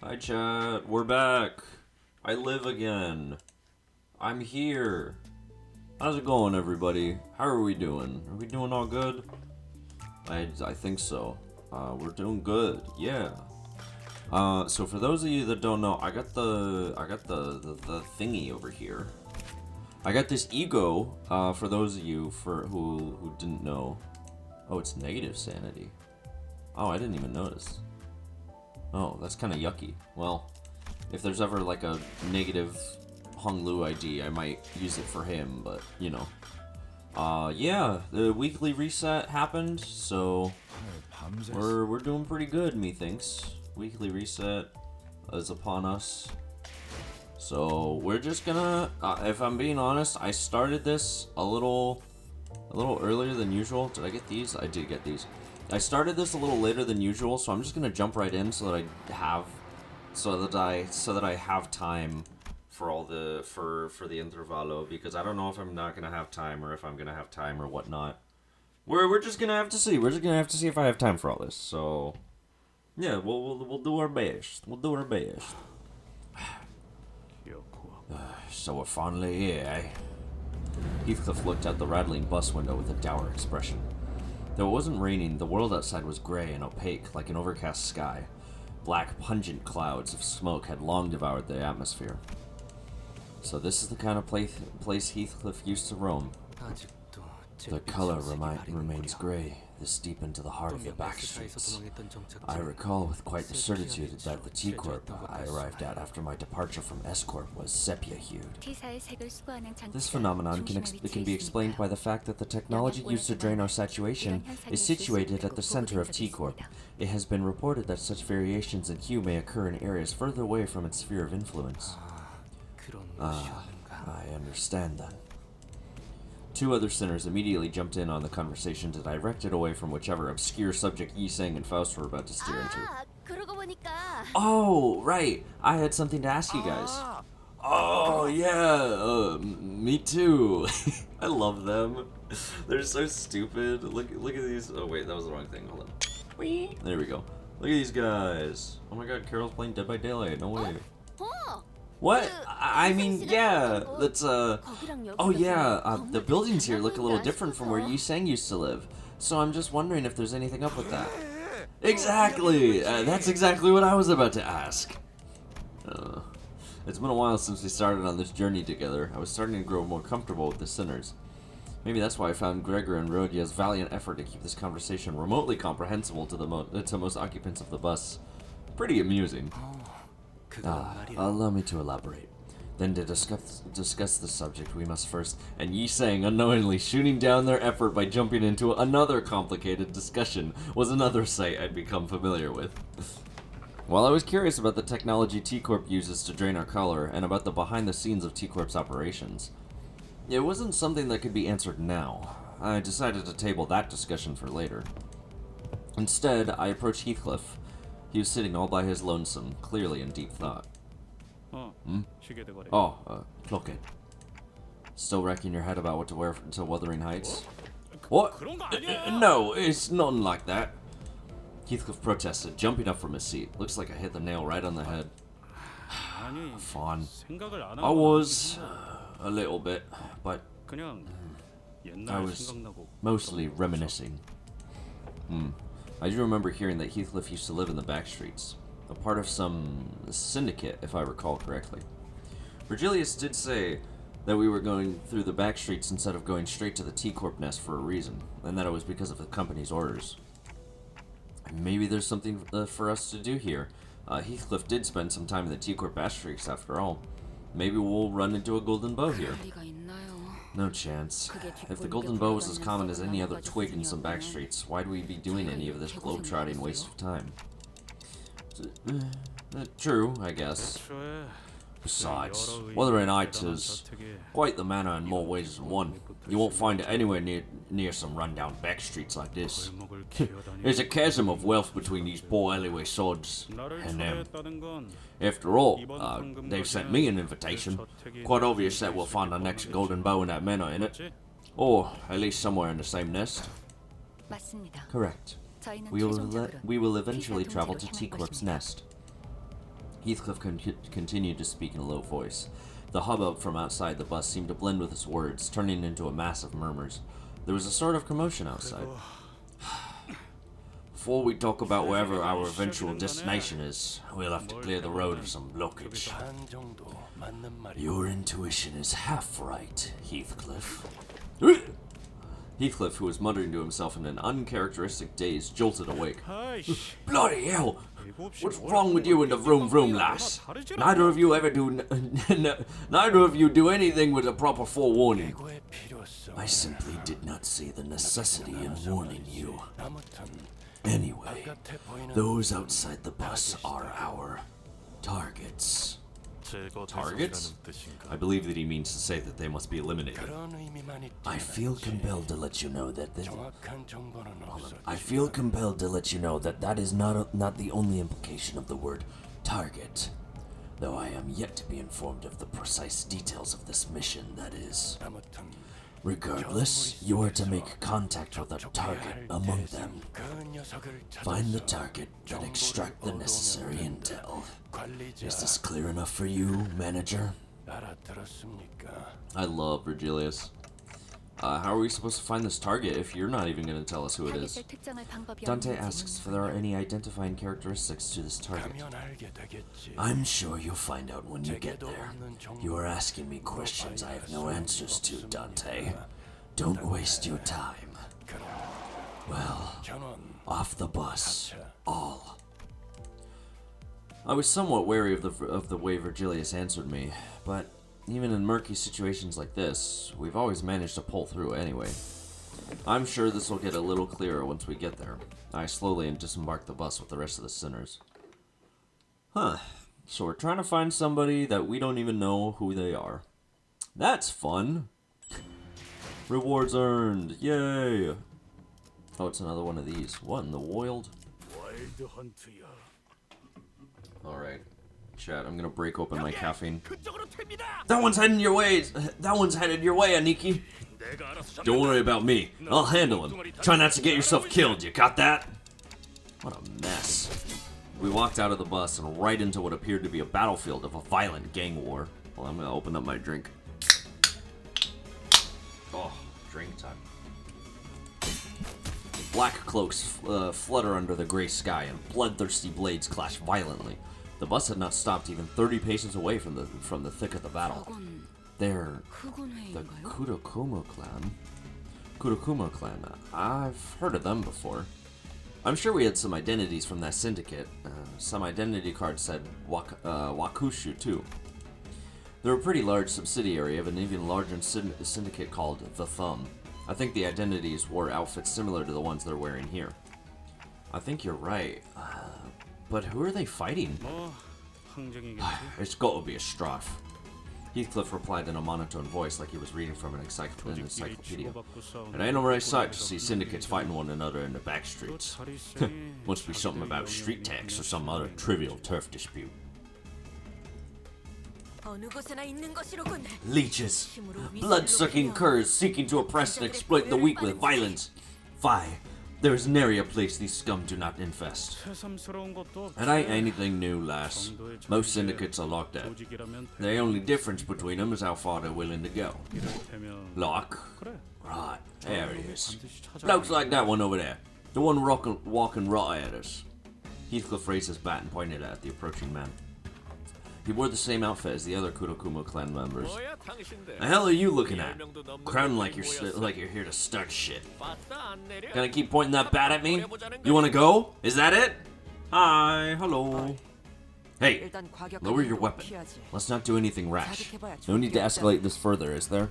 Hi chat, we're back. I live again. I'm here. How's it going, everybody? How are we doing? Are we doing all good? I think so. We're doing good. Yeah. So for those of you that don't know, I got the thingy over here. I got this ego. For those of you who didn't know. Oh, it's negative sanity. Oh, I didn't even notice. Oh, that's kind of yucky. Well, if there's ever like a negative Hong Lu ID, I might use it for him, but you know. Yeah, the weekly reset happened, so we're doing pretty good, methinks. Weekly reset is upon us. So we're just gonna, if I'm being honest, I started this a little earlier than usual. Did I get these? I did get these. I started this a little later than usual, so I'm just gonna jump right in so that I have time for all the for the intervalo, because I don't know if I'm not gonna have time or if I'm gonna have time or whatnot. We're just gonna have to see. We're just gonna have to see if I have time for all this. So yeah, we'll do our best. We'll do our best. So we're finally here, eh? Heathcliff looked out the rattling bus window with a dour expression. Though it wasn't raining, the world outside was gray and opaque, like an overcast sky. Black, pungent clouds of smoke had long devoured the atmosphere. So this is the kind of place Heathcliff used to roam. The color remains gray, this deep into the heart of the back streets. I recall with quite the certitude that the T-Corp I arrived at after my departure from S-Corp was sepia-hued. This phenomenon can be explained by the fact that the technology used to drain our saturation is situated at the center of T-Corp. It has been reported that such variations in hue may occur in areas further away from its sphere of influence. I understand then. Two other sinners immediately jumped in on the conversation to direct it away from whichever obscure subject Yi Sang and Faust were about to steer into. Oh, right. I had something to ask you guys. Oh, yeah. Me too. I love them. They're so stupid. Look at these. Oh, wait, that was the wrong thing. Hold on. There we go. Look at these guys. Oh my god, Carol's playing Dead by Daylight. No way. What? I mean, yeah, that's, oh yeah, the buildings here look a little different from where Yi Sang used to live, so I'm just wondering if there's anything up with that. Exactly! That's exactly what I was about to ask. It's been a while since we started on this journey together. I was starting to grow more comfortable with the sinners. Maybe that's why I found Gregor and Rodia's valiant effort to keep this conversation remotely comprehensible to most occupants of the bus pretty amusing. Allow me to elaborate. Then to discuss the subject, we must first, and Yi Sang unknowingly shooting down their effort by jumping into another complicated discussion was another sight I'd become familiar with. While I was curious about the technology T-Corp uses to drain our color, and about the behind-the-scenes of T-Corp's operations, it wasn't something that could be answered now. I decided to table that discussion for later. Instead, I approached Heathcliff. He was sitting all by his lonesome, clearly in deep thought. Clock it. Still wrecking your head about what to wear to Wuthering Heights? What? No, it's nothing like that. Heathcliff protested, jumping up from his seat. Looks like I hit the nail right on the head. Fine. I was a little bit, but I was mostly reminiscing. I do remember hearing that Heathcliff used to live in the back streets, a part of some syndicate, if I recall correctly. Virgilius did say that we were going through the back streets instead of going straight to the T-Corp nest for a reason, and that it was because of the company's orders. Maybe there's something for us to do here. Heathcliff did spend some time in the T-Corp back streets after all. Maybe we'll run into a golden bow here. No chance. If the golden bow was as common as any other twig in some back streets, why'd we be doing any of this globe-trotting waste of time? True, I guess. Besides, Wuthering Heights is quite the manor in more ways than one. You won't find it anywhere near some run-down back streets like this. There's a chasm of wealth between these poor alleyway sods and them. After all, they've sent me an invitation. Quite obvious that we'll find our next golden bow in that manor, innit? Or at least somewhere in the same nest. Correct. We will eventually travel to T-Corp's nest. Heathcliff continued to speak in a low voice. The hubbub from outside the bus seemed to blend with his words, turning into a mass of murmurs. There was a sort of commotion outside. Before we talk about wherever our eventual destination is, we'll have to clear the road of some blockage. Your intuition is half right, Heathcliff. Heathcliff, who was muttering to himself in an uncharacteristic daze, jolted awake. Bloody hell! What's wrong with you and the vroom lass? Neither of you do anything with a proper forewarning. I simply did not see the necessity in warning you. Anyway, those outside the bus are our targets. Targets? I believe that he means to say that they must be eliminated. I feel compelled to let you know that that is not the only implication of the word target, though I am yet to be informed of the precise details of this mission, that is. Regardless, you are to make contact with a target among them. Find the target and extract the necessary intel. Is this clear enough for you, manager? I love Virgilius. How are we supposed to find this target if you're not even going to tell us who it is? Dante asks if there are any identifying characteristics to this target. I'm sure you'll find out when you get there. You are asking me questions I have no answers to, Dante. Don't waste your time. Well, off the bus, all. I was somewhat wary of the way Virgilius answered me, but even in murky situations like this, we've always managed to pull through anyway. I'm sure this will get a little clearer once we get there. I slowly disembarked the bus with the rest of the sinners. Huh. So we're trying to find somebody that we don't even know who they are. That's fun. Rewards earned. Yay. Oh, it's another one of these. What in the wild? Alright. Chat, I'm gonna break open my caffeine. That one's heading your way. That one's headed your way, Aniki. Don't worry about me. I'll handle him. Try not to get yourself killed. You got that? What a mess. We walked out of the bus and right into what appeared to be a battlefield of a violent gang war. Well, I'm gonna open up my drink. Oh, drink time. Black cloaks flutter under the gray sky and bloodthirsty blades clash violently. The bus had not stopped even 30 paces away from the thick of the battle. They're the Kurokuma clan. Kurokuma clan. I've heard of them before. I'm sure we had some identities from that syndicate. Some identity cards said Wakushu too. They're a pretty large subsidiary of an even larger syndicate called the Thumb. I think the identities wore outfits similar to the ones they're wearing here. I think you're right. But who are they fighting? It's got to be a strife. Heathcliff replied in a monotone voice like he was reading from an encyclopedia. It ain't a rare sight to see syndicates fighting one another in the back streets. Must be something about street tax or some other trivial turf dispute. Leeches. Blood-sucking curs seeking to oppress and exploit the weak with violence. Fie. There is nary a place these scum do not infest. It ain't anything new, lass. Most syndicates are like that. The only difference between them is how far they're willing to go. Like? Right, there he is. Looks like that one over there. The one walking right at us. Heathcliff raised his bat and pointed at the approaching man. He wore the same outfit as the other Kurokuma clan members. The hell are you looking at? Crowding like you're here to start shit. Gonna keep pointing that bat at me? You wanna go? Is that it? Hi, hello. Hey, lower your weapon. Let's not do anything rash. No need to escalate this further, is there?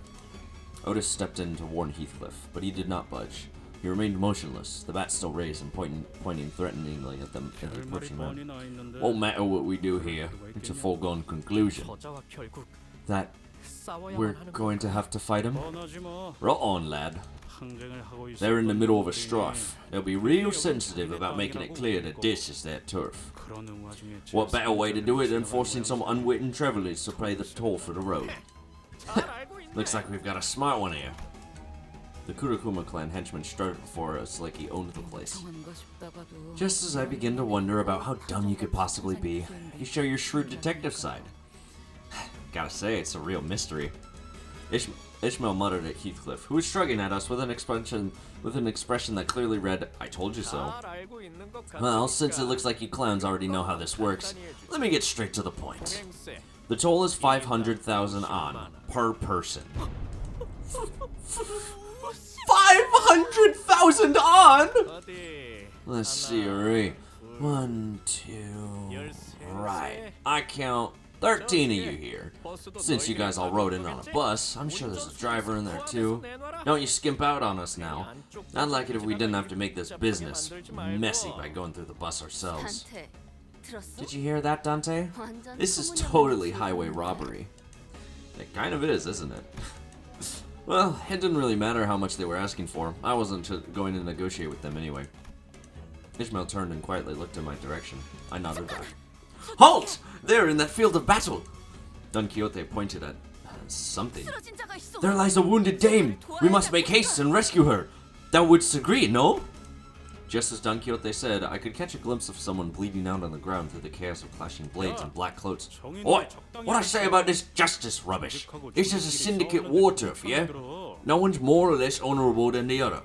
Otis stepped in to warn Heathcliff, but he did not budge. He remained motionless, the bat still raised and pointing threateningly at the approaching man. Won't matter what we do here. It's a foregone conclusion. That we're going to have to fight him? Right on, lad. They're in the middle of a strife. They'll be real sensitive about making it clear that this is their turf. What better way to do it than forcing some unwitting travelers to pay the toll for the road? Looks like we've got a smart one here. The Kurokuma clan henchman strutted before us like he owned the place. Just as I begin to wonder about how dumb you could possibly be, you show your shrewd detective side. Gotta say, it's a real mystery. Ishmael muttered at Heathcliff, who was shrugging at us with an expression that clearly read, "I told you so." Well, since it looks like you clowns already know how this works, let me get straight to the point. The toll is 500,000 on per person. 500,000 on? Let's see, right? 1, 2, right. I count 13 of you here. Since you guys all rode in on a bus, I'm sure there's a driver in there too. Don't you skimp out on us now. I'd like it if we didn't have to make this business messy by going through the bus ourselves. Did you hear that, Dante? This is totally highway robbery. It kind of is, isn't it? Well, it didn't really matter how much they were asking for. I wasn't going to negotiate with them anyway. Ishmael turned and quietly looked in my direction. I nodded back. Halt! There, in that field of battle! Don Quixote pointed at something. There lies a wounded dame! We must make haste and rescue her! Thou wouldst agree, no? Just as Don Quixote said, I could catch a glimpse of someone bleeding out on the ground through the chaos of clashing blades and black cloaks. Oi! What I say about this justice rubbish? This is a syndicate war turf, yeah? No one's more or less honorable than the other.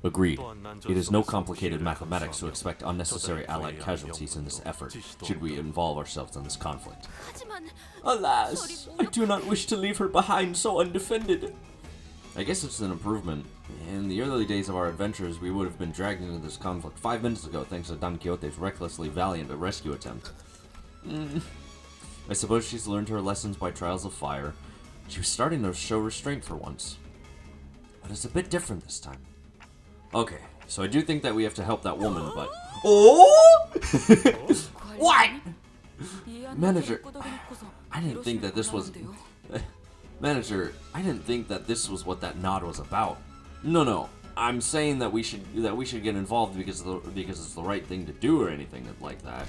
Agreed. It is no complicated mathematics to expect unnecessary allied casualties in this effort, should we involve ourselves in this conflict. Alas, I do not wish to leave her behind so undefended. I guess it's an improvement. In the early days of our adventures, we would have been dragged into this conflict 5 minutes ago thanks to Don Quixote's recklessly valiant rescue attempt. I suppose she's learned her lessons by trials of fire. She was starting to show restraint for once. But it's a bit different this time. Okay, so I do think that we have to help that woman, but... Oh! What? Manager, I didn't think that this was... Manager, I didn't think that this was what that nod was about. No. I'm saying that we should get involved because it's the right thing to do or anything like that.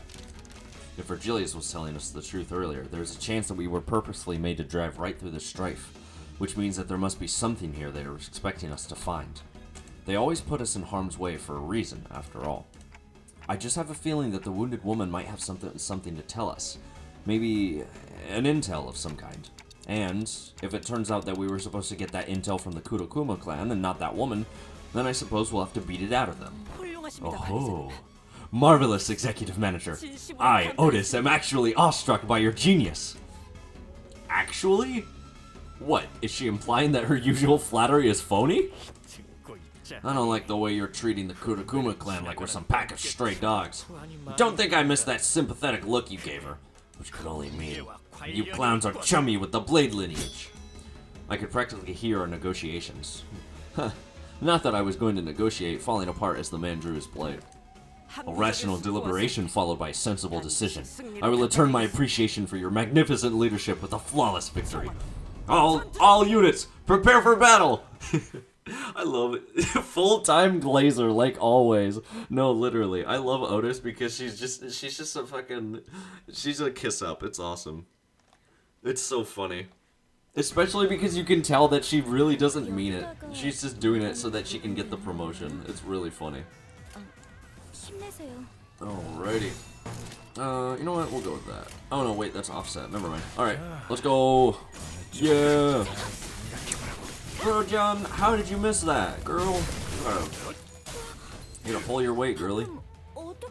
If Virgilius was telling us the truth earlier, there's a chance that we were purposefully made to drive right through the strife, which means that there must be something here they are expecting us to find. They always put us in harm's way for a reason, after all. I just have a feeling that the wounded woman might have something to tell us. Maybe an intel of some kind. And if it turns out that we were supposed to get that intel from the Kurokuma clan and not that woman, then I suppose we'll have to beat it out of them. Oh, marvelous, Executive Manager. I, Otis, am actually awestruck by your genius. Actually? What, is she implying that her usual flattery is phony? I don't like the way you're treating the Kurokuma clan like we're some pack of stray dogs. Don't think I missed that sympathetic look you gave her, which could only mean you clowns are chummy with the blade lineage. I could practically hear our negotiations. Not that I was going to negotiate, falling apart as the man drew his blade. A rational deliberation followed by a sensible decision. I will return my appreciation for your magnificent leadership with a flawless victory. All units, prepare for battle! I love it. Full-time Glazer, like always. No, literally. I love Otis because she's just a fucking... She's a kiss-up. It's awesome. It's so funny. Especially because you can tell that she really doesn't mean it. She's just doing it so that she can get the promotion. It's really funny. Alrighty. You know what? We'll go with that. Oh no, wait, that's offset. Never mind. Alright, let's go. Yeah! Girl, John, how did you miss that? Girl, you gotta pull your weight, girly.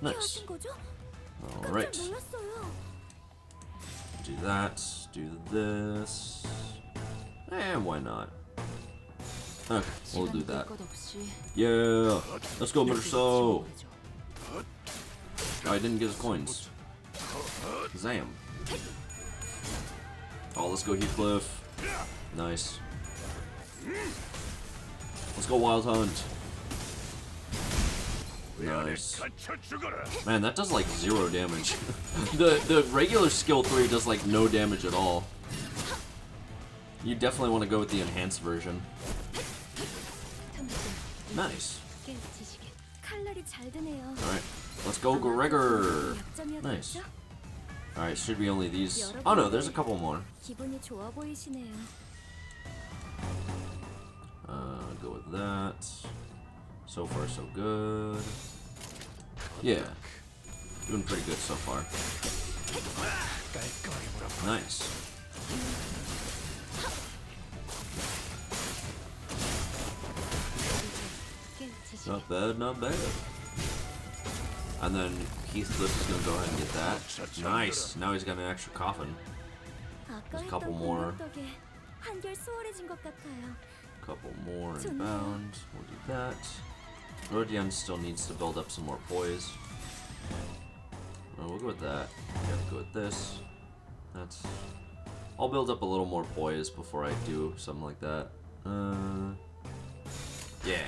Nice. Alright. Do that. Do this. And why not? Okay, we'll do that. Yeah! Let's go, Murso! Oh, I didn't get his coins. Zam. Oh, let's go, Heathcliff. Nice. Let's go, Wild Hunt. Nice. Man, that does like 0 damage. The regular skill 3 does like no damage at all. You definitely want to go with the enhanced version. Nice. Alright, let's go, Gregor. Nice. Alright, should be only these. Oh no, there's a couple more. Go that. So far, so good. Yeah. Doing pretty good so far. Nice. Not bad, not bad. And then Heathcliff is gonna go ahead and get that. Nice. Now he's got an extra coffin. There's a couple more. Couple more inbound. We'll do that. Rodion still needs to build up some more poise. Oh, we'll go with that. Gotta go with this. That's. I'll build up a little more poise before I do something like that. Yeah.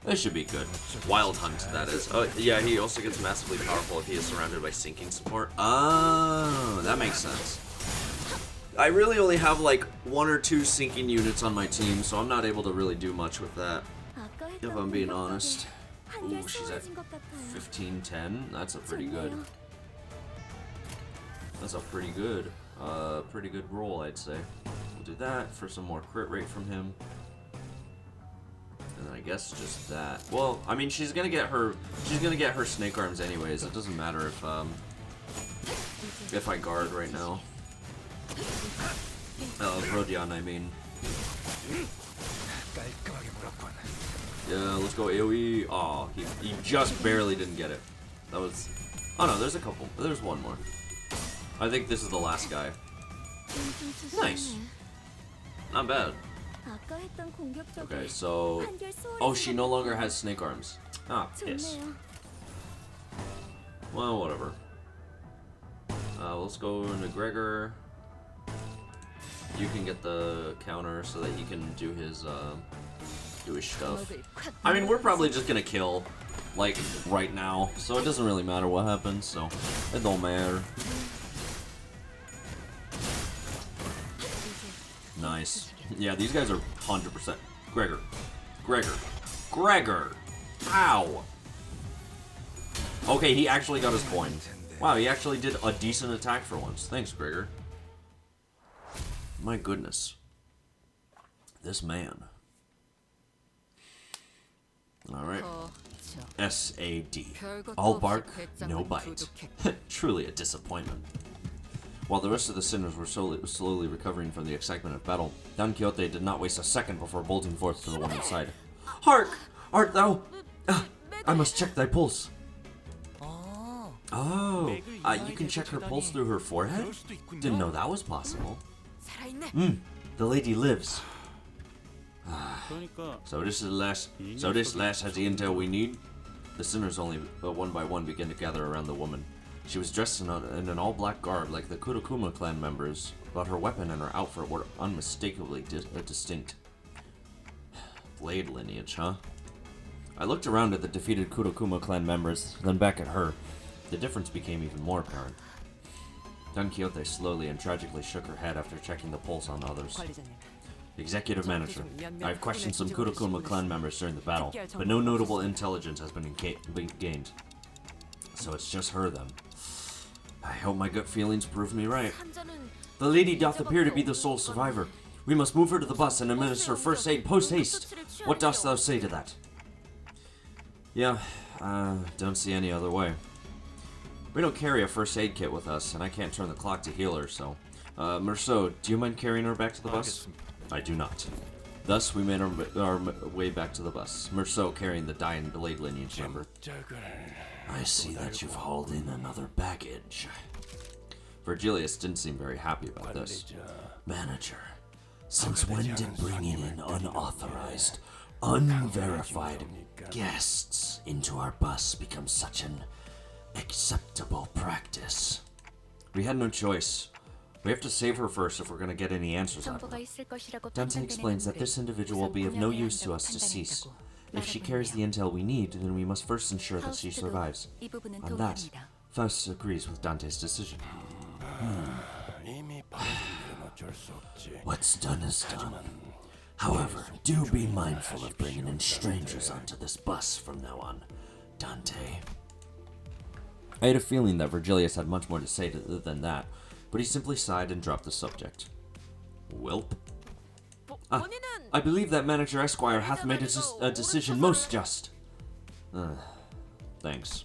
That should be good. Wild Hunt, that is. Oh, yeah, he also gets massively powerful if he is surrounded by sinking support. Oh, that makes sense. I really only have like 1 or 2 sinking units on my team, so I'm not able to really do much with that, if I'm being honest. Ooh, she's at 1510. That's a pretty good. That's a pretty good roll, I'd say. We'll do that for some more crit rate from him. And I guess just that. Well, I mean, she's gonna get her snake arms anyways. It doesn't matter if I guard right now. Rodion, I mean. Yeah, let's go AoE. Aw, he just barely didn't get it. That was. Oh no, there's a couple. There's one more. I think this is the last guy. Nice. Not bad. Okay, so... Oh, she no longer has snake arms. Ah, piss. Well, whatever. Let's go into Gregor. You can get the counter so that he can do his stuff. I mean, we're probably just gonna kill, like, right now. So it doesn't really matter what happens, so it don't matter. Nice. Yeah, these guys are 100%. Gregor. Ow! Okay, he actually got his coin. Wow, he actually did a decent attack for once. Thanks, Gregor. My goodness. This man. Alright. S.A.D. All bark, no bite. Truly a disappointment. While the rest of the sinners were slowly recovering from the excitement of battle, Don Quixote did not waste a second before bolting forth to the woman's side. Hark! Art thou? I must check thy pulse. Oh, you can check her pulse through her forehead? Didn't know that was possible. The lady lives. So this lass has the intel we need? The sinners only one by one began to gather around the woman. She was dressed in an all-black garb like the Kurokuma clan members, but her weapon and her outfit were unmistakably distinct. Blade lineage, huh? I looked around at the defeated Kurokuma clan members, then back at her. The difference became even more apparent. Don Quixote slowly and tragically shook her head after checking the pulse on others. Executive Manager, I have questioned some Kurokuma clan members during the battle, but no notable intelligence has been gained. So it's just her then. I hope my gut feelings prove me right. The lady doth appear to be the sole survivor. We must move her to the bus and administer first aid post-haste. What dost thou say to that? Yeah, don't see any other way. We don't carry a first aid kit with us, and I can't turn the clock to heal her, so... Merceau, do you mind carrying her back to the bus? I do not. Thus, we made our way back to the bus, Merceau carrying the dying Blade lineage member. I see that you've hauled in another baggage. Virgilius didn't seem very happy about this. Manager, since when did bringing in unauthorized, unverified guests into our bus become such an acceptable practice? We had no choice. We have to save her first if we're going to get any answers out of her. Dante explains that this individual will be of no use to us to cease. If she carries the intel we need, then we must first ensure that she survives. On that, Faust agrees with Dante's decision. What's done is done. However, do be mindful of bringing in strangers onto this bus from now on, Dante. I had a feeling that Virgilius had much more to say than that, but he simply sighed and dropped the subject. Welp. I believe that Manager Esquire hath made a decision most just. Thanks.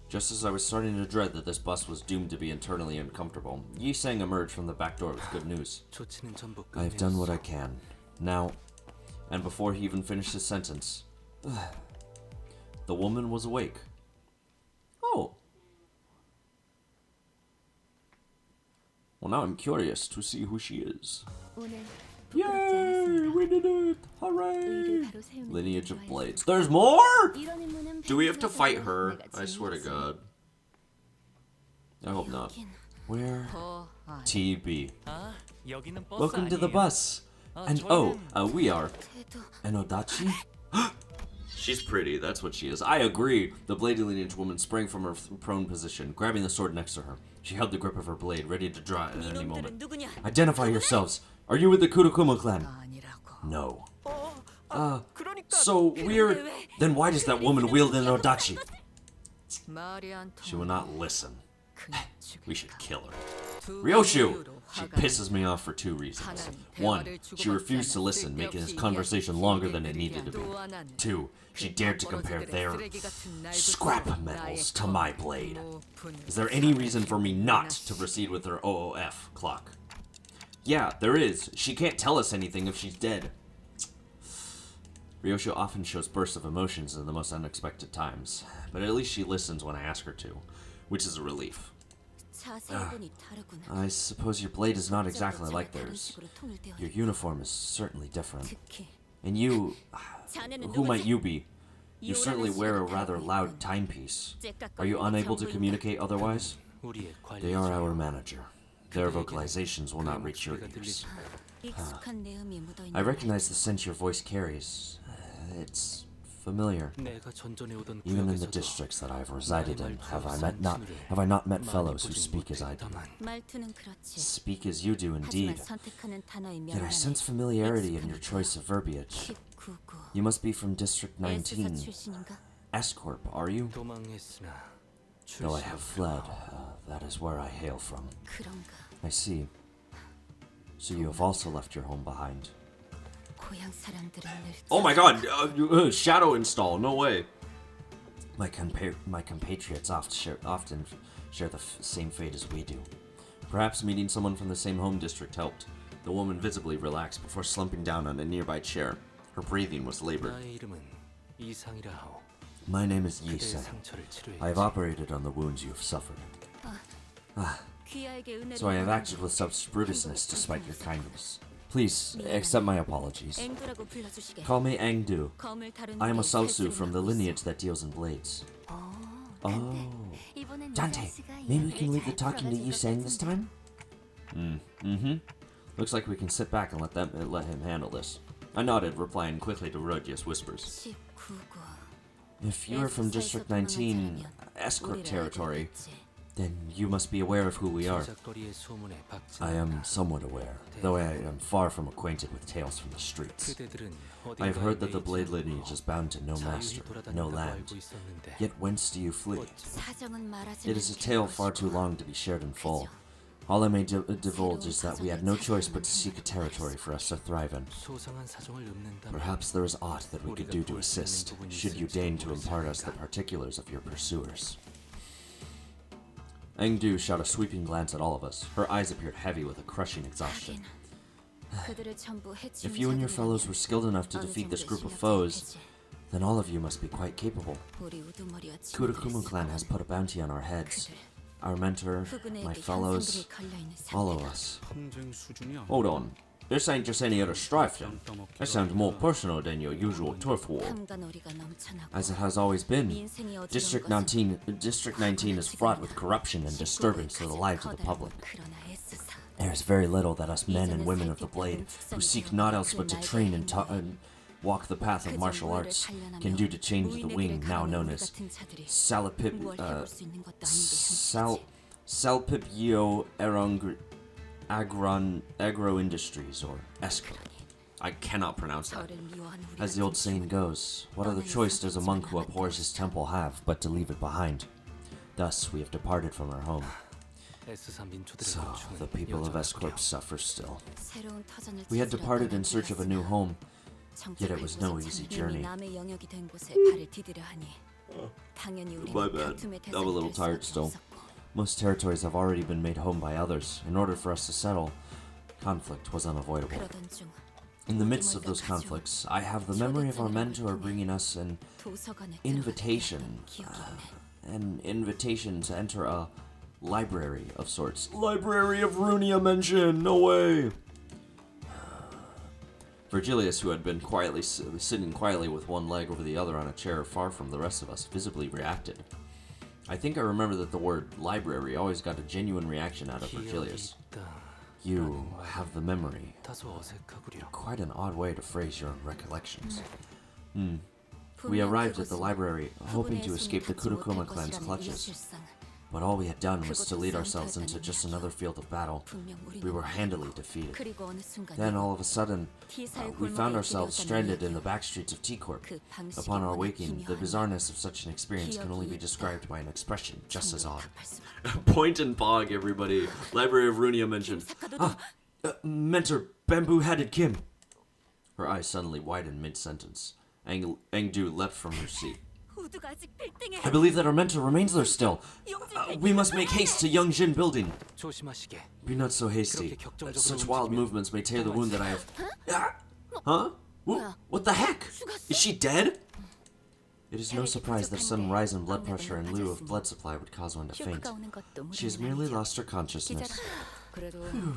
Just as I was starting to dread that this bus was doomed to be internally uncomfortable, Yi Sang emerged from the back door with good news. I have done what I can. Now, and before he even finished his sentence, the woman was awake. Oh. Well, now I'm curious to see who she is. Yay! We did it! Hooray! Lineage of Blades. There's more?! Do we have to fight her? I swear to God. I hope not. Where? TB. Welcome to the bus. And we are Enodachi? She's pretty, that's what she is. I agree. The blade lineage woman sprang from her prone position, grabbing the sword next to her. She held the grip of her blade, ready to draw at any moment. Identify yourselves. Are you with the Kurokuma clan? No. So weird. Then why does that woman wield an Odachi? She will not listen. We should kill her. Ryoshu! She pisses me off for two reasons. One, she refused to listen, making this conversation longer than it needed to be. Two, she dared to compare their scrap metals to my blade. Is there any reason for me not to proceed with her OOF clock? Yeah, there is. She can't tell us anything if she's dead. Ryoshu often shows bursts of emotions in the most unexpected times, but at least she listens when I ask her to, which is a relief. I suppose your blade is not exactly like theirs. Your uniform is certainly different. And you... who might you be? You certainly wear a rather loud timepiece. Are you unable to communicate otherwise? They are our manager. Their vocalizations will not reach your ears. I recognize the sense your voice carries. It's familiar. Even in the districts that I have resided in, have I not met fellows who speak as I do? Speak as you do, indeed. Yet I sense familiarity in your choice of verbiage. You must be from District 19. S-Corp, are you? Though I have fled, that is where I hail from. I see. So you have also left your home behind. Oh my god! Shadow install, no way! My compatriots often share the same fate as we do. Perhaps meeting someone from the same home district helped. The woman visibly relaxed before slumping down on a nearby chair. Her breathing was labored. My name is Yi Sang. I have operated on the wounds you have suffered. So I have acted with such brutishness despite your kindness. Please, accept my apologies. Call me Angdu. I am a Salsu from the lineage that deals in blades. Oh. Dante, maybe we can leave the talking to Yi Sang this time? Looks like we can sit back and let him handle this. I nodded, replying quickly to Rodia's whispers. If you are from District 19, Escort territory, then you must be aware of who we are. I am somewhat aware, though I am far from acquainted with tales from the streets. I have heard that the blade lineage is bound to no master, no land. Yet whence do you flee? It is a tale far too long to be shared in full. All I may divulge is that we had no choice but to seek a territory for us to thrive in. Perhaps there is aught that we could do to assist, should you deign to impart us the particulars of your pursuers. Angdu shot a sweeping glance at all of us. Her eyes appeared heavy with a crushing exhaustion. If you and your fellows were skilled enough to defeat this group of foes, then all of you must be quite capable. Kurokuma clan has put a bounty on our heads. Our mentor, my fellows, all of us. Hold on. This ain't just any other strife then. That sounds more personal than your usual turf war. As it has always been, District 19 is fraught with corruption and disturbance to the lives of the public. There is very little that us men and women of the Blade, who seek naught else but to train and walk the path of martial arts, can do to change the wing now known as Salpipio Agro Industries, or ESCO. I cannot pronounce that. As the old saying goes, what other choice does a monk who abhors his temple have but to leave it behind? Thus, we have departed from our home. So, the people of S-Corp suffer still. We had departed in search of a new home, yet it was no easy journey. My bad. I'm a little tired still. Most territories have already been made home by others. In order for us to settle, conflict was unavoidable. In the midst of those conflicts, I have the memory of our mentor bringing us an invitation. An invitation to enter a library of sorts. Library of Runia mention! No way! Virgilius, who had been sitting quietly with one leg over the other on a chair far from the rest of us, visibly reacted. I think I remember that the word library always got a genuine reaction out of Virgilius. You have the memory. Quite an odd way to phrase your recollections. We arrived at the library, hoping to escape the Kurokuma clan's clutches. But all we had done was to lead ourselves into just another field of battle. We were handily defeated. Then, all of a sudden, we found ourselves stranded in the backstreets of T-Corp. Upon our waking, the bizarreness of such an experience can only be described by an expression just as odd. Point and Bog, everybody. Library of Runia mentioned. Mentor, bamboo-hatted Kim. Her eyes suddenly widened mid-sentence. Engdu leapt from her seat. I believe that our mentor remains there still. We must make haste to Youngjin building. Be not so hasty. Such wild movements may tear the wound that I have... Huh? What the heck? Is she dead? It is no surprise that sudden rise in blood pressure in lieu of blood supply would cause one to faint. She has merely lost her consciousness. You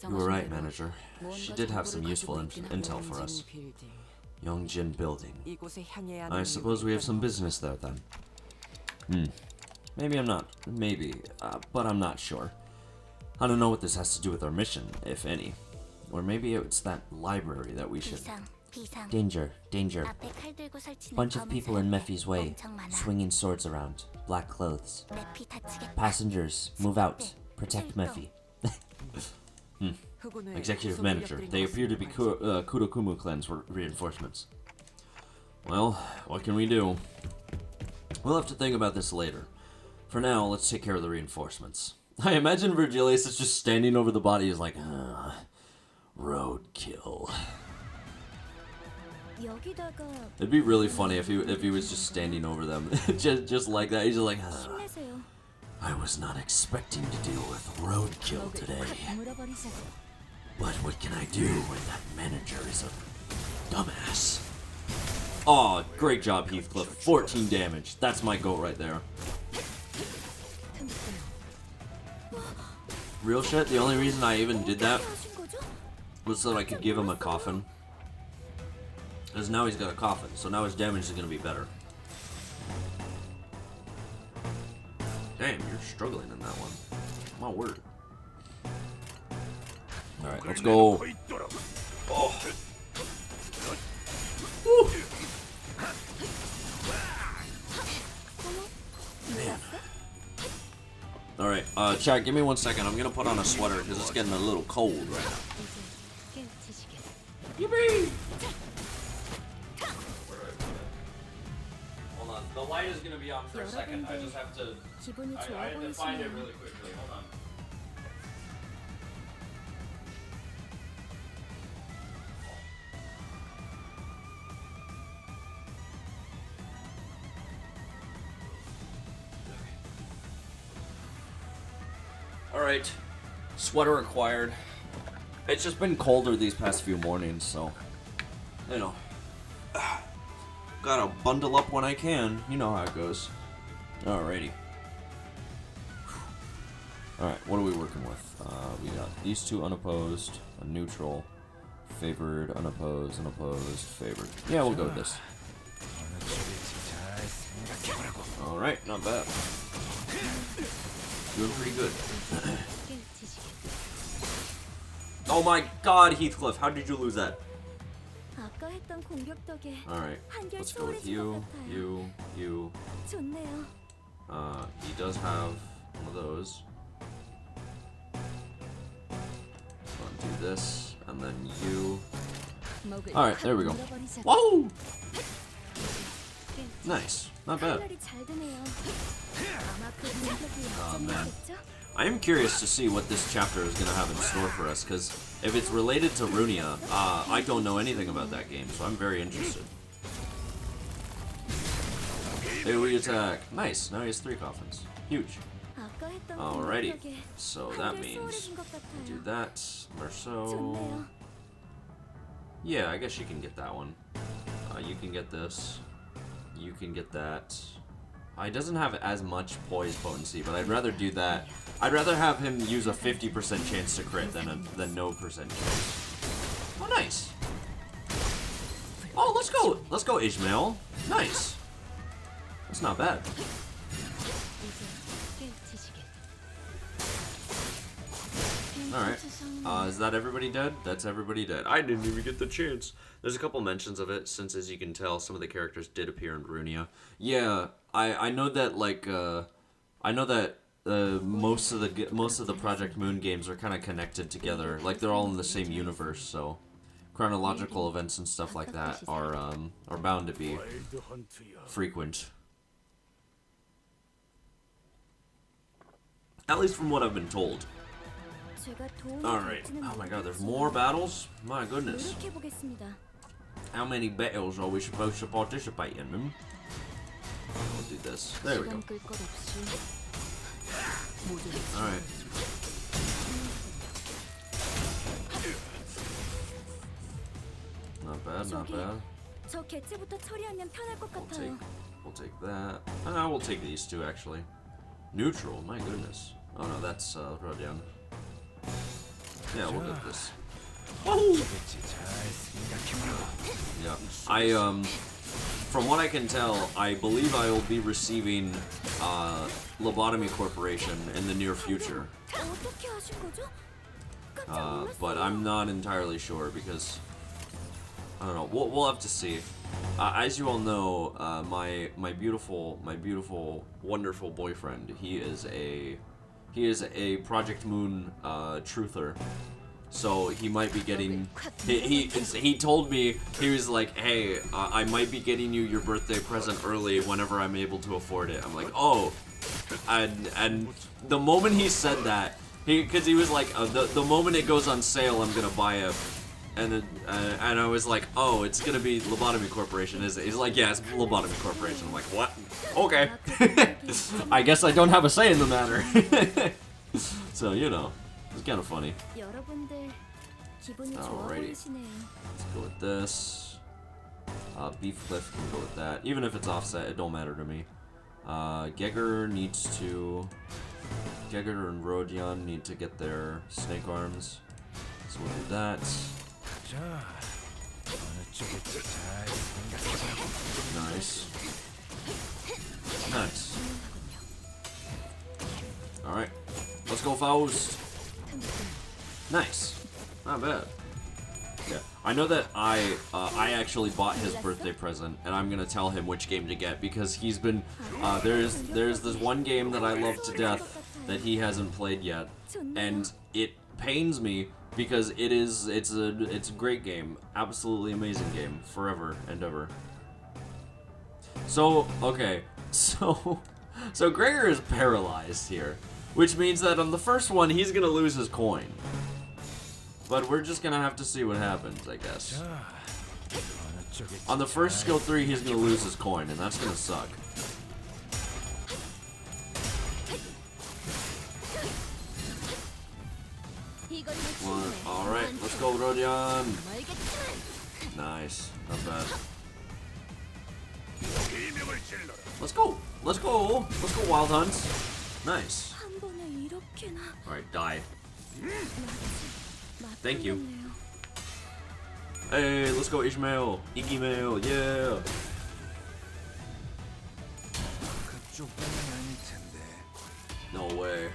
were right, manager. She did have some useful intel for us. Youngjin building. I suppose we have some business there then. Maybe I'm not. Maybe. But I'm not sure. I don't know what this has to do with our mission, if any. Or maybe it's that library that we should... Danger, danger. Bunch of people in Mephi's way, swinging swords around, black clothes. Passengers, move out. Protect Mephi. Executive manager. They appear to be Kurokumu clan's reinforcements. Well, what can we do? We'll have to think about this later. For now, let's take care of the reinforcements. I imagine Virgilius is just standing over the body, is like, roadkill. It'd be really funny if he was just standing over them, just like that. He's just like, I was not expecting to deal with roadkill today. But what can I do when that manager is a dumbass? Aw, great job, Heathcliff. 14 damage. That's my goat right there. Real shit, the only reason I even did that was so that I could give him a coffin. Because now he's got a coffin, so now his damage is going to be better. Damn, you're struggling in that one. My word. Alright, let's go. Oh. Woo. Man. Alright, chat, give me 1 second. I'm gonna put on a sweater because it's getting a little cold right now. Yippee! Hold on, the light is gonna be on for a second. I just have to... I have to find it really quickly. Hold on. Alright, sweater acquired. It's just been colder these past few mornings, so, you know, gotta bundle up when I can. You know how it goes. Alrighty. Alright, what are we working with? We got these two unopposed, a neutral, favored, unopposed, unopposed, favored. Yeah, we'll go with this. Alright, not bad. Doing pretty good. Oh my god, Heathcliff, how did you lose that? Alright, let's go with you. He does have one of those. I'll do this, and then you. Alright, there we go. Whoa! Nice, not bad. Oh man. I am curious to see what this chapter is going to have in store for us, because if it's related to Runia, I don't know anything about that game, so I'm very interested. AoE attack. Nice. Now he has 3 coffins. Huge. Alrighty. So that means we'll do that. Marceau. Yeah, I guess you can get that one. You can get this. You can get that. He doesn't have as much poise potency, but I'd rather do that. I'd rather have him use a 50% chance to crit than no percent chance. Oh, nice. Oh, let's go. Let's go, Ishmael. Nice. That's not bad. Alright. Is that everybody dead? That's everybody dead. I didn't even get the chance. There's a couple mentions of it, since as you can tell, some of the characters did appear in Runia. Yeah, I know that, like, most of the Project Moon games are kind of connected together. Like, they're all in the same universe, so chronological events and stuff like that are bound to be frequent. At least from what I've been told. Alright. Oh my god, there's more battles? My goodness. How many battles are we supposed to participate in them? We'll do this. There we go. Alright. Not bad, not bad. We'll take that. We'll take these two, actually. Neutral, my goodness. Oh no, that's Rodion. Yeah, we'll get this. Oh! Yeah, from what I can tell, I believe I will be receiving Lobotomy Corporation in the near future. But I'm not entirely sure because I don't know. We'll have to see. As you all know, my beautiful, wonderful boyfriend. He is a Project Moon truther. So he might be getting. He told me, he was like, "Hey, I might be getting you your birthday present early whenever I'm able to afford it." I'm like, "Oh," and the moment he said that, because he was like, "The moment it goes on sale, I'm gonna buy it." And I was like, "Oh, it's gonna be Lobotomy Corporation, is it?" He's like, "Yeah, it's Lobotomy Corporation." I'm like, "What? Okay." I guess I don't have a say in the matter. So, you know, it's kind of funny. Alrighty. Let's go with this. Beef Cliff can go with that. Even if it's offset, it don't matter to me. Gegger needs to... Gegger and Rodion need to get their snake arms. So we'll do that. Nice. Nice. Alright. Let's go, Faust. Nice. Not bad. Yeah. I know that I actually bought his birthday present, and I'm gonna tell him which game to get, because he's been... there's this one game that I love to death that he hasn't played yet, and it pains me because it's a great game, absolutely amazing game, forever and ever. So okay, so Gregor is paralyzed here, which means that on the first one he's gonna lose his coin, but we're just gonna have to see what happens, I guess. On the first skill 3 he's gonna lose his coin, and that's gonna suck. Alright, let's go, Rodion. Nice, not bad. Let's go, let's go, let's go, Wild Hunts. Nice. Alright, die. Thank you. Hey, let's go, Ishmael. Iggymail, yeah. No way.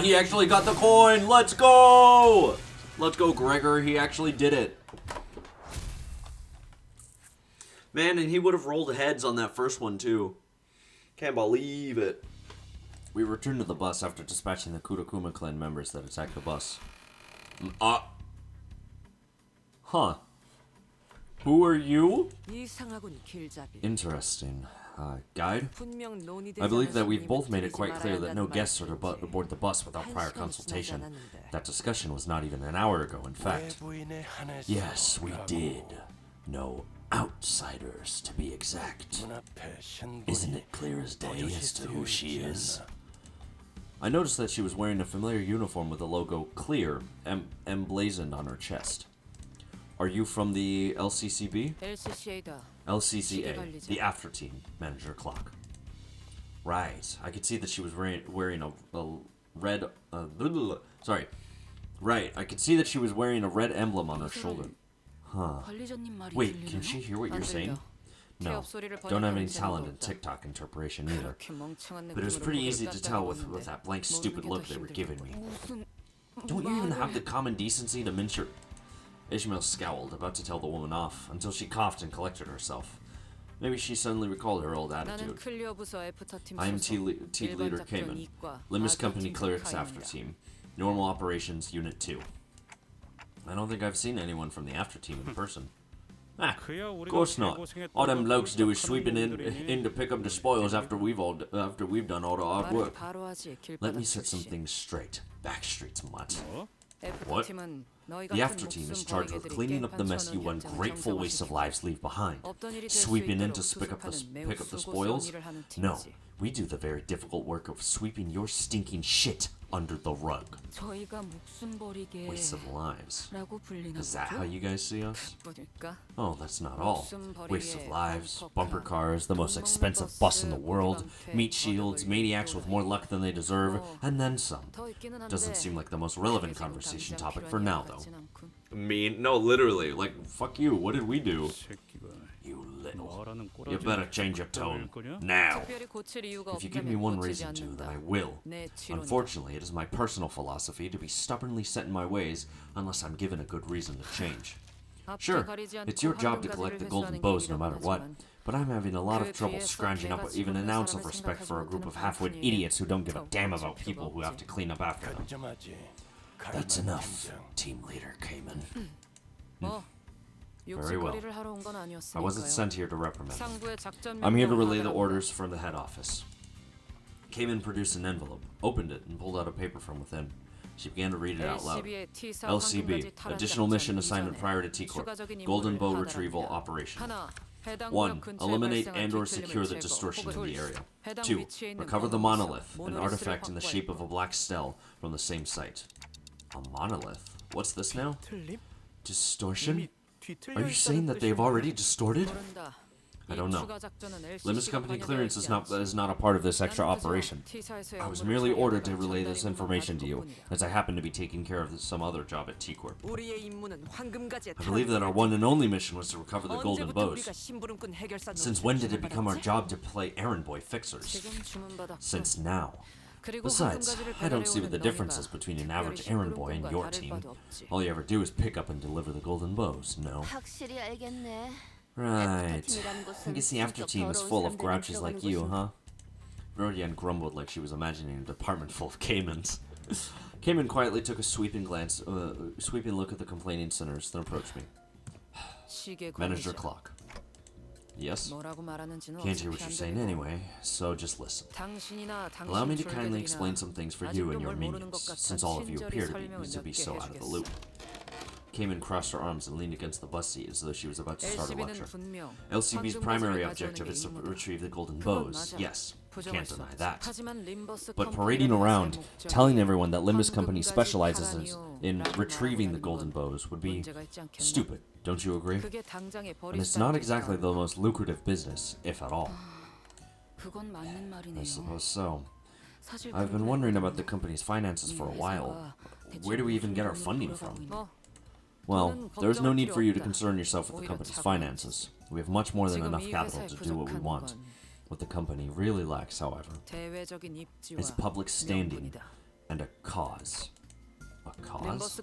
He actually got the coin! Let's go! Let's go, Gregor. He actually did it. Man, and he would have rolled heads on that first one, too. Can't believe it. We returned to the bus after dispatching the Kurokuma clan members that attacked the bus. Huh. Who are you? Interesting. Guide? I believe that we've both made it quite clear that no guests are to board the bus without prior consultation. That discussion was not even an hour ago, in fact. Yes, we did. No outsiders, to be exact. Isn't it clear as day as to who she is? I noticed that she was wearing a familiar uniform with the logo Clear emblazoned on her chest. Are you from the LCCB? LCCA, the after team, Manager Clock. Right, I could see that she was wearing a red. Right, I could see that she was wearing a red emblem on her shoulder. Huh. Wait, can she hear what you're saying? No, don't have any talent in TikTok interpretation either. But it was pretty easy to tell with that blank, stupid look they were giving me. Don't you even have the common decency to mince your... Ishmael scowled, about to tell the woman off, until she coughed and collected herself. Maybe she suddenly recalled her old attitude. I am team leader Cayman, Limbus Company Clerics After Team, Normal Operations Unit 2. I don't think I've seen anyone from the After Team in person. Of course not. All them blokes do is sweeping in to pick up the spoils after we've done all the hard work. Let me set some things straight. Backstreet's mutt. What? The after team is charged with cleaning up the mess you ungrateful waste of lives leave behind. Sweeping in to pick up the spoils? No, we do the very difficult work of sweeping your stinking shit under the rug. Waste of lives. Is that how you guys see us? Oh, that's not all. Waste of lives, bumper cars, the most expensive bus in the world, meat shields, maniacs with more luck than they deserve, and then some. Doesn't seem like the most relevant conversation topic for now, though. No, literally. Like, fuck you. What did we do? You little. You better change your tone. Now. If you give me one reason to, then I will. Unfortunately, it is my personal philosophy to be stubbornly set in my ways unless I'm given a good reason to change. Sure, it's your job to collect the golden bows no matter what, but I'm having a lot of trouble scrounging up even an ounce of respect for a group of half-wit idiots who don't give a damn about people who have to clean up after them. That's enough, Team Leader Cayman. Very well. I wasn't sent here to reprimand you. I'm here to relay the orders from the head office. Cayman produced an envelope, opened it, and pulled out a paper from within. She began to read it out loud. LCB, additional mission assignment prior to T-Corp, Golden Bow Retrieval Operation. 1. Eliminate and/or secure the distortion in the area. 2. Recover the monolith, an artifact in the shape of a black stele from the same site. A monolith? What's this now? Distortion? Are you saying that they've already distorted? I don't know. Limbus Company clearance is not a part of this extra operation. I was merely ordered to relay this information to you, as I happen to be taking care of some other job at T-Corp. I believe that our one and only mission was to recover the golden bows. Since when did it become our job to play errand boy fixers? Since now. Besides, I don't see what the difference is between an average errand boy and your team. All you ever do is pick up and deliver the golden bows, no? Right. I guess the after team is full of grouches like you, huh? Rodian grumbled like she was imagining a department full of Caymans. Cayman quietly took a sweeping look at the complaining sinners, then approached me. Manager Clock. Yes? Can't hear what you're saying anyway, so just listen. Allow me to kindly explain some things for you and your minions, since all of you appear to be so out of the loop. Cayman crossed her arms and leaned against the bus seat as though she was about to start a lecture. LCB's primary objective is to retrieve the golden bows, yes, can't deny that. But parading around, telling everyone that Limbus Company specializes in retrieving the golden bows would be stupid, don't you agree? And it's not exactly the most lucrative business, if at all. I suppose so. I've been wondering about the company's finances for a while. Where do we even get our funding from? Well, there's no need for you to concern yourself with the company's finances. We have much more than enough capital to do what we want. What the company really lacks, however, is public standing and a cause. A cause?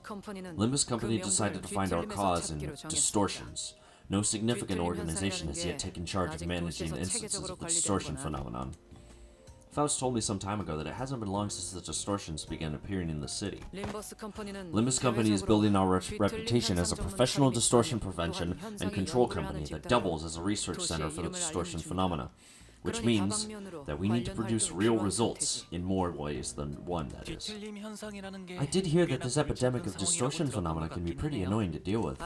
Limbus Company decided to find our cause in distortions. No significant organization has yet taken charge of managing instances of the distortion phenomenon. Faust told me some time ago that it hasn't been long since the distortions began appearing in the city. Limbus Company is building our reputation as a professional distortion prevention and control company that doubles as a research center for the distortion phenomena. which means that we need to produce real results in more ways than one, that is. I did hear that this epidemic of distortion phenomena can be pretty annoying to deal with.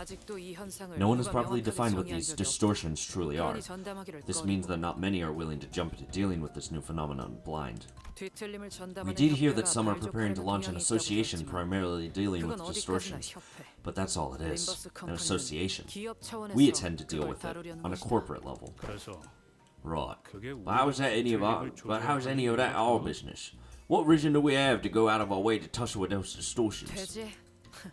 No one has properly defined what these distortions truly are. This means that not many are willing to jump into dealing with this new phenomenon blind. We did hear that some are preparing to launch an association primarily dealing with distortions, but that's all it is, an association. We intend to deal with it on a corporate level. Right. But how is that any of that our business? What reason do we have to go out of our way to tussle with those distortions?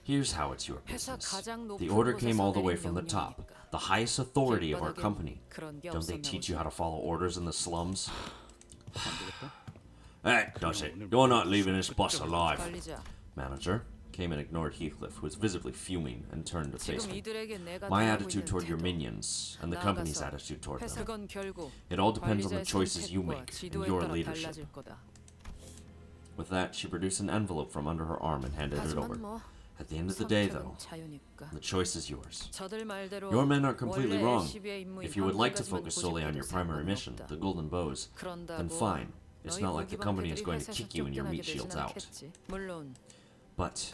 Here's how it's your business. The order came all the way from the top, the highest authority of our company. Don't they teach you how to follow orders in the slums? That does it. You're not leaving this bus alive. Manager came and ignored Heathcliff, who was visibly fuming, and turned to face me. My attitude toward your minions, and the company's attitude toward them. It all depends on the choices you make and your leadership. With that, she produced an envelope from under her arm and handed it over. At the end of the day, though, the choice is yours. Your men are completely wrong. If you would like to focus solely on your primary mission, the Golden Bows, then fine. It's not like the company is going to kick you and your meat shields out. But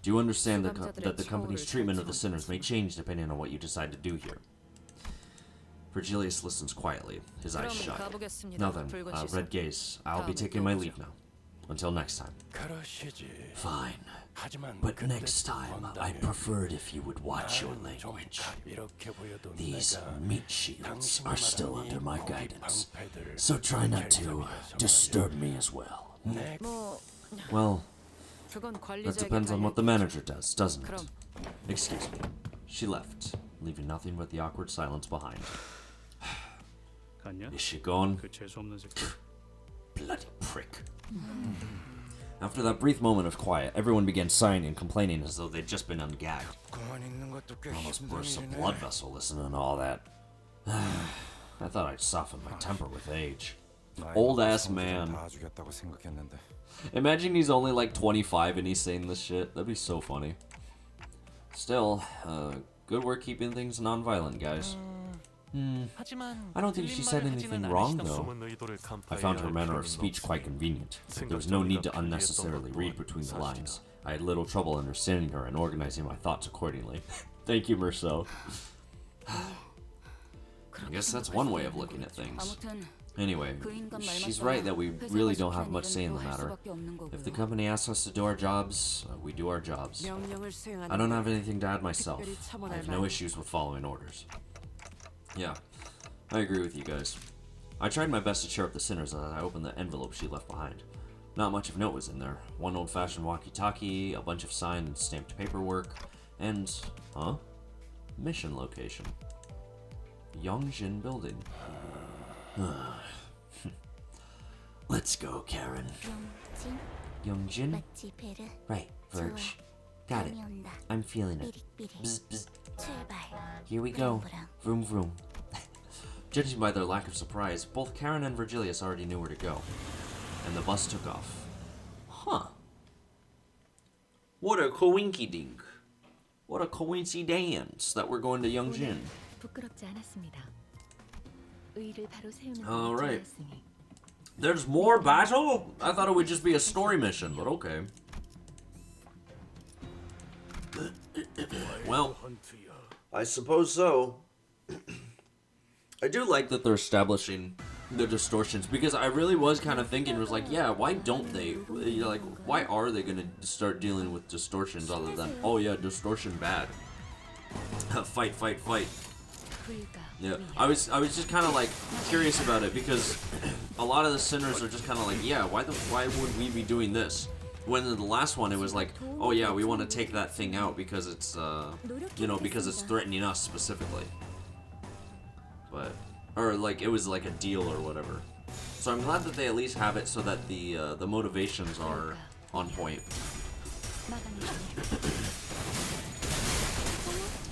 do you understand that the company's treatment of the sinners may change depending on what you decide to do here? Virgilius listens quietly, his eyes shut. Now then, Red Gaze, I'll be taking my leave now. Until next time. Fine. But next time, I'd prefer it if you would watch your language. These meat shields are still under my guidance, so try not to disturb me as well. Well, that depends on what the manager does, doesn't it? Excuse me. She left, leaving nothing but the awkward silence behind. Is she gone? Bloody prick. After that brief moment of quiet, everyone began sighing and complaining as though they'd just been ungagged. Almost burst a blood vessel listening to all that. I thought I'd soften my temper with age. Old-ass man. Imagine he's only like 25 and he's saying this shit. That'd be so funny. Still, good work keeping things non-violent, guys. I don't think she said anything wrong, though. I found her manner of speech quite convenient. There was no need to unnecessarily read between the lines. I had little trouble understanding her and organizing my thoughts accordingly. Thank you, Merceau. I guess that's one way of looking at things. Anyway, she's right that we really don't have much say in the matter. If the company asks us to do our jobs, we do our jobs. I don't have anything to add myself. I have no issues with following orders. Yeah, I agree with you guys. I tried my best to cheer up the sinners as I opened the envelope she left behind. Not much of note was in there. One old-fashioned walkie-talkie, a bunch of signed and stamped paperwork, and, mission location. Yongjin Building. Let's go, Karen. Yongjin? Right, Verge. Got it. I'm feeling it. Bzz, bzz. Here we go. Vroom vroom. Judging by their lack of surprise, both Karen and Virgilius already knew where to go. And the bus took off. Huh. What a coinky-dink. What a coincidence that we're going to Yongjin. Alright. There's more battle? I thought it would just be a story mission, but okay. Well, I suppose so. I do like that they're establishing the distortions, because I really was kind of thinking, was like, yeah, why don't they? Like, why are they gonna start dealing with distortions other than, oh yeah, distortion bad. Fight, fight, fight. Yeah, I was just kind of like curious about it, because a lot of the sinners are just kind of like, yeah, why would we be doing this? When in the last one it was like, oh yeah, we want to take that thing out because it's because it's threatening us specifically. But or like it was like a deal or whatever. So I'm glad that they at least have it so that the motivations are on point.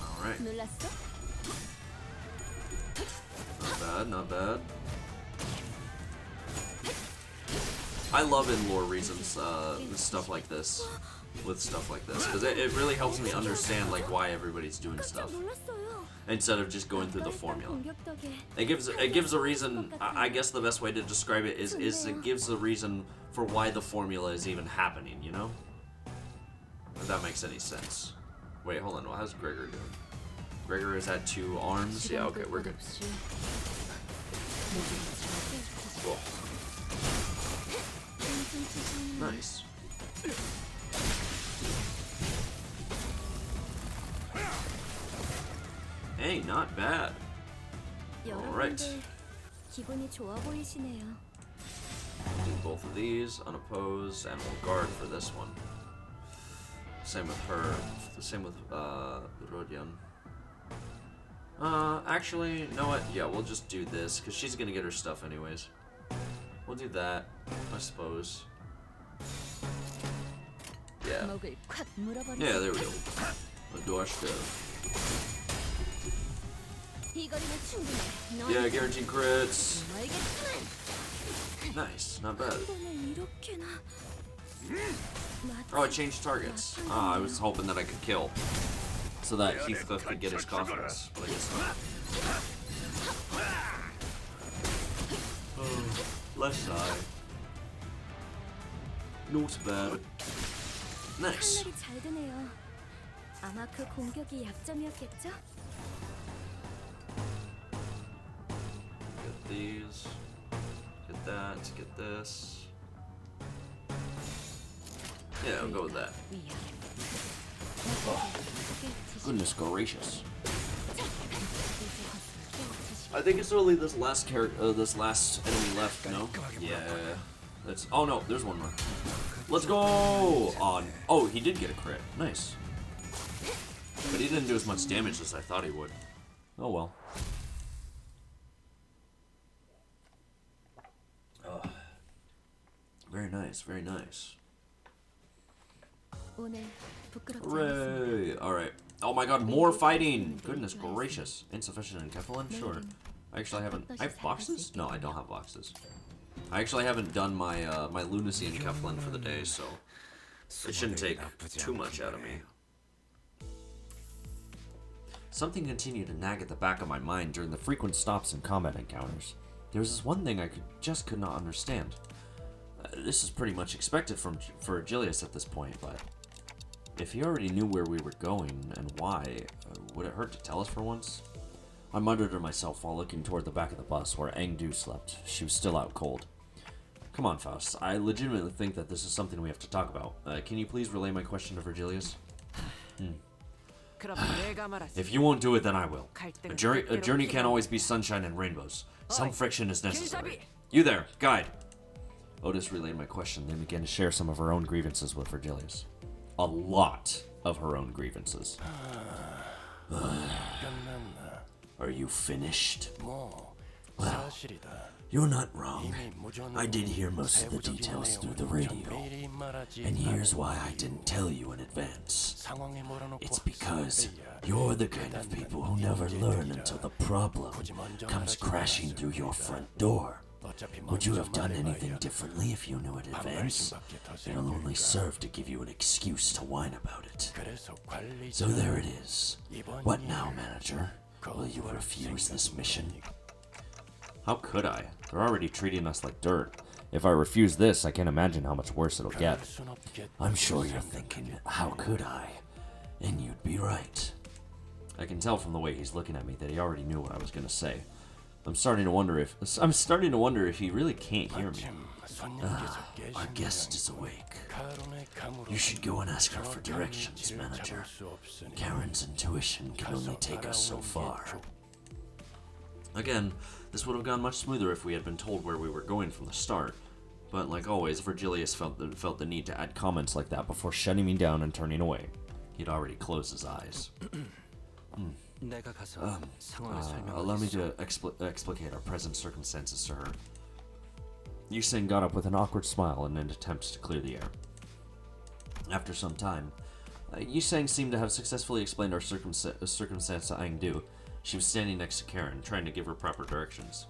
All right. Not bad, not bad. I love in lore reasons stuff like this. with stuff like this, because it really helps me understand like why everybody's doing stuff instead of just going through the formula. It gives a reason. I guess the best way to describe it is it gives a reason for why the formula is even happening, you know? If that makes any sense. Wait, hold on. How's Gregor doing? Gregor is at 2 arms. Yeah, okay, we're good. Cool. Nice. Hey, not bad. Alright. Do both of these, unopposed, and we'll guard for this one. Same with her. Same with Rodion. Actually, you know what? Yeah, we'll just do this, because she's gonna get her stuff anyways. We'll do that, I suppose. Yeah. Yeah, there we go. Yeah, guaranteed crits. Nice, not bad. Oh, I changed targets. I was hoping that I could kill, so that Heathcliff could get his confidence, but I guess not. Left side. Not bad. Nice. Get these. Get that. Get this. Yeah, I'll go with that. Oh, goodness gracious. I think it's only this last this last enemy left, no? Yeah. That's. Oh no, there's one more. Let's go! On. Oh, he did get a crit. Nice. But he didn't do as much damage as I thought he would. Oh well. Oh. Very nice, very nice. Hooray! Alright. Oh my god, more fighting! Goodness gracious. Insufficient in Kefalin? Sure. I actually haven't... I have boxes? No, I don't have boxes. I actually haven't done my my lunacy in Kefalin for the day, so it shouldn't take too much out of me. Something continued to nag at the back of my mind during the frequent stops and combat encounters. There was this one thing I just could not understand. This is pretty much expected for Agilius at this point, but if he already knew where we were going and why, would it hurt to tell us for once? I muttered to myself while looking toward the back of the bus where Engdu slept. She was still out cold. Come on, Faust. I legitimately think that this is something we have to talk about. Can you please relay my question to Virgilius? If you won't do it, then I will. A journey can't always be sunshine and rainbows. Some friction is necessary. You there, guide. Otis relayed my question, then began to share some of her own grievances with Virgilius. A lot of her own grievances. Are you finished? Well, you're not wrong. I did hear most of the details through the radio. And here's why I didn't tell you in advance. It's because you're the kind of people who never learn until the problem comes crashing through your front door. Would you have done anything differently if you knew in advance? It'll only serve to give you an excuse to whine about it. So there it is. What now, manager? Will you refuse this mission? How could I? They're already treating us like dirt. If I refuse this, I can't imagine how much worse it'll get. I'm sure you're thinking, how could I? And you'd be right. I can tell from the way he's looking at me that he already knew what I was going to say. I'm starting to wonder if he really can't hear me. Our guest is awake. You should go and ask her for directions, manager. Karen's intuition can only take us so far. Again, this would have gone much smoother if we had been told where we were going from the start. But like always, Virgilius felt the need to add comments like that before shutting me down and turning away. He'd already closed his eyes. Allow me to explicate our present circumstances to her. Yuseng got up with an awkward smile in an attempt to clear the air. After some time, Yuseng seemed to have successfully explained our circumstance to Engdu. She was standing next to Karen, trying to give her proper directions.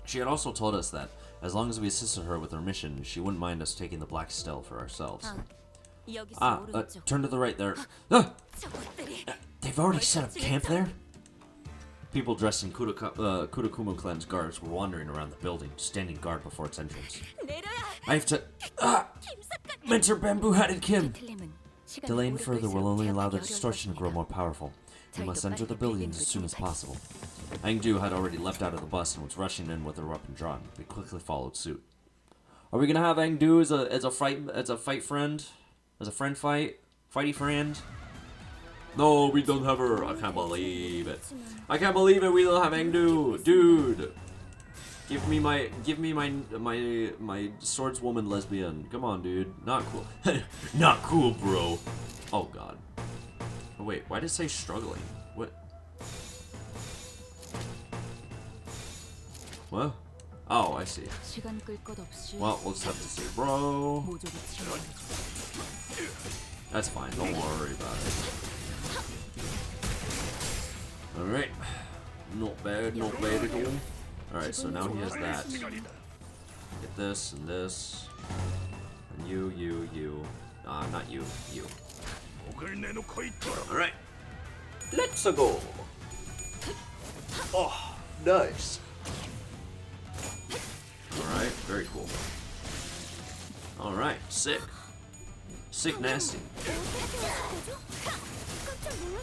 She had also told us that, as long as we assisted her with her mission, she wouldn't mind us taking the Black Stele for ourselves. Turn to the right there. Ah! They've already set up camp there? People dressed in Kurakumo clan's guards were wandering around the building, standing guard before its entrance. I have to... Mentor bamboo-hatted Kim! Delaying further will only allow the distortion to grow more powerful. We must enter the building as soon as possible. Aang-Du had already leapt out of the bus and was rushing in with her weapon drawn. We quickly followed suit. Are we gonna have Aang-Du as a fight friend? As a friend fight? Fighty friend? No, we don't have her. I can't believe it. I can't believe it. We don't have Aang-Du, dude. Give me my swordswoman lesbian. Come on, dude. Not cool. Not cool, bro. Oh god. Oh, wait, why did it say struggling? What? What? Oh, I see. Well, we'll just have to see, bro. That's fine. Don't worry about it. Alright. Not bad, not bad at all. Alright, so now he has that. Get this and this. And you. Not you. Alright. Let's go. Oh, nice. Alright, very cool. Alright, sick. Sick nasty.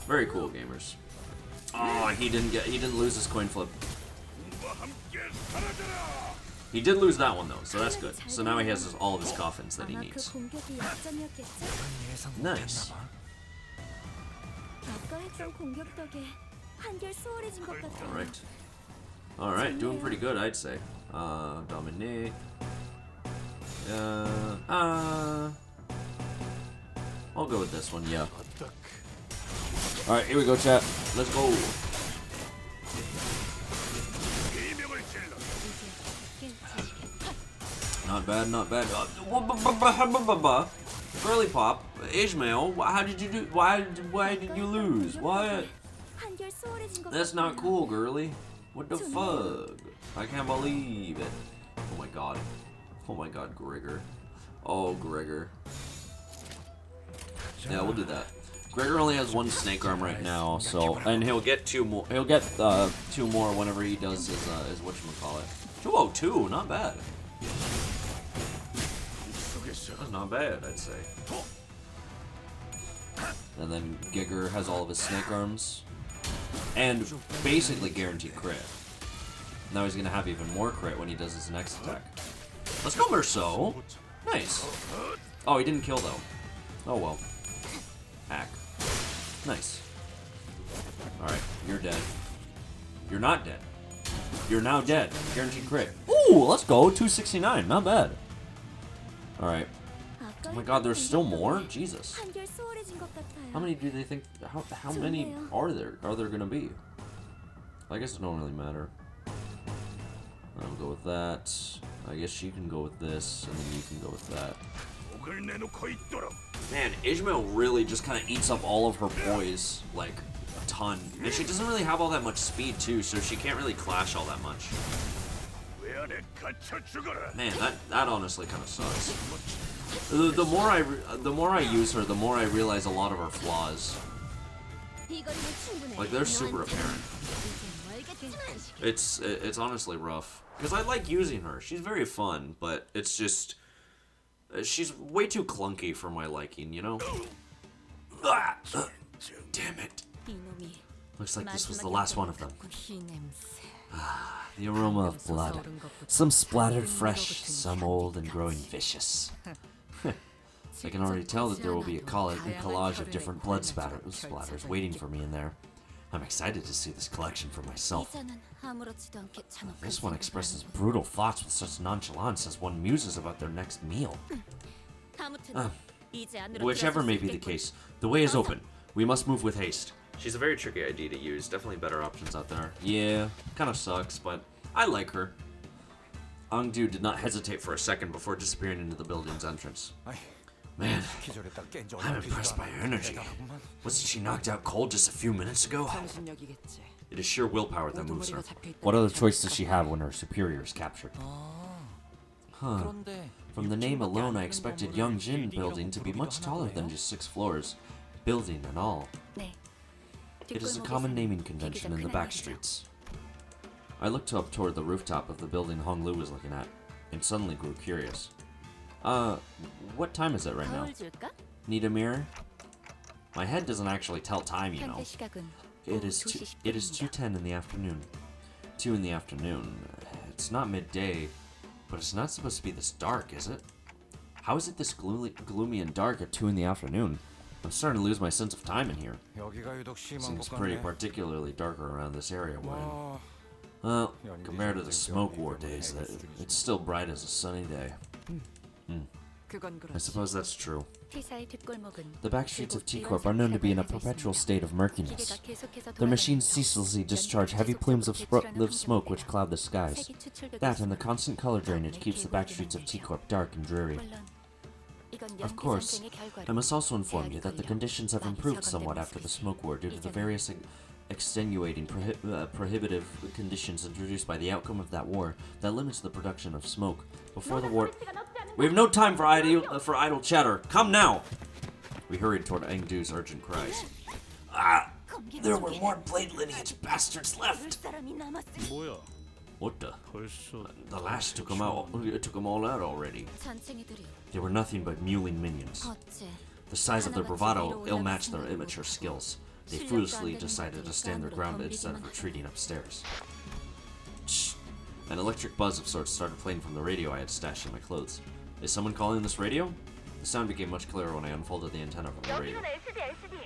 Very cool, gamers. Oh, he didn't lose his coin flip. He did lose that one though, so that's good. So now he has all of his coffins that he needs. Nice. Alright. Alright, doing pretty good, I'd say. Dominique. I'll go with this one, yeah. Alright, here we go, chat. Let's go. Not bad, not bad. Girly Pop, Ishmael, how did you do? Why did you lose? What? That's not cool, girly. What the fuck? I can't believe it. Oh my god. Oh my god, Gregor. Oh, Gregor. Yeah, we'll do that. Gregor only has one snake arm right now, so and he'll get two more. He'll get 2 more whenever he does his whatchamacallit. 202, not bad. That's not bad, I'd say. And then Gigger has all of his snake arms. And basically guaranteed crit. Now he's gonna have even more crit when he does his next attack. Let's go, Merceau! Nice. Oh, he didn't kill though. Oh well. Hack. Nice. Alright, you're dead. You're not dead. You're now dead. Guaranteed crit. Ooh, let's go. 269. Not bad. Alright. Oh my god, there's still more? Jesus. How many do they think... How many are there gonna be? I guess it don't really matter. I'll go with that. I guess she can go with this, and then you can go with that. Man, Ishmael really just kind of eats up all of her poise, like, a ton. And she doesn't really have all that much speed, too, so she can't really clash all that much. Man, that honestly kind of sucks. The more I use her, the more I realize a lot of her flaws. Like, they're super apparent. It's honestly rough. Because I like using her. She's very fun, but it's just... she's way too clunky for my liking, you know? Ah! Damn it. Looks like this was the last one of them. Ah, the aroma of blood. Some splattered fresh, some old and growing vicious. I can already tell that there will be a collage of different blood splatters waiting for me in there. I'm excited to see this collection for myself. This one expresses brutal thoughts with such nonchalance as one muses about their next meal. Whichever may be the case, the way is open. We must move with haste. She's a very tricky ID to use. Definitely better options out there. Yeah, kind of sucks, but I like her. Aang-Du did not hesitate for a second before disappearing into the building's entrance. Man, I'm impressed by her energy. Wasn't she knocked out cold just a few minutes ago? It is sheer willpower that moves her. What other choice does she have when her superior is captured? Huh. From the name alone, I expected Yongjin building to be much taller than just 6 floors, building and all. It is a common naming convention in the back streets. I looked up toward the rooftop of the building Honglu was looking at, and suddenly grew curious. What time is it right now? Need a mirror? My head doesn't actually tell time, you know. It is 2:10 in the afternoon. 2 in the afternoon. It's not midday, but it's not supposed to be this dark, is it? How is it this gloomy and dark at 2 in the afternoon? I'm starting to lose my sense of time in here. Seems pretty particularly darker around this area we're in. Well, compared to the smoke war days, it's still bright as a sunny day. I suppose that's true. The back streets of T-Corp are known to be in a perpetual state of murkiness. Their machines ceaselessly discharge heavy plumes of smoke which cloud the skies. That and the constant color drainage keeps the back streets of T-Corp dark and dreary. Of course, I must also inform you that the conditions have improved somewhat after the smoke war due to the various extenuating prohibitive conditions introduced by the outcome of that war that limits the production of smoke. Before the war... We have no time for idle chatter. Come now! We hurried toward Engdu's urgent cries. Ah! There were more blade lineage bastards left! What the? The last took them all out already. They were nothing but mewling minions. The size of their bravado ill-matched their immature skills. They foolishly decided to stand their ground instead of retreating upstairs. Shh! An electric buzz of sorts started playing from the radio I had stashed in my clothes. Is someone calling this radio? The sound became much clearer when I unfolded the antenna from the radio.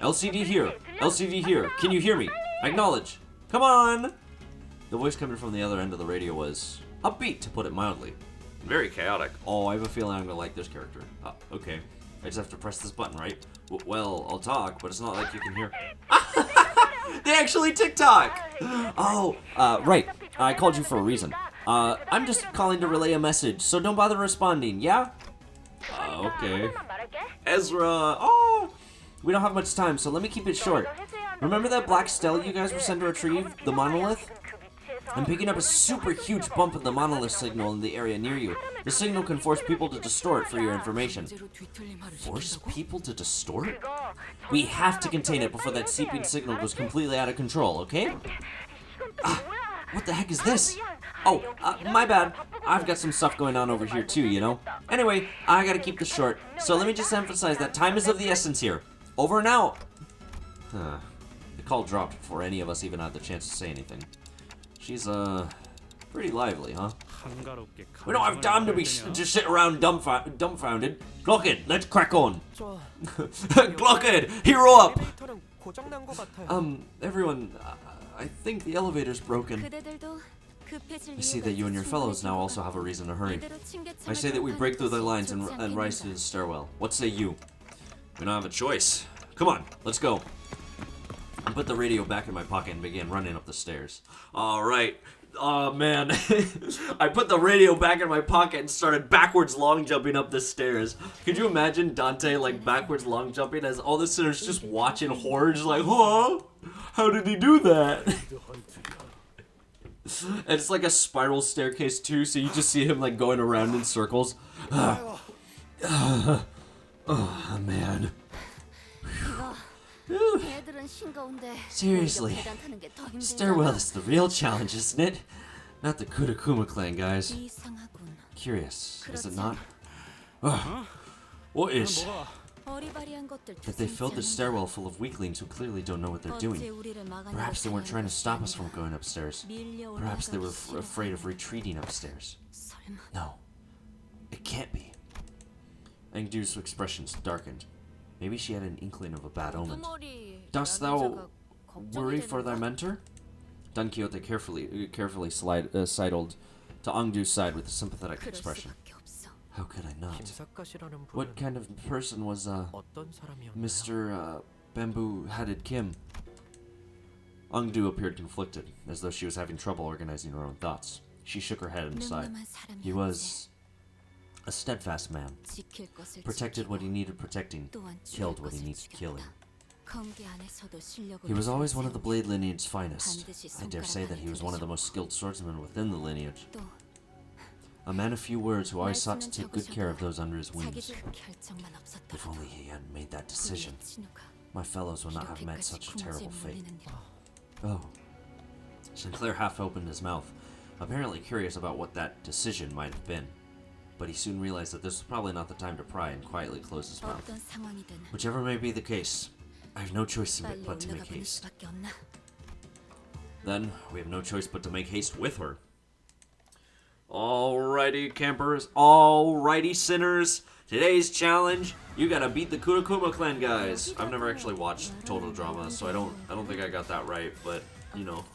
LCD here! LCD here! Can you hear me? Acknowledge! Come on! The voice coming from the other end of the radio was upbeat, to put it mildly. Very chaotic. Oh, I have a feeling I'm gonna like this character. Okay. I just have to press this button, right? Well, I'll talk, but it's not like you can hear. They actually TikTok! Oh, right. I called you for a reason. I'm just calling to relay a message, so don't bother responding, yeah? Okay. Ezra, oh! We don't have much time, so let me keep it short. Remember that black stele you guys were sent to retrieve? The monolith? I'm picking up a super huge bump in the monolith signal in the area near you. The signal can force people to distort for your information. Force people to distort? We have to contain it before that seeping signal goes completely out of control, okay? What the heck is this? Oh, my bad. I've got some stuff going on over here too, you know? Anyway, I gotta keep this short, so let me just emphasize that time is of the essence here. Over and out! The call dropped before any of us even had the chance to say anything. She's, pretty lively, huh? We don't have time to be just sit around dumbfounded. Glockhead, let's crack on. Glockhead, hero up! Everyone, I think the elevator's broken. I see that you and your fellows now also have a reason to hurry. I say that we break through their lines and rise to the stairwell. What say you? We don't have a choice. Come on, let's go. I put the radio back in my pocket and began running up the stairs. Alright. Oh man. I put the radio back in my pocket and started backwards long jumping up the stairs. Could you imagine Dante like backwards long jumping as all the sinners just watching horrors like, huh? How did he do that? And it's like a spiral staircase too, so you just see him like going around in circles. Oh man. Seriously, stairwell is the real challenge, isn't it? Not the Kurakuma clan, guys. Curious, is it not? What is? That they filled the stairwell full of weaklings who clearly don't know what they're doing. Perhaps they weren't trying to stop us from going upstairs. Perhaps they were afraid of retreating upstairs. No, it can't be. Engdu's expressions darkened. Maybe she had an inkling of a bad omen. Dost thou worry for thy mentor? Don Quixote carefully sidled to Engdu's side with a sympathetic expression. How could I not? What kind of person was Mr. Bamboo-Hatted Kim? Engdu appeared conflicted, as though she was having trouble organizing her own thoughts. She shook her head and sighed. He was a steadfast man. Protected what he needed protecting, killed what he needed killing. He was always one of the Blade lineage's finest. I dare say that he was one of the most skilled swordsmen within the lineage. A man of few words who always sought to take good care of those under his wings. If only he hadn't made that decision, my fellows would not have met such a terrible fate. Oh. Sinclair half opened his mouth, apparently curious about what that decision might have been. But he soon realized that this was probably not the time to pry and quietly closed his mouth. Whichever may be the case, I have no choice but to make haste. Then, we have no choice but to make haste with her. Alrighty, campers. Alrighty, sinners. Today's challenge, you gotta beat the Kurokuma clan guys. I've never actually watched Total Drama, so I don't think I got that right, but, you know.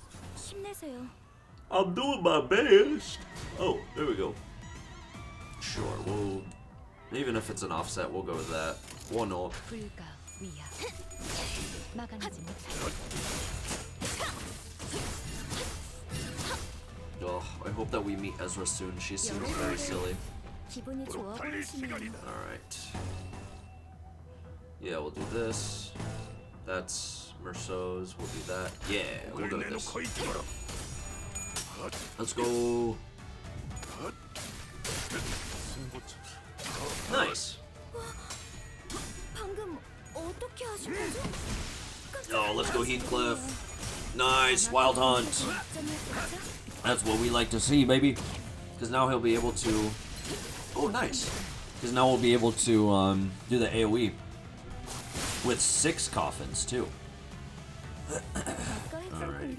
I'm doing my best. Oh, there we go. Sure, we'll... Even if it's an offset, we'll go with that. 1-0. Oh, I hope that we meet Ezra soon. She seems very silly. Alright. Yeah, we'll do this. That's Merceau's. We'll do that. Yeah, we'll do this. Let's go. Nice. Oh, let's go Heathcliff. Nice, Wild Hunt. That's what we like to see, baby. Because now he'll be able to... Oh, nice. Because now we'll be able to do the AoE with 6 coffins, too. Alright.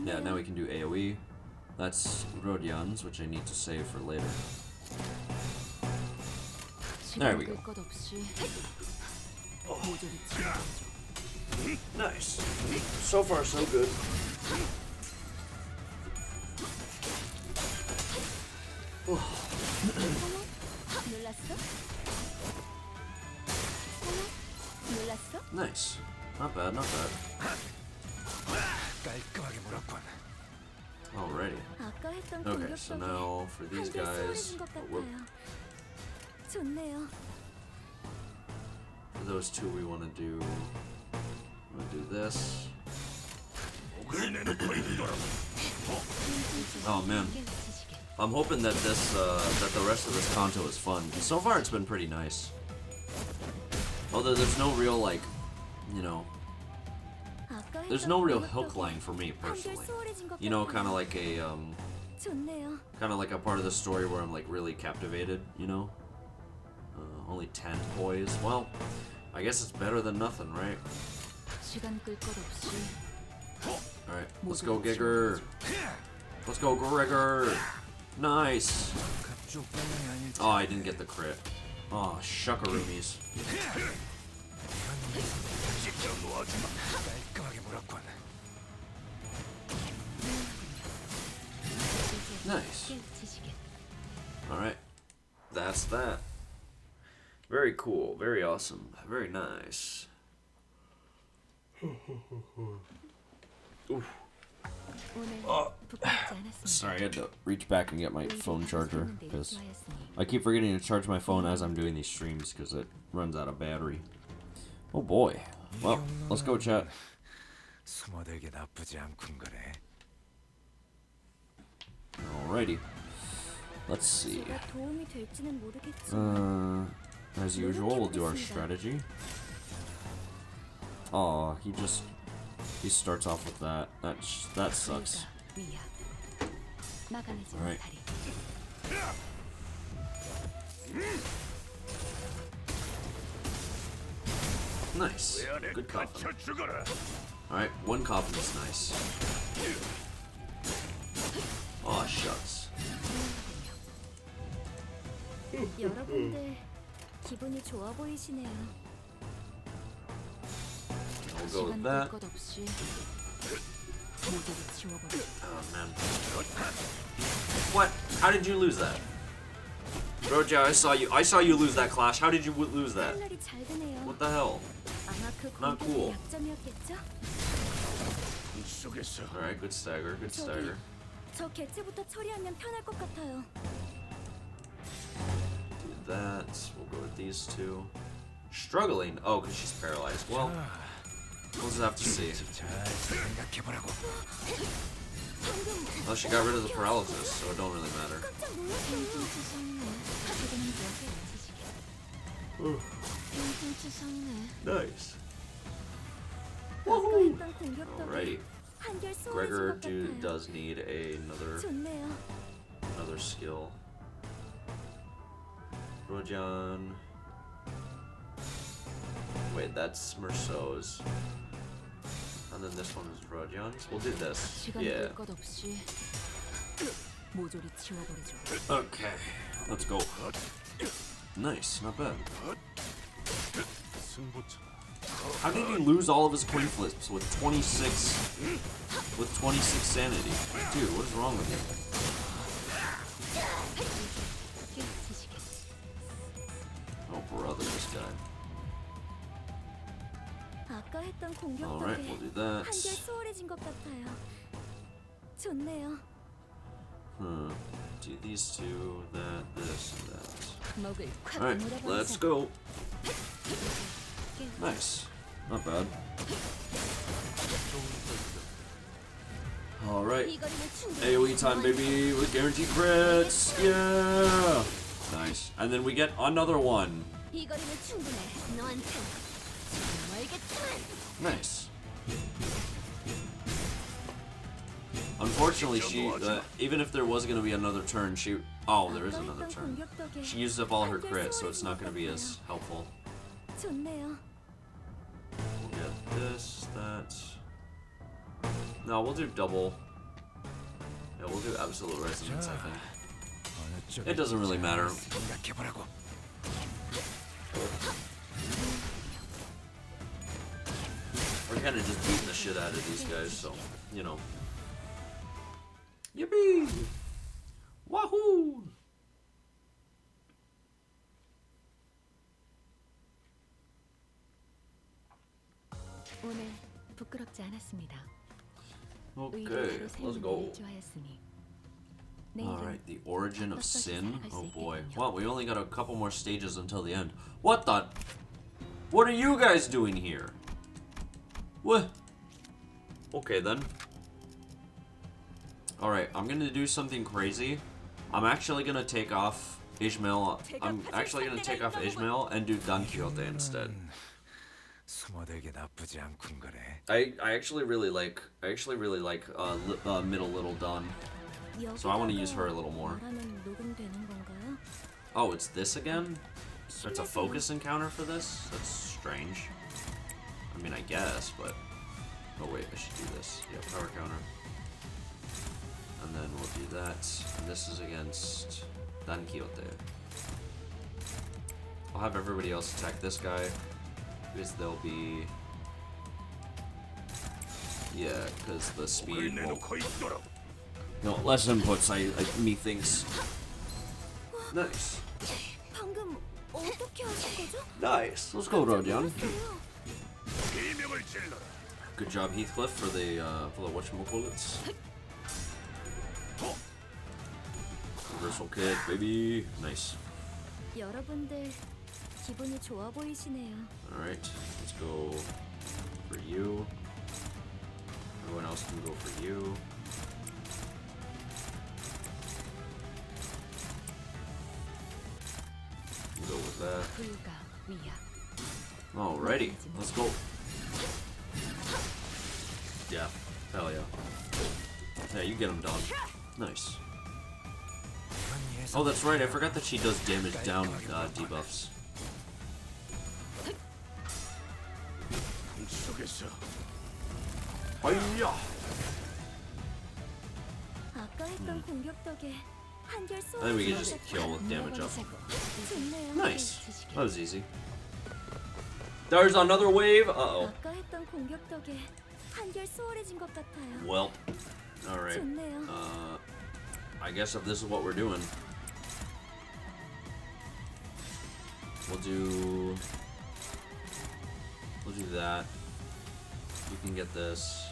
Yeah, now we can do AoE. That's Rodian's, which I need to save for later. There we go. Oh. Nice. So far, so good. Nice. Not bad, not bad. Alrighty. Okay, so now for these guys, for those two we want to do, this. Oh man, I'm hoping that this, that the rest of this Kanto is fun. So far it's been pretty nice. Although there's no real, like, you know, there's no real hook line for me personally. You know, kind of like a part of the story where I'm like really captivated. You know, only 10 boys. Well, I guess it's better than nothing, right? All right, let's go, Gigger. Let's go, Gregor. Nice. Oh, I didn't get the crit. Oh, shuckaroomies. Nice. Alright. That's that. Very cool. Very awesome. Very nice. Oof. Oh. Sorry, I had to reach back and get my phone charger because I keep forgetting to charge my phone as I'm doing these streams because it runs out of battery. Oh boy. Well, let's go, chat. Alrighty. Let's see. As usual, we'll do our strategy. Aw, he starts off with that. That sucks. Alright. Nice. Good coffin. Alright, 1 coffin is nice. Aw, shucks. I'll go with that. Oh man. What? How did you lose that? Roja, I saw you lose that clash. How did you lose that? What the hell? Not cool. Alright, good stagger, good stagger. Do that. We'll go with these two. Struggling? Oh, because she's paralyzed. Well, we'll just have to see. Well, she got rid of the paralysis, so it don't really matter. Nice. Woohoo! Alrighty. Gregor does need another skill. Rojan. Wait, that's Merceau's. And then this one is Rojan's. We'll do this. Yeah. Okay, let's go. Nice, not bad. How did he lose all of his coin flips with 26 sanity? Dude, what is wrong with him? Oh brother, this guy. Alright, we'll do that. Do these two, that, this, and that. Alright, let's go. Nice. Not bad. Alright. AoE time, baby, with guaranteed crits. Yeah! Nice. And then we get another one. Nice. Unfortunately, even if there was going to be another turn, oh, there is another turn. She used up all her crit, so it's not going to be as helpful. We'll get this, that. No, we'll do double. Yeah, we'll do absolute resonance, I think. It doesn't really matter. We're kind of just beating the shit out of these guys, so, you know. Yippee! Wahoo! Okay, let's go. Alright, the origin of sin. Oh boy. Well, we only got a couple more stages until the end. What the? What are you guys doing here? What? Okay then. Alright, I'm gonna do something crazy. I'm actually gonna take off Ishmael. I'm actually gonna take off Ishmael and do Don Quixote instead. I actually really like middle little Don. So I want to use her a little more. Oh, it's this again? It's a focus encounter for this? That's strange. I mean, I guess, but... Oh wait, I should do this. Yeah, power counter. And then we'll do that. And this is against Don Quixote. I'll have everybody else attack this guy, because they'll be... Yeah, because the speed won't... No, less inputs, methinks. Nice. Nice. Let's go, Rodion. Good job, Heathcliff, for the whatchamacallits. Reversal kick, baby. Nice. Alright, let's go for you. Everyone else can go for you. Go with that. Alrighty, let's go. Yeah, hell yeah. Yeah, you get him, dog. Nice. Oh, that's right, I forgot that she does damage down debuffs. Hiya! I think we can just kill with damage up. Nice. That was easy. There's another wave. Uh-oh. Well. Alright. I guess if this is what we're doing. We'll do that. You can get this.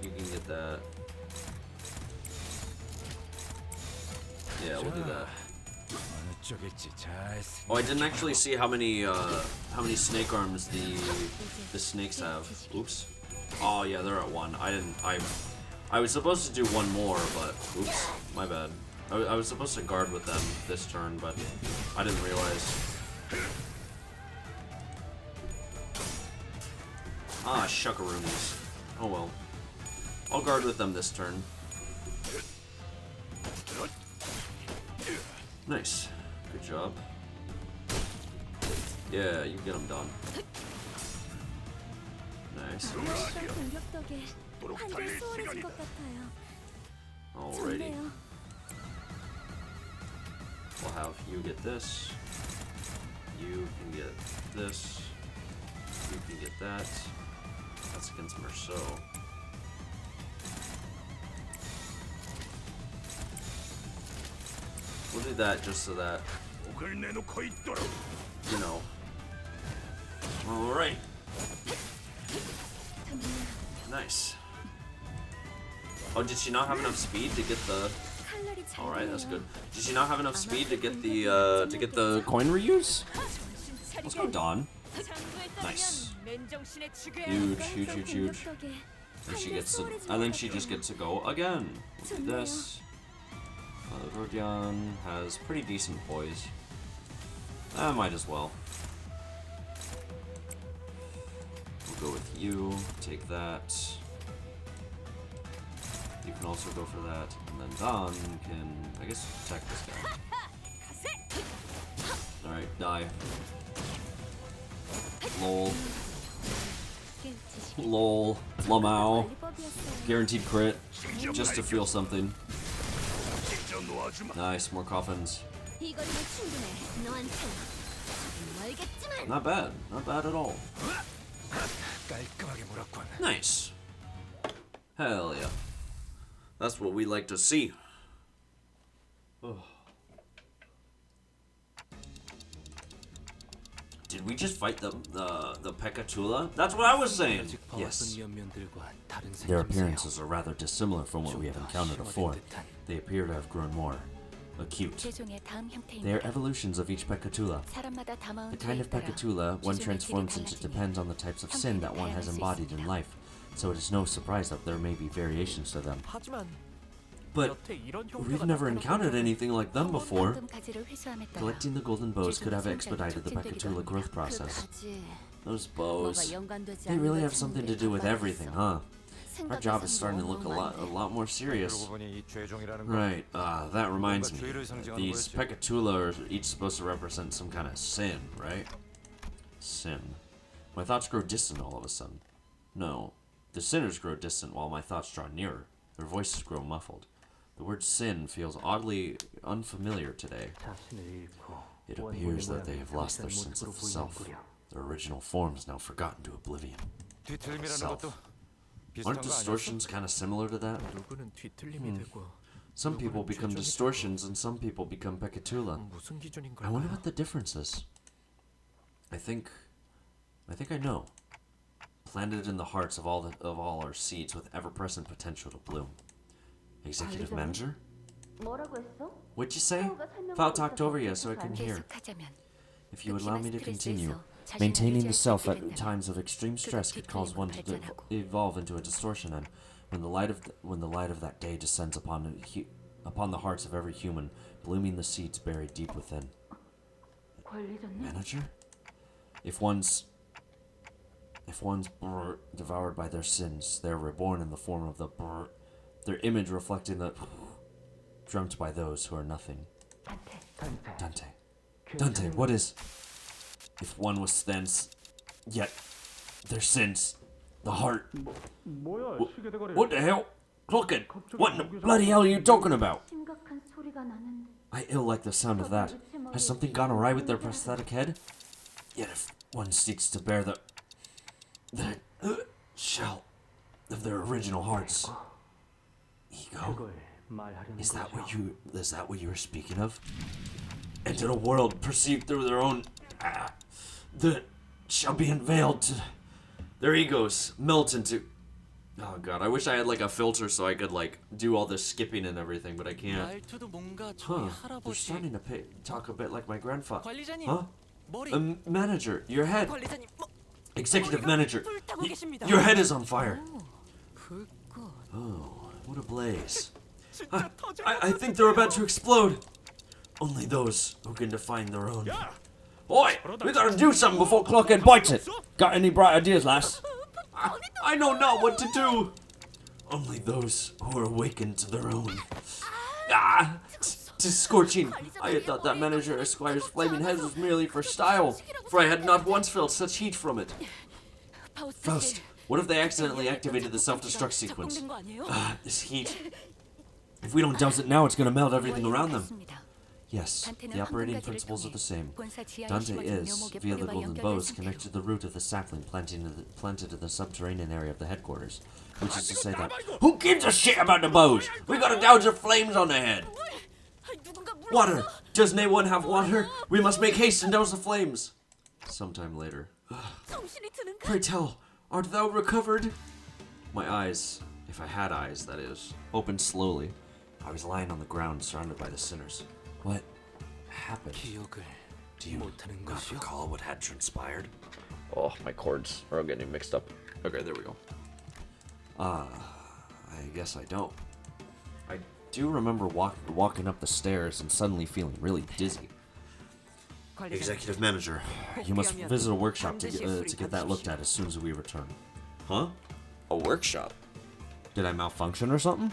You can get that. Yeah, we'll do that. Oh, I didn't actually see how many snake arms the snakes have. Oops. Oh yeah, they're at 1. I I was supposed to do one more, but oops, my bad. I was supposed to guard with them this turn, but I didn't realize. Ah, shuckaroonies. Oh well. I'll guard with them this turn. Nice. Good job. Yeah, you get them done. Nice. Alrighty. We'll have you get this. You can get this. You can get that. That's against Merceau. We'll do that just so that, you know. Alright. Nice. Oh, did she not have enough speed to get the... Alright, that's good. Did she not have enough speed to get the coin reuse? Let's go, Dawn. Nice. Huge, huge, huge, huge. And she gets to, I think she just gets to go again. Do this. Rodion has pretty decent poise. I might as well. We'll go with you. Take that. You can also go for that. And then Dawn can, I guess, attack this guy. Alright, die. Lol. Lol. Lamau. Guaranteed crit. Just to feel something. Nice, more coffins. Not bad. Not bad at all. Nice. Hell yeah. That's what we like to see. Oh. Did we just fight the Pekatula? That's what I was saying. Yes. Their appearances are rather dissimilar from what we have encountered before. They appear to have grown more acute. They are evolutions of each Pekatula. The kind of Pekatula one transforms into depends on the types of sin that one has embodied in life, so it is no surprise that there may be variations to them. But we've never encountered anything like them before. Collecting the golden bows could have expedited the Pekatula growth process. Those bows, they really have something to do with everything, huh? Our job is starting to look a lot more serious. Right, that reminds me. These Pekatula are each supposed to represent some kind of sin, right? Sin. My thoughts grow distant all of a sudden. No, the sinners grow distant while my thoughts draw nearer. Their voices grow muffled. The word sin feels oddly unfamiliar today. It appears that they have lost their sense of self. Their original forms now forgotten to oblivion. Self. Aren't distortions kind of similar to that? Some people become distortions and some people become Pekatula. I wonder what the difference is. I think I know. Planted in the hearts of all our seeds with ever-present potential to bloom. Executive manager? What'd you say? File talked over you so I couldn't hear. If you would allow me to continue, maintaining the self at times of extreme stress could cause one to evolve into a distortion, and when the light of that day descends upon the hearts of every human, blooming the seeds buried deep within. Manager? If one's devoured by their sins, they are reborn in the form of their image reflecting the dreamt by those who are nothing. Dante, what is... If one was then yet their sins, the heart... What the hell? Clocken, what in the bloody hell are you talking about? I ill like the sound of that. Has something gone awry with their prosthetic head? Yet if one seeks to bear the shell of their original hearts. Ego? Is that what you were speaking of? Into the world perceived through their own that shall be unveiled to their egos melt into. Oh god, I wish I had like a filter so I could like do all this skipping and everything, but I can't. Huh, they're starting to talk a bit like my grandfather. Huh? Manager, your head. Executive manager, your head is on fire. Oh, What a blaze. I think they're about to explode. Only those who can define their own. Oi! We gotta do something before Clockhead bites it! Got any bright ideas, lass? I know not what to do! Only those who are awakened to their own. Ah! 'Tis scorching! I had thought that Manager Esquire's flaming head was merely for style, for I had not once felt such heat from it. Faust, what if they accidentally activated the self-destruct sequence? This heat. If we don't douse it now, it's gonna melt everything around them. Yes, the operating principles are the same. Dante is, via the golden bows, connected to the root of the sapling planted in the subterranean area of the headquarters. Which is to say that, who gives a shit about the bows? We gotta douse the flames on their head! Water! Doesn't anyone have water? We must make haste and douse the flames! Sometime later. Pray tell, art thou recovered? My eyes, if I had eyes, that is, opened slowly. I was lying on the ground, surrounded by the sinners. What happened? Do you not recall what had transpired? Oh, my chords are all getting mixed up. Okay, there we go. I guess I don't. I do remember walking up the stairs and suddenly feeling really dizzy. Executive Manager, you must visit a workshop to get that looked at as soon as we return. Huh? A workshop? Did I malfunction or something?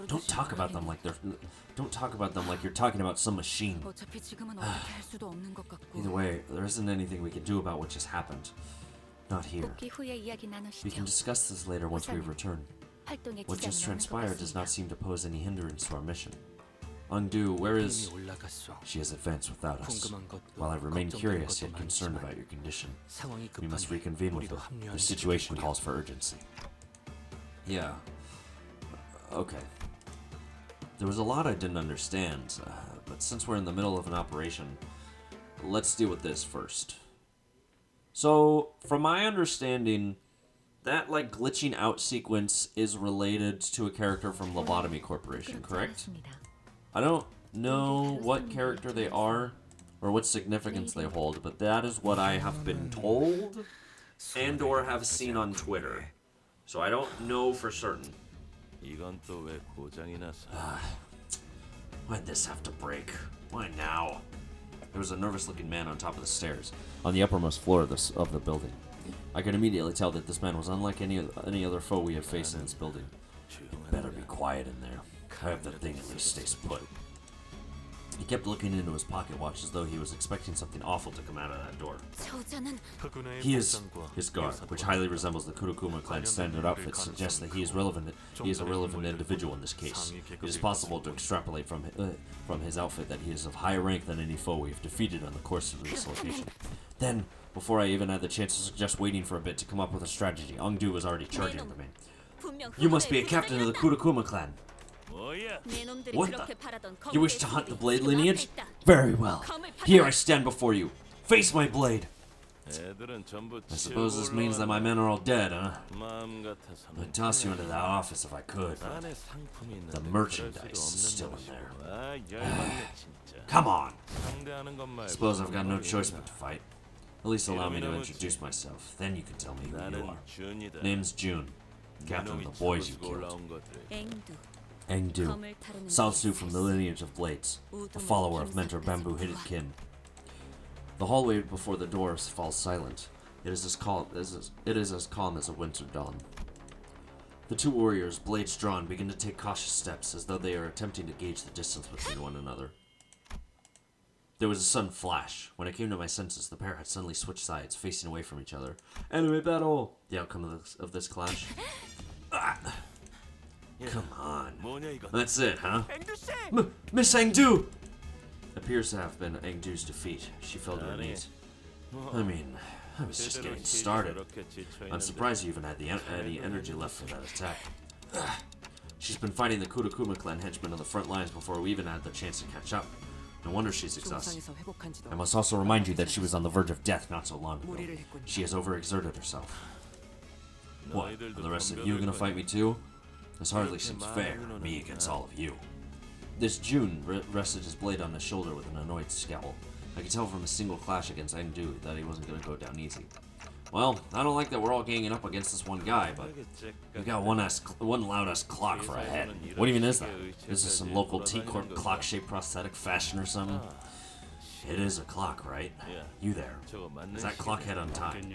Don't talk about them like you're talking about some machine. Either way, there isn't anything we can do about what just happened. Not here. We can discuss this later once we return. What just transpired does not seem to pose any hindrance to our mission. Ungdu, where is... She has advanced without us. While I remain curious yet concerned about your condition, we must reconvene with her. The situation calls for urgency. Yeah. Okay. There was a lot I didn't understand, but since we're in the middle of an operation, let's deal with this first. So, from my understanding, that, glitching out sequence is related to a character from Lobotomy Corporation, correct? I don't know what character they are, or what significance they hold, but that is what I have been told, and or have seen on Twitter. So I don't know for certain. Why'd this have to break? Why now? There was a nervous-looking man on top of the stairs, on the uppermost floor of the building. I could immediately tell that this man was unlike any other foe we had faced in this building. It better be quiet in there. I hope that thing at least stays put. He kept looking into his pocket watch as though he was expecting something awful to come out of that door. His garb, which highly resembles the Kurokuma clan's standard outfit, suggests that he is a relevant individual in this case. It is possible to extrapolate from his outfit that he is of higher rank than any foe we have defeated on the course of this location. Then, before I even had the chance to suggest waiting for a bit to come up with a strategy, Ungdu was already charging at the man. You must be a captain of the Kurokuma clan. What the? You wish to hunt the blade lineage? Very well. Here I stand before you. Face my blade. I suppose this means that my men are all dead, huh? I'd toss you into that office if I could, but the merchandise is still in there. Come on! Suppose I've got no choice but to fight. At least allow me to introduce myself. Then you can tell me who you are. Name's June. Captain of the boys you killed. Engdu, Salsu from the lineage of Blades, a follower of Mentor Bamboo Hidden Kin. The hallway before the doors falls silent. It is as calm as a winter dawn. The two warriors, blades drawn, begin to take cautious steps as though they are attempting to gauge the distance between one another. There was a sudden flash. When I came to my senses, the pair had suddenly switched sides, facing away from each other. Enemy battle! The outcome of this clash. Come on. That's it, huh? Miss Engdu! Appears to have been Engdu's defeat. She fell to her knees. I mean, I was just getting started. I'm surprised you even had any energy left for that attack. She's been fighting the Kurokuma clan henchmen on the front lines before we even had the chance to catch up. No wonder she's exhausted. I must also remind you that she was on the verge of death not so long ago. She has overexerted herself. What, are the rest of you gonna fight me too? This hardly seems fair, me against all of you. This June rested his blade on his shoulder with an annoyed scowl. I could tell from a single clash against Engdu that he wasn't going to go down easy. Well, I don't like that we're all ganging up against this one guy, but we've got one loud-ass clock for a head. What even is that? Is this some local T-Corp clock-shaped prosthetic fashion or something? It is a clock, right? You there. Is that clock head on time?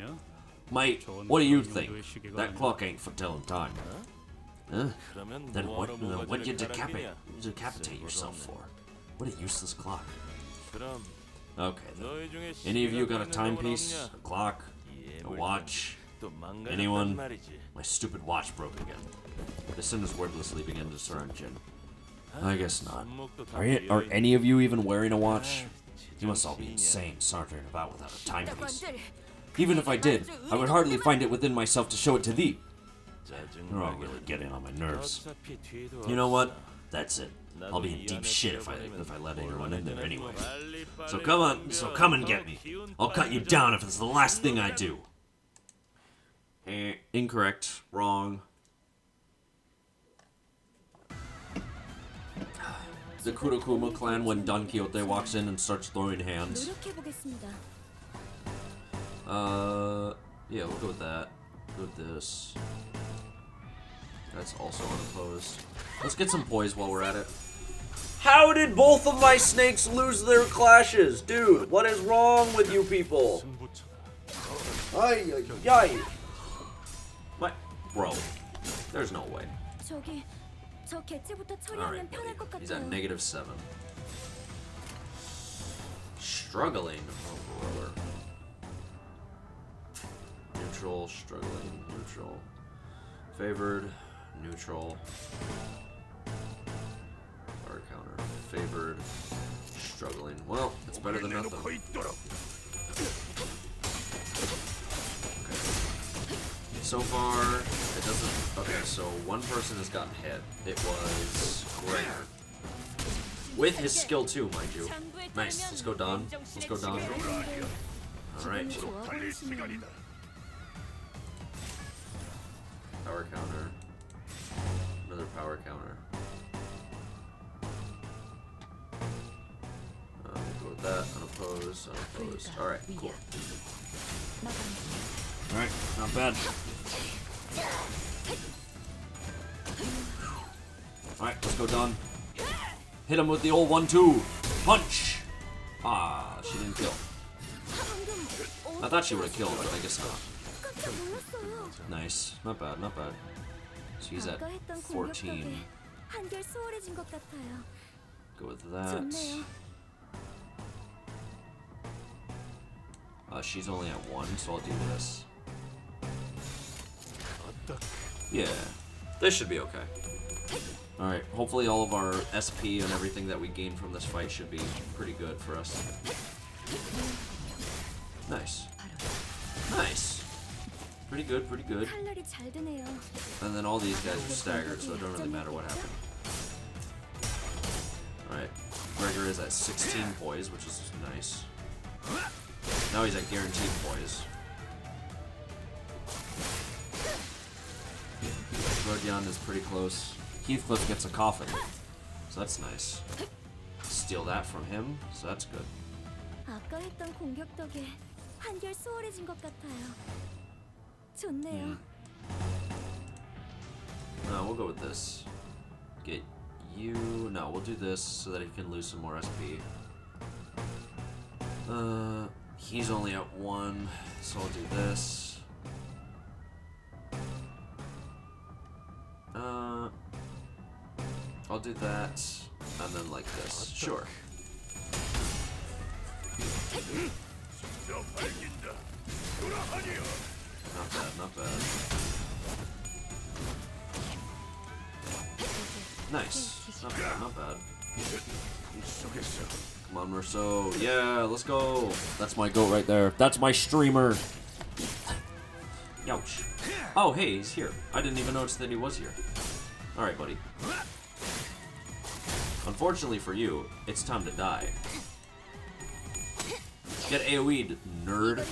Mate, what do you think? That clock ain't for telling time. Huh? Then what'd you decapitate yourself for? What a useless clock. Okay, then. Any of you got a timepiece? A clock? A watch? Anyone? My stupid watch broke again. The sinners wordlessly began to surround Jin. I guess not. Are any of you even wearing a watch? You must all be insane, sauntering about without a timepiece. Even if I did, I would hardly find it within myself to show it to thee. You're all really getting on my nerves. You know what? That's it. I'll be in deep shit if I let anyone in there anyway. So come and get me. I'll cut you down if it's the last thing I do. Incorrect. Wrong. The Kurokuma clan when Don Quixote walks in and starts throwing hands. Yeah, we'll go with that. Go with this. That's also unopposed. Let's get some poise while we're at it. How did both of my snakes lose their clashes? Dude, what is wrong with you people? Ay, ay, ay. What? Bro, there's no way. Alright, he's at -7. Struggling. Oh, brother. Neutral, struggling, neutral. Favored, neutral. Power counter. Favored, struggling. Well, it's better than nothing. Okay. So far, it doesn't... Okay, so one person has gotten hit. It was Gregor. With his skill too, mind you. Nice. Let's go Don. Let's go Don. Alright. Power counter. Another power counter. We'll go with that. Unopposed. Unopposed. Alright, cool. Alright, not bad. Alright, let's go Don. Hit him with the old 1-2. Punch! Ah, she didn't kill. I thought she would have killed, but I guess not. Nice. Not bad, not bad. So he's at 14. Go with that. She's only at 1, so I'll do this. Yeah. This should be okay. Alright, hopefully all of our SP and everything that we gain from this fight should be pretty good for us. Nice. Nice. Pretty good, pretty good. And then all these guys are staggered, so it don't really matter what happened. Alright. Gregor is at 16 poise, which is nice. Now he's at guaranteed poise. Rodion is pretty close. Heathcliff gets a coffin, so that's nice. Steal that from him, so that's good. No, we'll go with this. Get you... No, we'll do this so that he can lose some more SP. He's only at 1, so I'll do this. I'll do that, and then like this. Sure. Not bad, not bad. Nice. Not bad, not bad. Come on, Merceau. Yeah, let's go. That's my goat right there. That's my streamer. Youch. Oh, hey, he's here. I didn't even notice that he was here. Alright, buddy. Unfortunately for you, it's time to die. Get AoE'd, nerd.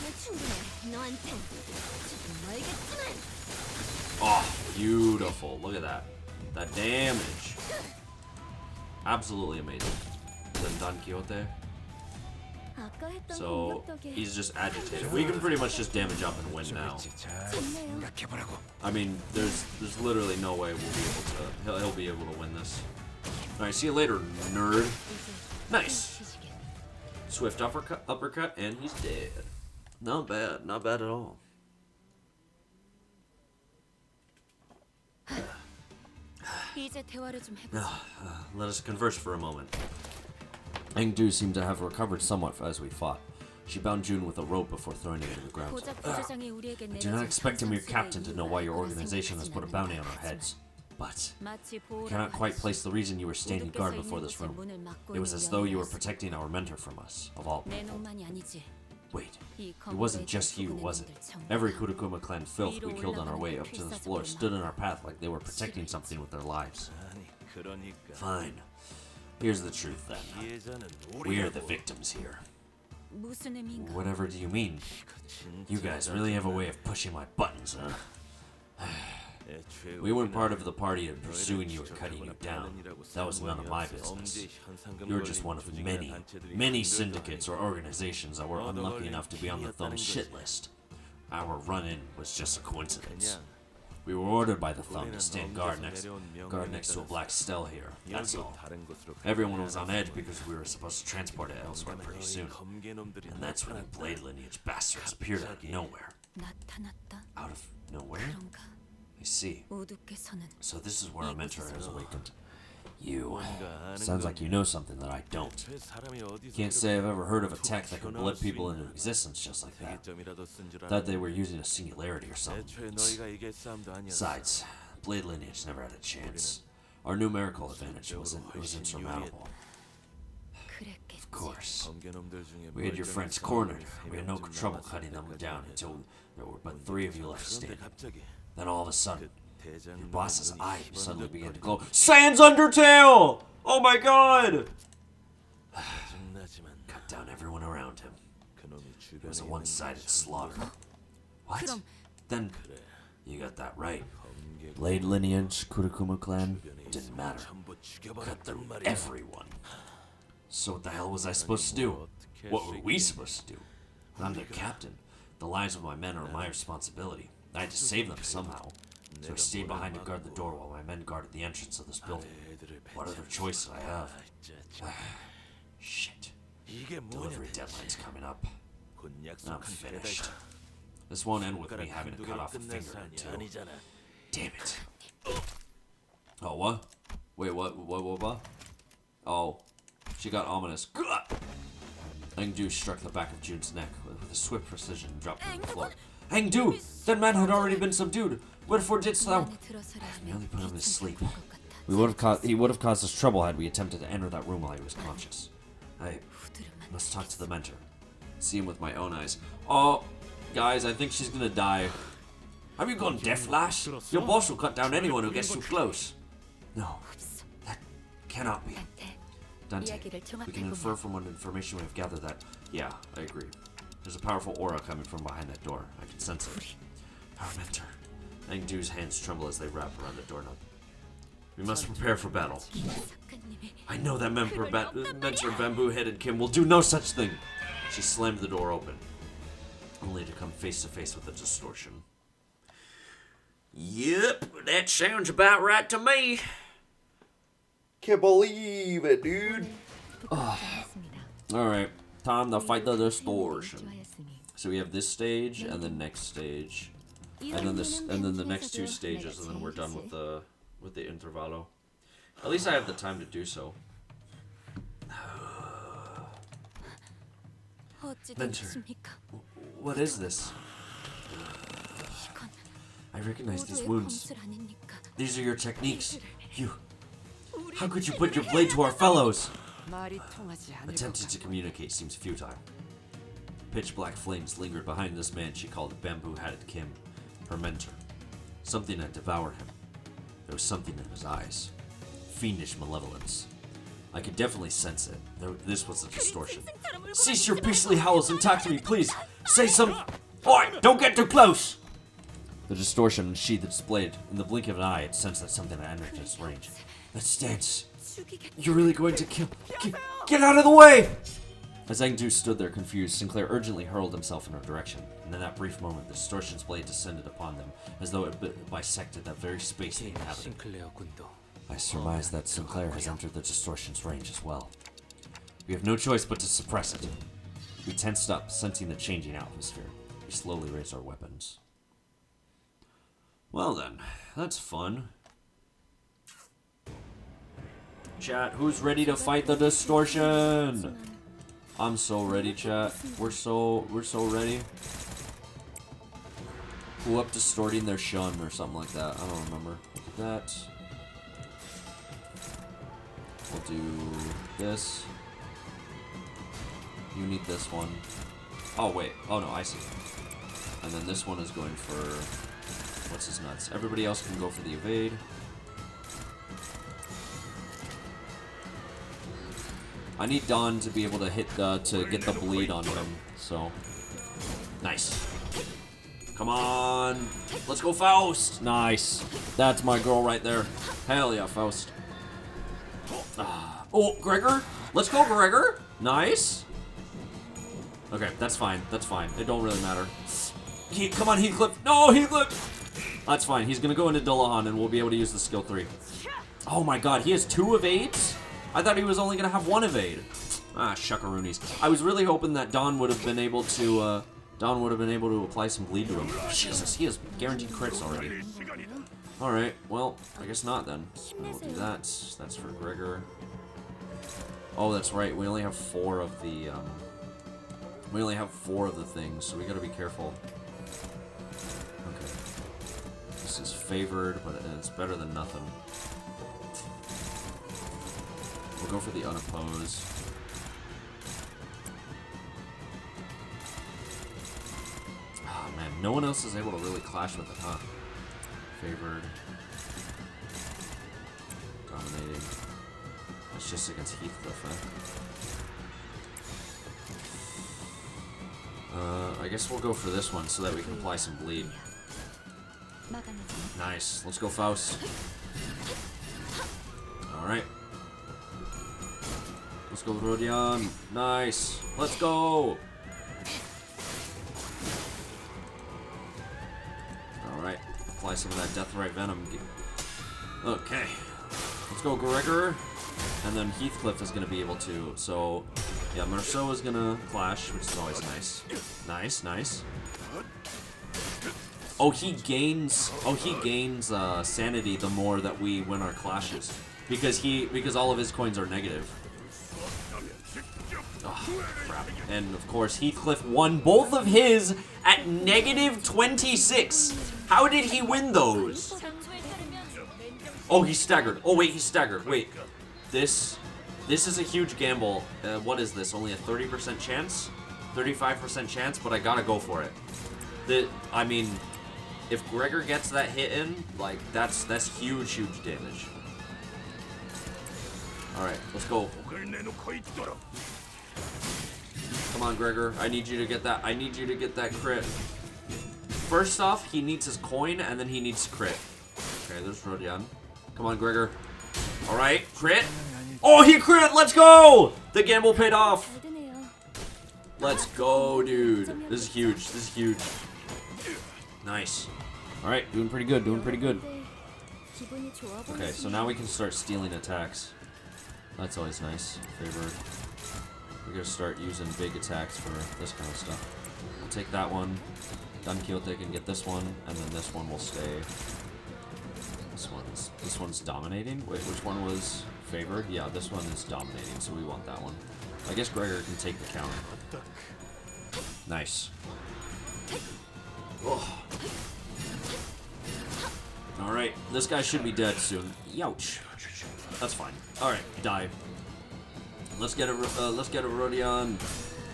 Oh, beautiful. Look at that. That damage. Absolutely amazing. Then Don Quixote. So he's just agitated. We can pretty much just damage up and win now. I mean, there's literally no way we'll be able to. He'll be able to win this. All right, see you later, nerd. Nice. Swift uppercut, and he's dead. Not bad, not bad at all. Let us converse for a moment. Engdu seemed to have recovered somewhat as we fought. She bound June with a rope before throwing him to the ground. I do not expect a mere captain to know why your organization has put a bounty on our heads. But I cannot quite place the reason you were standing guard before this room. It was as though you were protecting our mentor from us, of all people. Wait, it wasn't just you, was it? Every Kurukuma clan filth we killed on our way up to this floor stood in our path like they were protecting something with their lives. Fine. Here's the truth then. We are the victims here. Whatever do you mean? You guys really have a way of pushing my buttons, huh? We weren't part of the party of pursuing you or cutting you down. That was none of my business. You were just one of many syndicates or organizations that were unlucky enough to be on the Thumb's shit list. Our run-in was just a coincidence. We were ordered by the Thumb to stand guard next to a black stele here, that's all. Everyone was on edge because we were supposed to transport it elsewhere pretty soon. And that's when the Blade Lineage bastards appeared out of nowhere. Out of nowhere? I see. So this is where our mentor has awakened. You. Sounds like you know something that I don't. Can't say I've ever heard of a tech that could blip people into existence just like that. Thought they were using a singularity or something. Besides, Blade Lineage never had a chance. Our numerical advantage was insurmountable. Of course. We had your friends cornered. We had no trouble cutting them down until there were but 3 of you left standing. Then all of a sudden, your boss's eye suddenly began to glow. Sans Undertale! Oh my god! Cut down everyone around him. It was a one-sided slaughter. What? Then, you got that right. Blade Lineage, Kurukuma clan, didn't matter. Cut through everyone. So what the hell was I supposed to do? What were we supposed to do? I'm their captain. The lives of my men are my responsibility. I had to save them somehow. So I stayed behind to guard the door while my men guarded the entrance of this building. What other choice did I have? Shit. Delivery deadline's coming up. I'm finished. This won't end with me having to cut off a finger or 2. Damn it. Oh, what? Wait, what? Oh. She got ominous. Engdu struck the back of June's neck with a swift precision and dropped her to the floor. Engdu! That man had already been subdued. Wherefore didst thou? I merely put him to sleep. He would have caused us trouble had we attempted to enter that room while he was conscious. I must talk to the mentor. See him with my own eyes. Oh, guys, I think she's gonna die. Have you gone deaf, lass? Your boss will cut down anyone who gets too close. No, that cannot be. Dante, we can infer from what information we have gathered that, yeah, I agree. There's a powerful aura coming from behind that door. I can sense it. Our mentor. Engdu's hands tremble as they wrap around the doorknob. We must prepare for battle. I know that mentor bamboo-headed Kim will do no such thing. She slammed the door open, only to come face to face with the distortion. Yep, that sounds about right to me. Can't believe it, dude. Alright, time to fight the distortion. So we have this stage and the next stage. And then the next 2 stages, and then we're done with the intervallo. At least I have the time to do so. Mentor, what is this? I recognize these wounds. These are your techniques. How could you put your blade to our fellows? Attempting to communicate seems futile. Pitch black flames lingered behind this man she called Bamboo-Hatted Kim, her mentor. Something had devoured him. There was something in his eyes. Fiendish malevolence. I could definitely sense it. This was a distortion. Cease your beastly howls and talk to me, please. Say something. Oi, don't get too close! The distortion unsheathed its blade. In the blink of an eye, it sensed that something had entered its range. Let's dance. You're really going to kill... Get out of the way! As Engdu stood there confused, Sinclair urgently hurled himself in her direction, and in that brief moment, the distortion's blade descended upon them, as though it bisected that very space they inhabited. I surmise that Sinclair has entered the distortion's range as well. We have no choice but to suppress it. We tensed up, sensing the changing atmosphere. We slowly raised our weapons. Well then, that's fun. Chat, who's ready to fight the distortion? I'm so ready, chat. We're so ready. Who up distorting their shun or something like that? I don't remember. Look at that. We'll do this. You need this one. Oh wait. Oh no, I see. And then this one is going for what's his nuts. Everybody else can go for the evade. I need Don to be able to hit to get the bleed on him. So nice. Come on. Let's go, Faust. Nice. That's my girl right there. Hell yeah, Faust. Oh, Gregor. Let's go, Gregor. Nice. Okay, that's fine. That's fine. It don't really matter. Come on, Heathcliff. No, Heathcliff. That's fine. He's gonna go into Dullahan, and we'll be able to use the skill 3. Oh my God, he has 2 evades? I thought he was only gonna have 1 evade. Ah, shuckaroonies. I was really hoping that Don would have been able to apply some bleed to him. Jesus, he has guaranteed crits already. All right, well, I guess not then. We'll do that. That's for Gregor. Oh, that's right. We only have 4 of the things, so we gotta be careful. Okay. This is favored, but it's better than nothing. We'll go for the unopposed. Oh man, no one else is able to really clash with it, huh? Favored. Dominating. It's just against Heathcliff, huh? I guess we'll go for this one so that we can apply some bleed. Nice. Let's go, Faust. Alright. Let's go, Rodion. Nice. Let's go. Alright. Apply some of that Deathrite Venom. Okay. Let's go, Gregor. And then Heathcliff is going to be able to. So, yeah, Marceau is going to clash, which is always nice. Nice, nice. Oh, he gains sanity the more that we win our clashes. Because all of his coins are negative. Oh, crap. And of course, Heathcliff won both of his at -26. How did he win those? Oh, he staggered. Oh, wait, he staggered. Wait. This is a huge gamble. What is this? Only a 30% chance? 35% chance, but I gotta go for it. I mean, if Gregor gets that hit in, like, that's huge, huge damage. Alright, let's go. Come on, Gregor. I need you to get that. I need you to get that crit. First off, he needs his coin, and then he needs crit. Okay, there's Rodion. Come on, Gregor. Alright, crit. Oh, he crit! Let's go! The gamble paid off. Let's go, dude. This is huge. This is huge. Nice. Alright, doing pretty good. Doing pretty good. Okay, so now we can start stealing attacks. That's always nice. Favored. We're gonna start using big attacks for this kind of stuff. I'll take that one. Don Quixote can get this one, and then this one will stay. This one's dominating. Wait, which one was favored? Yeah, this one is dominating, so we want that one. I guess Gregor can take the counter. Nice. Oh. All right, this guy should be dead soon. Youch. That's fine. All right, die. Let's get a Rodion.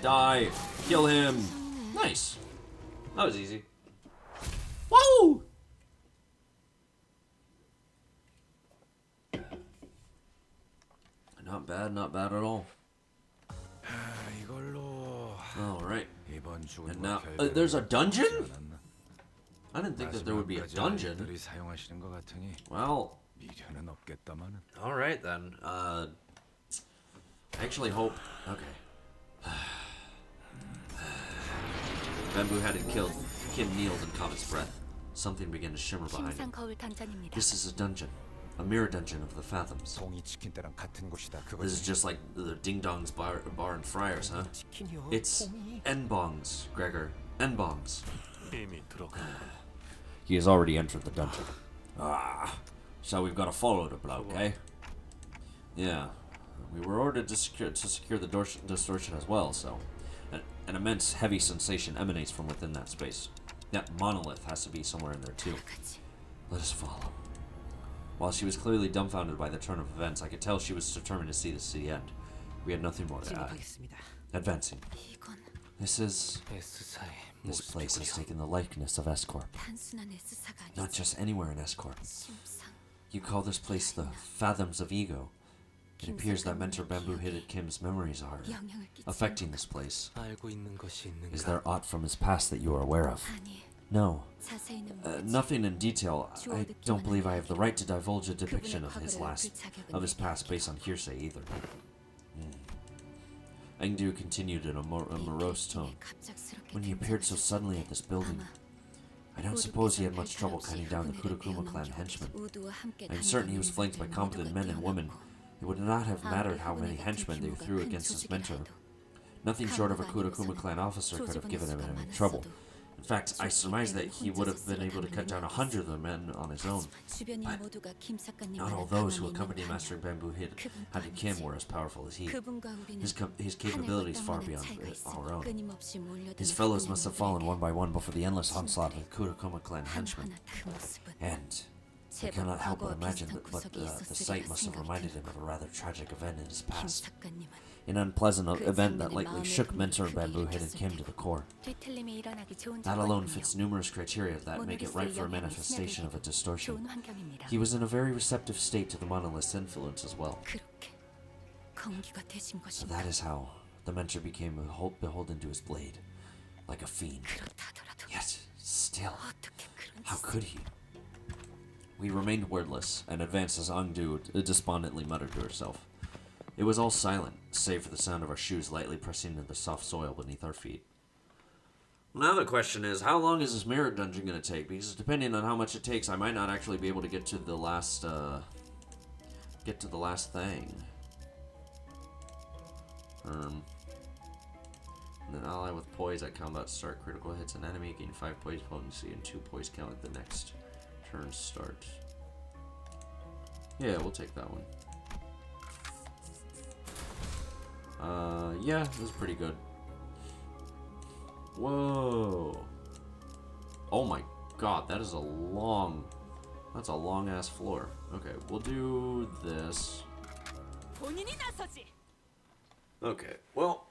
Die. Kill him. Nice. That was easy. Woo! Not bad at all. Alright. And now, there's a dungeon? I didn't think that there would be a dungeon. Well, alright then. I actually hope... Okay. Bamboo had it killed. Kim kneeled and caught his breath. Something began to shimmer behind him. This is a dungeon. A mirror dungeon of the Fathoms. This is just like the Ding Dong's bar and Friars, huh? It's N-bongs, Gregor. N-bongs. He has already entered the dungeon. So we've got to follow the bloke, eh? Yeah. We were ordered to secure the distortion as well, so... An immense, heavy sensation emanates from within that space. That monolith has to be somewhere in there, too. Let us follow. While she was clearly dumbfounded by the turn of events, I could tell she was determined to see this to the end. We had nothing more to add. Advancing. This place has taken the likeness of S-Corp. Not just anywhere in S-Corp. You call this place the Fathoms of Ego. It appears that Mentor Bamboo hid Kim's memories are affecting this place. Is there aught from his past that you are aware of? No. Nothing in detail. I don't believe I have the right to divulge a depiction of his past based on hearsay either. Engdu continued in a morose tone. When he appeared so suddenly at this building, I don't suppose he had much trouble cutting down the Kurokuma clan henchmen. I am certain he was flanked by competent men and women. It would not have mattered how many henchmen they threw against his mentor. Nothing short of a Kurokuma clan officer could have given him any trouble. In fact, I surmise that he would have been able to cut down 100 of the men on his own. But not all those who accompanied Master Bamboo had Kim were as powerful as he. His capabilities far beyond our own. His fellows must have fallen one by one before the endless onslaught of the Kurokuma clan henchmen. And I cannot help but imagine that the sight must have reminded him of a rather tragic event in his past. An unpleasant event that likely shook Mentor Bamboo hidden Kim to the core. That alone fits numerous criteria that make it right for a manifestation of a distortion. He was in a very receptive state to the monolith's influence as well. So that is how the Mentor became beholden to his blade, like a fiend. Yet, still, how could he? We remained wordless, and advanced as Engdu despondently muttered to herself. It was all silent, save for the sound of our shoes lightly pressing into the soft soil beneath our feet. Now the question is, how long is this mirror dungeon going to take? Because depending on how much it takes, I might not actually be able to get to the last, thing. And an ally with poise at combat start. Critical hits an enemy, gain 5 poise potency and 2 poise count at the next turn start. Yeah, we'll take that one. Yeah, this is pretty good. Whoa. Oh my god, that's a long ass floor. Okay, we'll do this. Okay, well,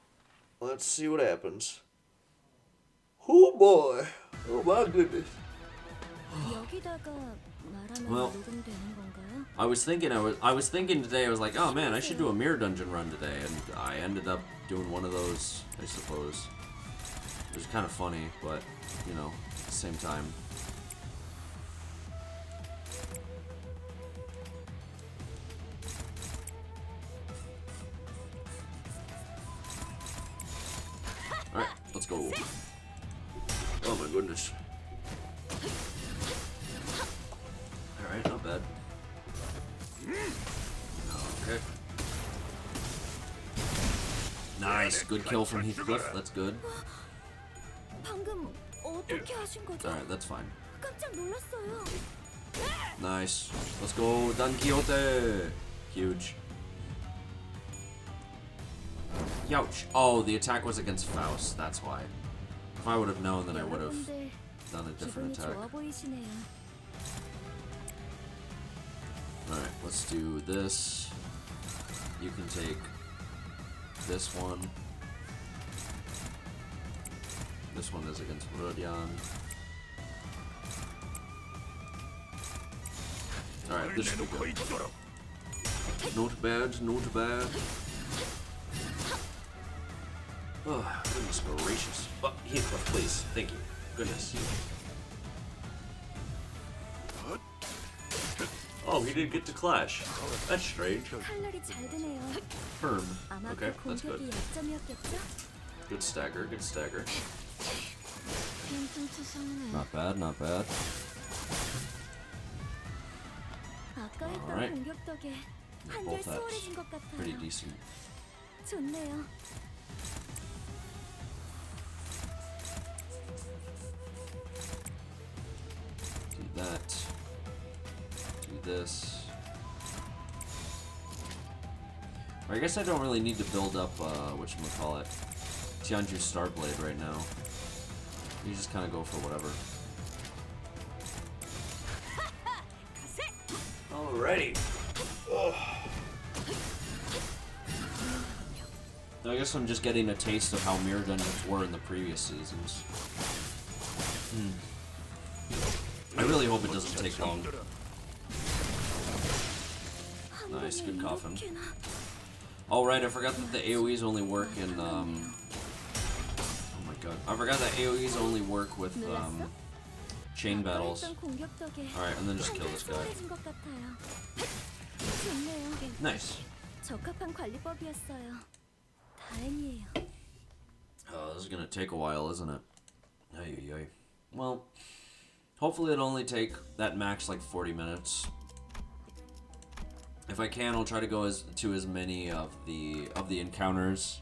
let's see what happens. Oh boy. Oh my goodness. Well, I was thinking today, I was like, oh man, I should do a mirror dungeon run today, and I ended up doing one of those, I suppose. It was kind of funny, but, you know, at the same time. Alright, let's go. Oh my goodness. Alright, not bad. Okay. Nice, good kill from Heathcliff, that's good. Alright, that's fine. Nice. Let's go, Don Quixote! Huge. Youch! Oh, the attack was against Faust, that's why. If I would have known, then I would have done a different attack. Alright, let's do this. You can take this one. This one is against Rodion. Alright, this should be good. Not bad, not bad. Oh, goodness gracious. Oh, Heathcliff, please. Thank you. Goodness. Oh, he didn't get to clash. That's strange. Firm. Okay, that's good. Good stagger, good stagger. Not bad, not bad. Alright. Both at pretty decent. Do that. Do this. I guess I don't really need to build up, whatchamacallit, Tianju's Starblade right now. You just kind of go for whatever. Alrighty. Ugh. I guess I'm just getting a taste of how mirror dungeons were in the previous seasons. I really hope it doesn't take long. Nice, good coffin. Alright, I forgot that the AoEs only work in, oh my god. I forgot that AoEs only work with, chain battles. Alright, and then just kill this guy. Nice. Oh, this is gonna take a while, isn't it? Ay. Well, hopefully it'll only take that max like 40 minutes. If I can, I'll try to go to as many of the encounters,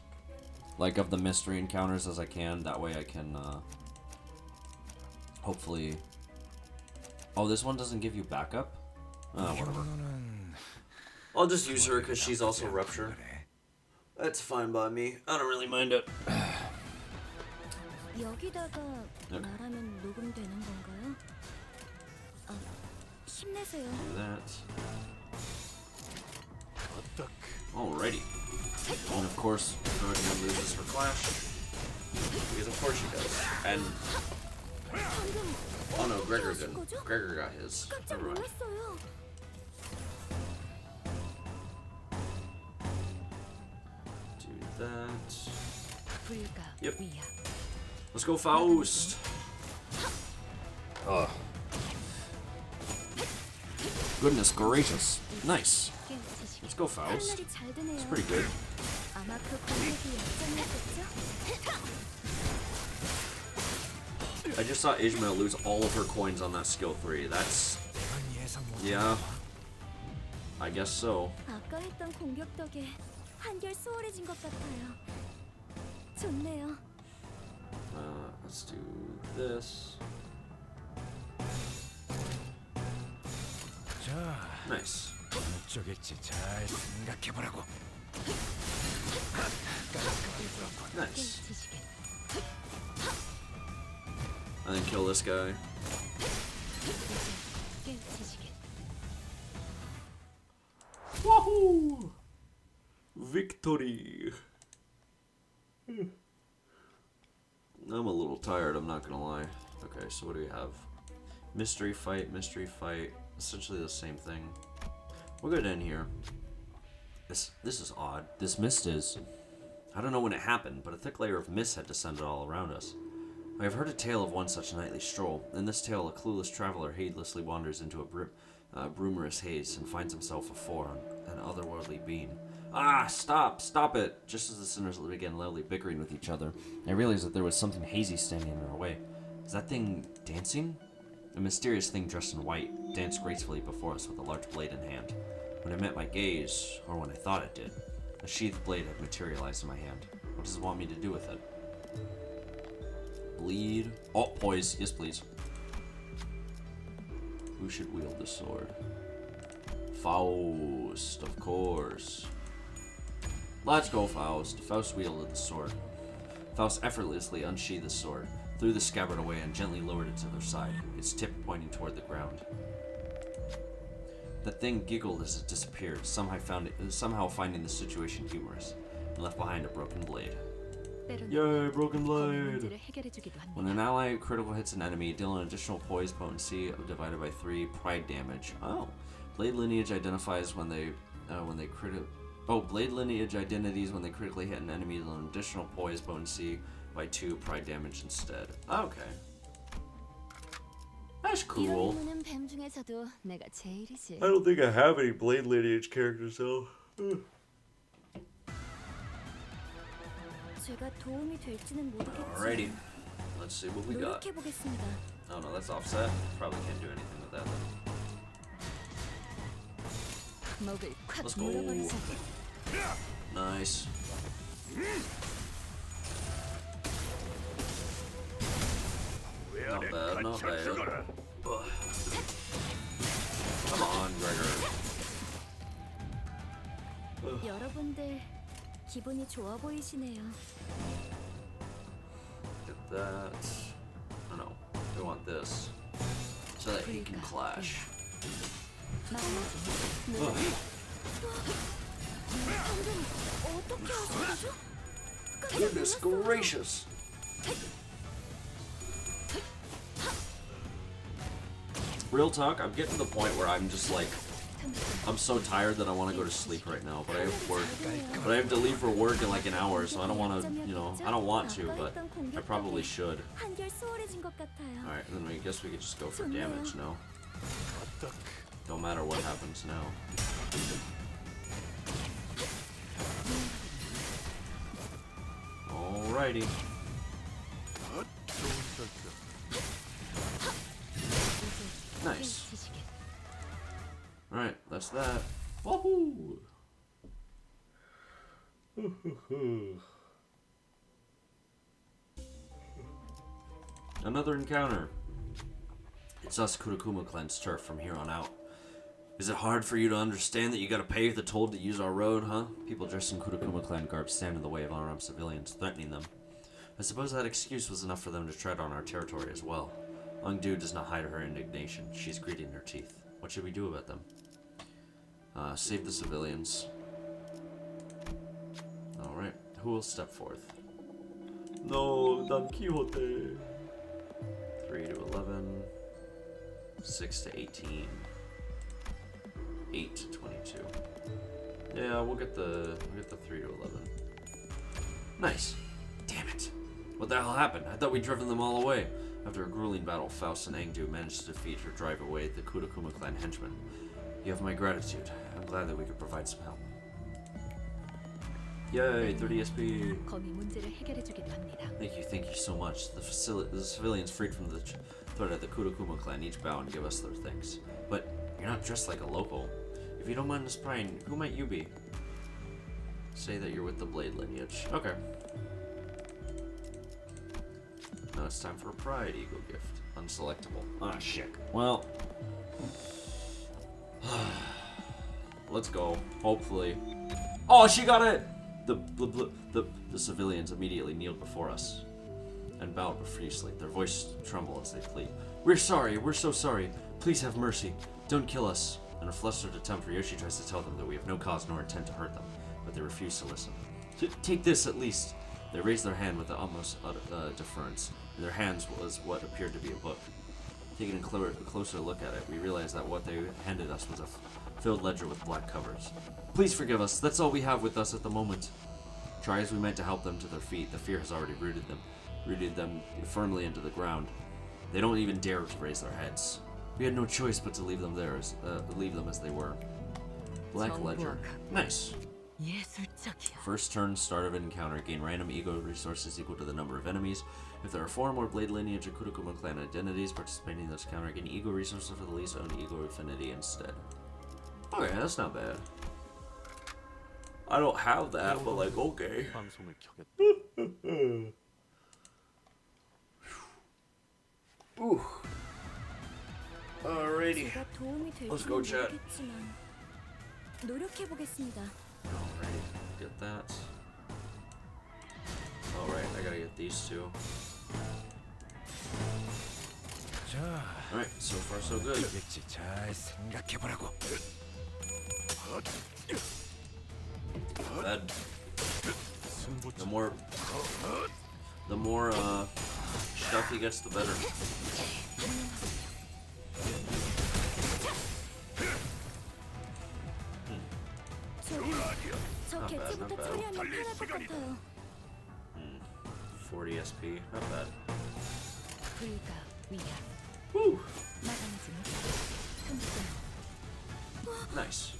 like of the mystery encounters as I can. That way I can hopefully. Oh, this one doesn't give you backup? Oh, whatever. I'll just use her because she's also Rupture. That's fine by me. I don't really mind it. Okay. Do that. Alrighty. And of course, Guardian loses her Clash. Because of course she does. And... oh no, Gregor didn't. Gregor got his. Never mind. Do that. Yep. Let's go, Faust! Oh. Goodness gracious. Nice. Let's go, Faust. It's pretty good. I just saw Ishmael lose all of her coins on that skill 3. That's... yeah. I guess so. Let's do this. Nice. Nice. And then kill this guy. Woohoo! Victory! I'm a little tired, I'm not gonna lie. Okay, so what do we have? Mystery fight, essentially the same thing. We'll go down here. This is odd. This mist is... I don't know when it happened, but a thick layer of mist had descended all around us. I have heard a tale of one such nightly stroll. In this tale, a clueless traveler heedlessly wanders into a brumorous haze and finds himself before an otherworldly being. Ah, stop it! Just as the sinners began loudly bickering with each other, I realized that there was something hazy standing in our way. Is that thing dancing? A mysterious thing dressed in white danced gracefully before us with a large blade in hand. When it met my gaze, or when I thought it did, a sheathed blade had materialized in my hand. What does it want me to do with it? Bleed. Oh, poise. Yes, please. Who should wield the sword? Faust, of course. Let's go, Faust. Faust wielded the sword. Faust effortlessly unsheathed the sword, threw the scabbard away, and gently lowered it to their side, its tip pointing toward the ground. The thing giggled as it disappeared, somehow finding the situation humorous, and left behind a broken blade. Yay, broken blade! When an ally critical hits an enemy, deal an additional poise potency divided by 3 pride damage. Oh, blade lineage identifies when they blade lineage identities when they critically hit an enemy, deal an additional poise potency by 2 pride damage instead. Okay. That's cool. I don't think I have any Blade Lineage characters though. Alrighty. Let's see what we got. Oh no, that's offset. Probably can't do anything with that then. Let's go. Nice. Not bad, not bad. Ugh. Come on, Gregor. 여러분들 기분이 좋아 보이시네요. Get that. Oh no, we want this. So that he can clash. Goodness gracious! Real talk, I'm getting to the point where I'm just like, I'm so tired that I want to go to sleep right now, but I have work. But I have to leave for work in like an hour, so I don't want to, you know, I don't want to, but I probably should. Alright, then I guess we could just go for damage now. Don't matter what happens now. Alrighty. Nice. Alright, that's that. Woohoo! Another encounter. It's us Kurokuma clan's turf from here on out. Is it hard for you to understand that you gotta pay the toll to use our road, huh? People dressed in Kurokuma clan garb stand in the way of unarmed civilians, threatening them. I suppose that excuse was enough for them to tread on our territory as well. Ungdu does not hide her indignation. She's gritting her teeth. What should we do about them? Save the civilians. Alright, who will step forth? No, Don Quixote. 3 to 11. 6 to 18. 8 to 22. Yeah, we'll get the 3 to 11. Nice. Damn it. What the hell happened? I thought we'd driven them all away. After a grueling battle, Faust and Engdu managed to defeat or drive away the Kurokuma clan henchmen. You have my gratitude. I'm glad that we could provide some help. Yay, 30 SP. Thank you so much. The civilians freed from the threat of the Kurokuma clan each bow and give us their thanks. But you're not dressed like a local. If you don't mind us prying, who might you be? Say that you're with the Blade lineage. Okay. Now it's time for a Pride Eagle gift. Unselectable. Ah, shit. Well. Let's go. Hopefully. Oh, she got it! The civilians immediately kneeled before us and bowed profusely. Their voices tremble as they plead. We're sorry. We're so sorry. Please have mercy. Don't kill us. In a flustered attempt, Ryoshi tries to tell them that we have no cause nor intent to hurt them, but they refuse to listen. Take this at least. They raised their hand with the utmost deference. In their hands was what appeared to be a book. Taking a closer look at it, we realized that what they handed us was a filled ledger with black covers. Please forgive us. That's all we have with us at the moment. Try as we might to help them to their feet, the fear has already rooted them firmly into the ground. They don't even dare to raise their heads. We had no choice but to leave them there, leave them as they were. Black ledger. Nice. First turn, start of an encounter, gain random ego resources equal to the number of enemies. If there are 4 or more Blade lineage or Kurokuma clan identities participating in this encounter, gain ego resources for the least owned ego affinity instead. Okay, that's not bad. I don't have that, but like, okay. Ooh. Alrighty. Let's go, chat. Alright, get that. Alright, I gotta get these two. Alright, so far so good. Bad. The more stuff he gets, the better. Not bad. 40 SP, not bad. Woo! Nice.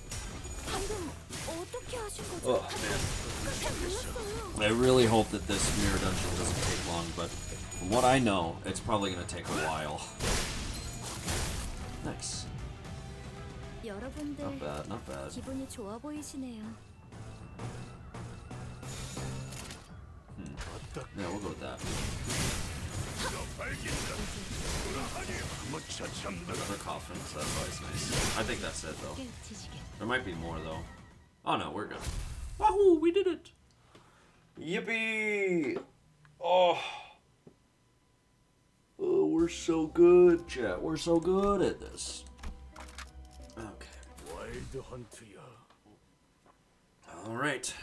방금 어떻게 하신 거죠? Oh man. I really hope that this mirror dungeon doesn't take long, but from what I know, it's probably gonna take a while. Nice. 여러분들 Not bad, not bad. 기분이 좋아 보이시네요. Yeah, we'll go with that. Another coffin, so that's always nice. I think that's it though. There might be more though. Oh no, we're good. Wahoo, we did it! Yippee! Oh, we're so good, chat. We're so good at this. Okay. Alright.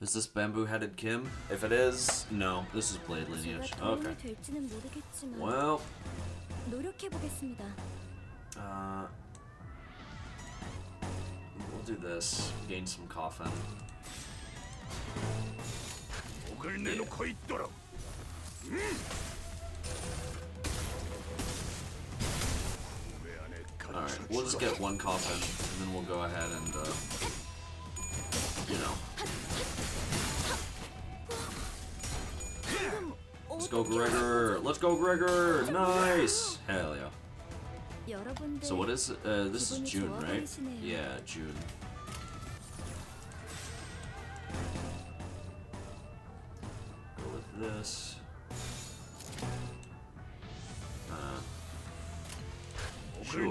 Is this bamboo-headed Kim? If it is, no. This is Blade Lineage. Okay. 될지는 모르겠지만 Well, 노력해 보겠습니다. we'll do this. Gain some coffin. Alright, we'll just get one coffin, and then we'll go ahead and, you know. Let's go, Gregor! Let's go, Gregor! Nice! Hell yeah. 여러분들 So what is, this is 기분이 June, 좋아 right? 보이시네요. Yeah, June. Go with this. Sure.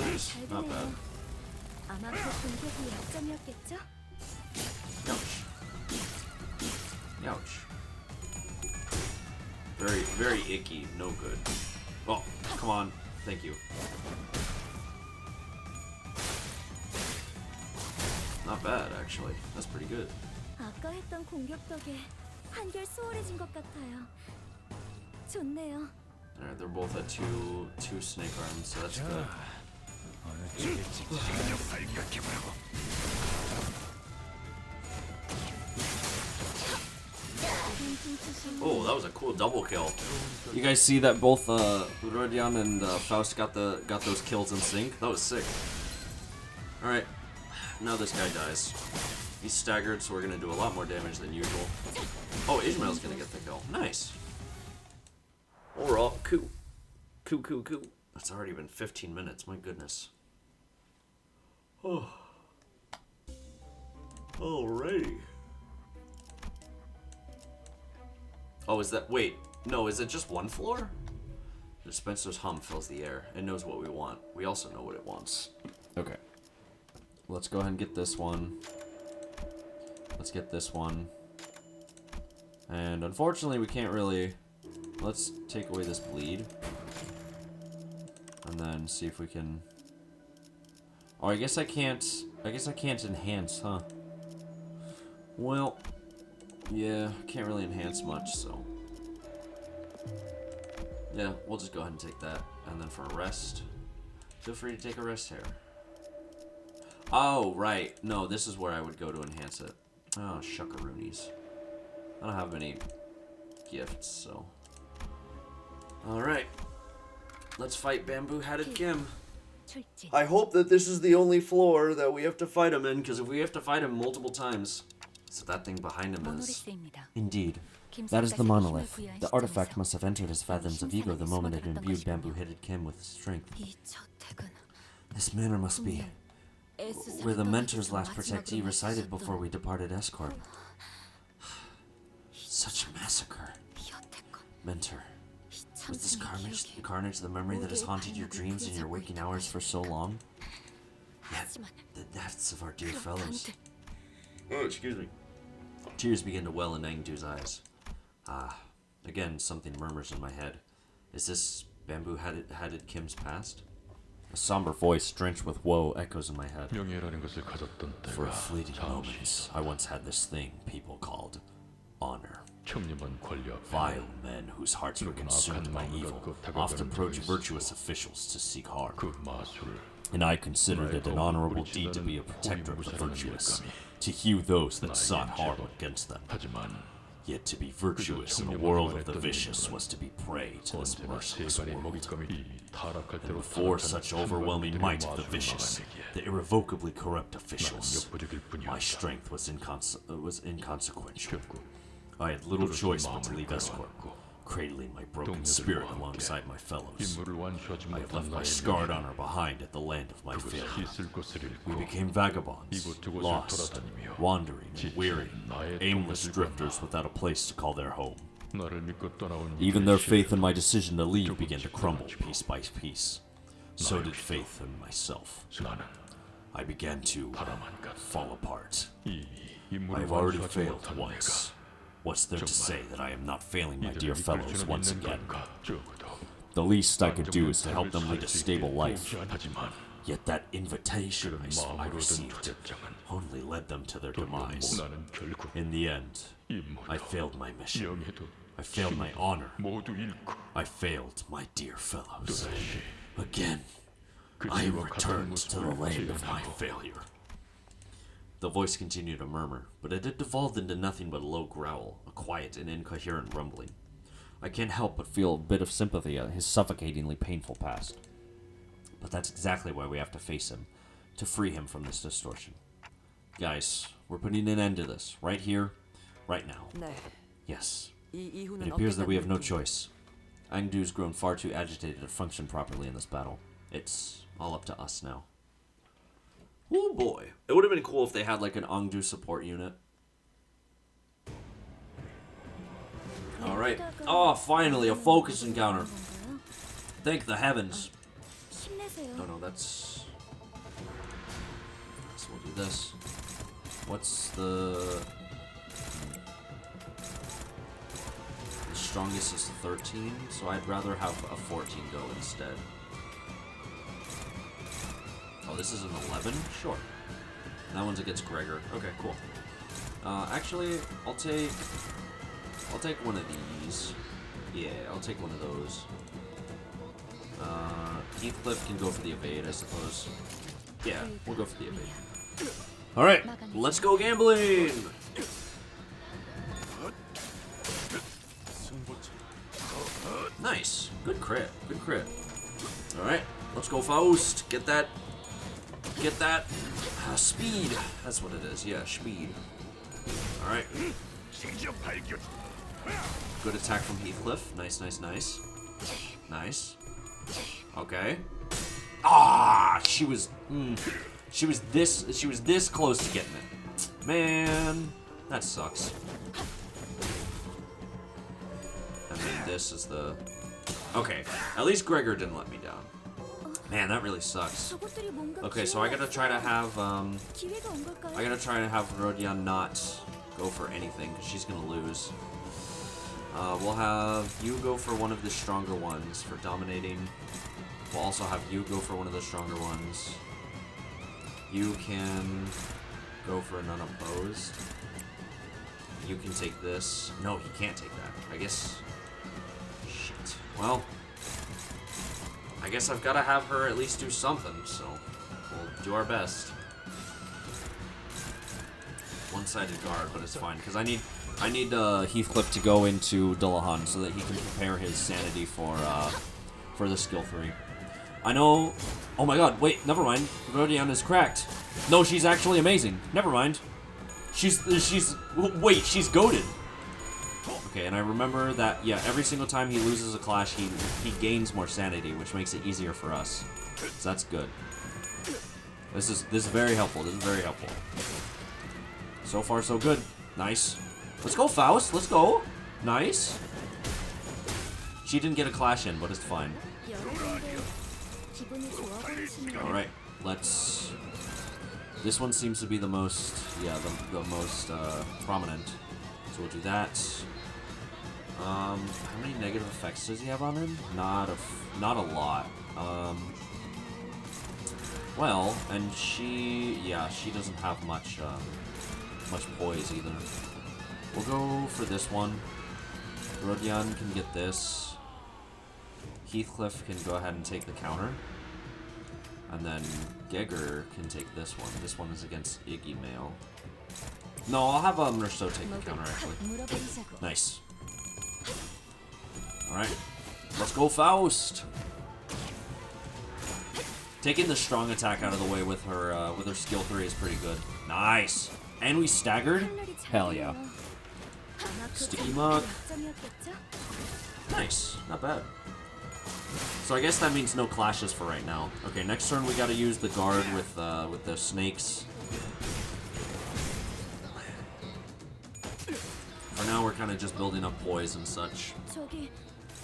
Nice. 잘 Not bad. 보네요. 아마 그 공격이 약점이었겠죠? Ouch. Ouch. Very, very icky. No good. Oh, come on. Thank you. Not bad, actually. That's pretty good. 아까 했던 공격 덕에 한결 수월해진 것 같아요. 좋네요. Alright, they're both at two snake arms, so that's good. Oh, that was a cool double kill. You guys see that both Rodion and Faust got those kills in sync? That was sick. Alright, now this guy dies. He's staggered, so we're gonna do a lot more damage than usual. Oh, Ishmael's gonna get the kill. Nice. Overall, cool. Cool. That's already been 15 minutes, my goodness. Oh. Alrighty. Oh, is that... Wait. No, is it just one floor? The Spencer's hum fills the air. It knows what we want. We also know what it wants. Okay. Let's go ahead and get this one. Let's get this one. And unfortunately, we can't really... Let's take away this bleed. And then see if we can... Oh, I guess I can't enhance, huh? Well... Yeah, can't really enhance much, so... Yeah, we'll just go ahead and take that. And then for a rest... Feel free to take a rest here. Oh, right. No, this is where I would go to enhance it. Oh, shuckaroonies. I don't have many gifts, so... Alright. Let's fight Bamboo-Hatted Kim. I hope that this is the only floor that we have to fight him in, because if we have to fight him multiple times... So that thing behind him is... Indeed. That is the monolith. The artifact must have entered his fathoms of ego the moment it imbued Bamboo-Hatted Kim with strength. This manor must be... where the Mentor's last protectee resided before we departed Escort. Such a massacre. Mentor. Was this carnage the memory that has haunted your dreams and your waking hours for so long? Yet, the deaths of our dear fellows. Oh, excuse me. Tears begin to well in Nangdu's eyes. Ah, again, something murmurs in my head. Is this Bamboo-Hatted Kim's past? A somber voice drenched with woe echoes in my head. For a fleeting moment, I once had this thing people called honor. Vile men whose hearts were consumed by evil often approach virtuous officials to seek harm. and I considered it an honorable deed to be a protector of the virtuous, to hew those that sought harm against them. Yet to be virtuous in a world of the vicious was to be prey to this merciless world. And before such overwhelming might of the vicious, the irrevocably corrupt officials, my strength was inconsequential. I had little choice but to leave escort, cradling my broken spirit alongside my fellows. I had left my scarred honor behind at the land of my failure. We became vagabonds, lost, wandering, and weary, aimless drifters without a place to call their home. Even their faith in my decision to leave began to crumble piece by piece. So did faith in myself. I began to fall apart. I have already failed once. What's there to say that I am not failing my dear fellows once again? The least I could do is to help them lead a stable life. Yet that invitation I received only led them to their demise. In the end, I failed my mission. I failed my honor. I failed my dear fellows. Again, I returned to the land of my failure. The voice continued to murmur, but it had devolved into nothing but a low growl, a quiet and incoherent rumbling. I can't help but feel a bit of sympathy at his suffocatingly painful past. But that's exactly why we have to face him, to free him from this distortion. Guys, we're putting an end to this, right here, right now. Yes. It appears that we have no choice. Angdu's grown far too agitated to function properly in this battle. It's all up to us now. Oh boy. It would have been cool if they had like an Angdu support unit. Alright. Oh, finally, a focus encounter. Thank the heavens. Oh no, that's... So we'll do this. What's the... The strongest is 13, so I'd rather have a 14 go instead. Oh, this is an 11? Sure. That one's against Gregor. Okay, cool. Actually, I'll take one of these. Yeah, I'll take one of those. Heathcliff can go for the evade, I suppose. Yeah, we'll go for the evade. Alright, let's go gambling! Nice. Good crit. Good crit. Alright, let's go Faust. Get that. Speed. That's what it is. Yeah, speed. Alright. Good attack from Heathcliff. Nice, nice, nice. Nice. Okay. Ah, she was this close to getting it. Man, that sucks. And then this is the... Okay, at least Gregor didn't let me down. Man, that really sucks. Okay, so I gotta try to have Rodion not go for anything, because she's gonna lose. We'll have you go for one of the stronger ones for dominating. We'll also have you go for one of the stronger ones. You can go for an unopposed. You can take this. No, he can't take that. I guess... Shit. Well, I guess I've got to have her at least do something, so we'll do our best. One-sided guard, but it's fine, because I need Heathcliff to go into Dullahan so that he can prepare his sanity for the skill 3. I know... Oh my god, wait, never mind. Rodion is cracked. No, she's actually amazing. Never mind. She's goated. Okay, and I remember that, yeah, every single time he loses a clash, he gains more sanity, which makes it easier for us. So that's good. This is very helpful. This is very helpful. So far, so good. Nice. Let's go, Faust. Let's go. Nice. She didn't get a clash in, but it's fine. Alright, let's... This one seems to be the most, yeah, the most prominent. So we'll do that. How many negative effects does he have on him? Not a lot. Well, and she doesn't have much poise either. We'll go for this one. Rodion can get this. Heathcliff can go ahead and take the counter. And then Gegger can take this one. This one is against Iggy Mail. No, I'll have Merceau take the counter, actually. Nice. Alright. Let's go, Faust! Taking the strong attack out of the way with her skill 3 is pretty good. Nice! And we staggered? Hell yeah. Sticky Mug. Nice. Not bad. So I guess that means no clashes for right now. Okay, next turn we gotta use the guard with the snakes. For now we're kind of just building up poise and such.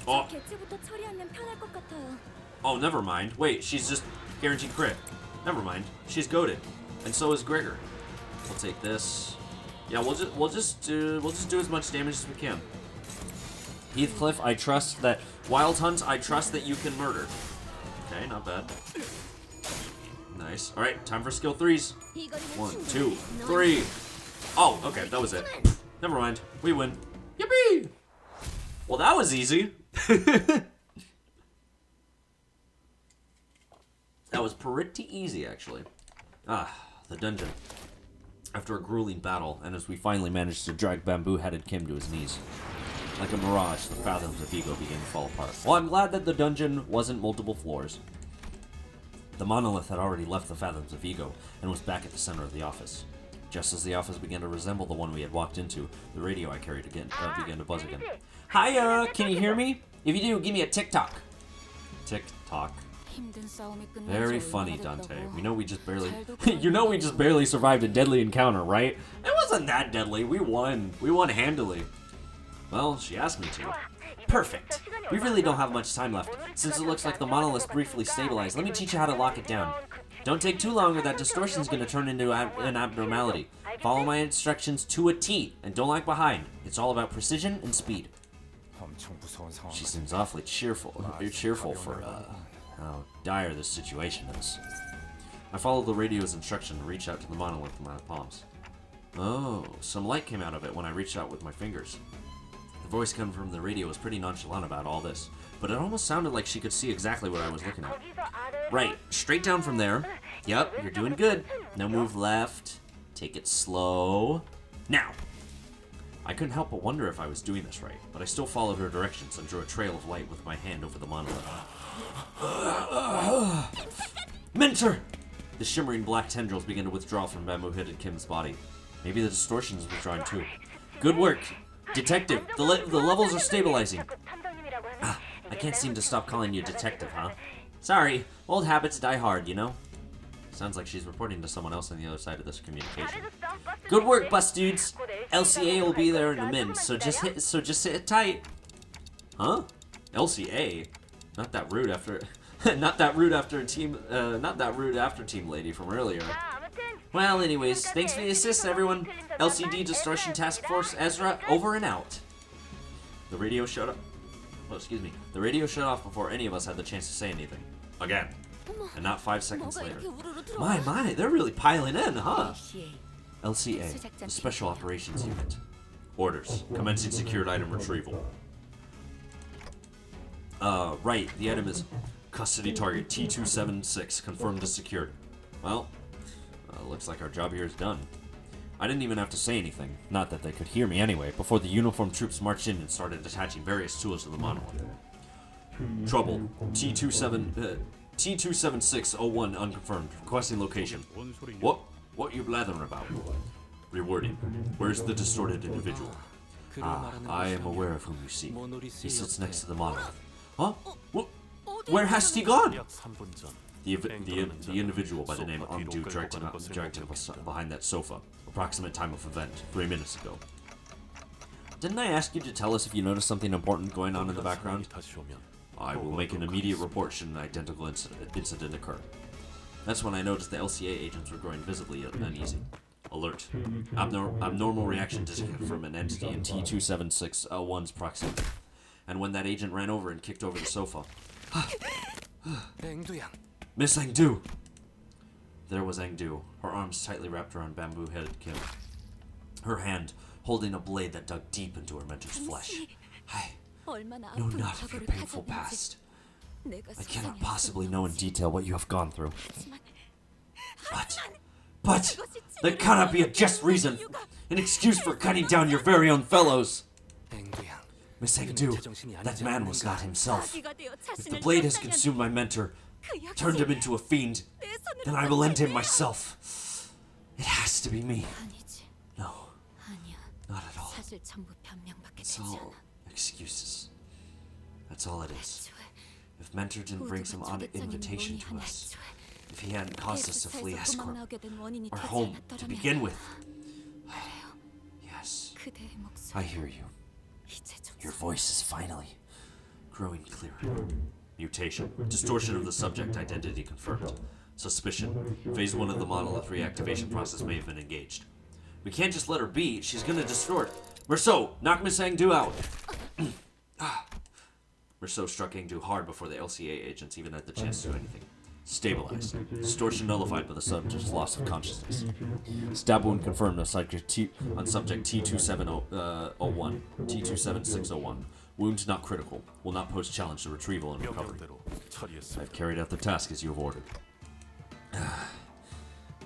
Oh. Oh, never mind. Wait, she's just guaranteed crit. Never mind. She's goated, and so is Gregor. We'll take this. Yeah, we'll just do as much damage as we can. Heathcliff, I trust that. Wild Hunt, I trust that you can murder. Okay, not bad. Nice. All right, time for skill 3s. 1, 2, 3. Oh, okay, that was it. Never mind. We win. Yippee! Well, that was easy. That was pretty easy, actually. Ah, the dungeon. After a grueling battle, and as we finally managed to drag bamboo-headed Kim to his knees. Like a mirage, the fathoms of ego began to fall apart. Well, I'm glad that the dungeon wasn't multiple floors. The monolith had already left the fathoms of ego, and was back at the center of the office. Just as the office began to resemble the one we had walked into, the radio I carried again began to buzz again. Hiya, can you hear me? If you do, give me a tick-tock. Tick-tock. Very funny, Dante. We know we just barely... you know we just barely survived a deadly encounter, right? It wasn't that deadly. We won. We won handily. Well, she asked me to. Perfect. We really don't have much time left. Since it looks like the monolith briefly stabilized, let me teach you how to lock it down. Don't take too long or that distortion's gonna turn into an abnormality. Follow my instructions to a T, and don't lag behind. It's all about precision and speed. She seems awfully cheerful for, how dire this situation is. I followed the radio's instruction to reach out to the monolith with my palms. Oh, some light came out of it when I reached out with my fingers. The voice coming from the radio was pretty nonchalant about all this, but it almost sounded like she could see exactly what I was looking at. Right, straight down from there. Yep, you're doing good. Now move left. Take it slow. Now! I couldn't help but wonder if I was doing this right, but I still followed her directions and drew a trail of light with my hand over the monolith. Mentor! The shimmering black tendrils began to withdraw from bamboo-headed Kim's body. Maybe the distortion is withdrawing too. Good work! Detective, the levels are stabilizing. I can't seem to stop calling you detective, huh? Sorry, old habits die hard, you know? Sounds like she's reporting to someone else on the other side of this communication. Good work, bus dudes! LCA will be there in a minute, so just sit tight. Huh? LCA? Not that rude after not that rude after team lady from earlier. Well, anyways, thanks for the assist, everyone. LCD Distortion Task Force Ezra, over and out. The radio shut up. Oh, excuse me. The radio shut off before any of us had the chance to say anything. Again. And not 5 seconds later. My, they're really piling in, huh? LCA, the Special Operations Unit. Orders. Commencing secured item retrieval. Right, the item is custody target T276, confirmed as secured. Well, looks like our job here is done. I didn't even have to say anything, not that they could hear me anyway, before the uniformed troops marched in and started attaching various tools to the monolith. Trouble. T27601 unconfirmed. Requesting location. What you blathering about? Rewording. Where's the distorted individual? I am aware of whom you seek. He sits next to the monolith. Huh? Where has he gone? The individual by the name of Amdu dragged him behind that sofa. Approximate time of event, 3 minutes ago. Didn't I ask you to tell us if you noticed something important going on in the background? I will make an immediate report should an identical incident occur. That's when I noticed the LCA agents were growing visibly uneasy. Alert. Abnormal reaction detected from an entity in T27601's proximity. And when that agent ran over and kicked over the sofa. Miss Engdu! There was Engdu, her arms tightly wrapped around bamboo-headed Kim. Her hand holding a blade that dug deep into her mentor's flesh. I know not of your painful past, I cannot possibly know in detail what you have gone through. But, that cannot be a just reason, an excuse for cutting down your very own fellows. Miss Engdu, that man was not himself. If the blade has consumed my mentor, turned him into a fiend, then I will end him myself. It has to be me. No, not at all. It's all excuses. That's all it is. If Mentor didn't bring some odd invitation to us, if he hadn't caused us to flee Escort, our home to begin with. Yes, I hear you. Your voice is finally growing clearer. Mutation. Distortion of the subject identity confirmed. Suspicion. Phase 1 of the monolith reactivation process may have been engaged. We can't just let her be. She's gonna distort. Merceau, knock Miss Engdu out. Merceau struck Engdu hard before the LCA agents even had the chance to do anything. Stabilized. Distortion nullified by the subject's loss of consciousness. Stab wound confirmed on subject T2701, T27601. Wound not critical. Will not pose challenge to retrieval and recovery. I've carried out the task as you have ordered.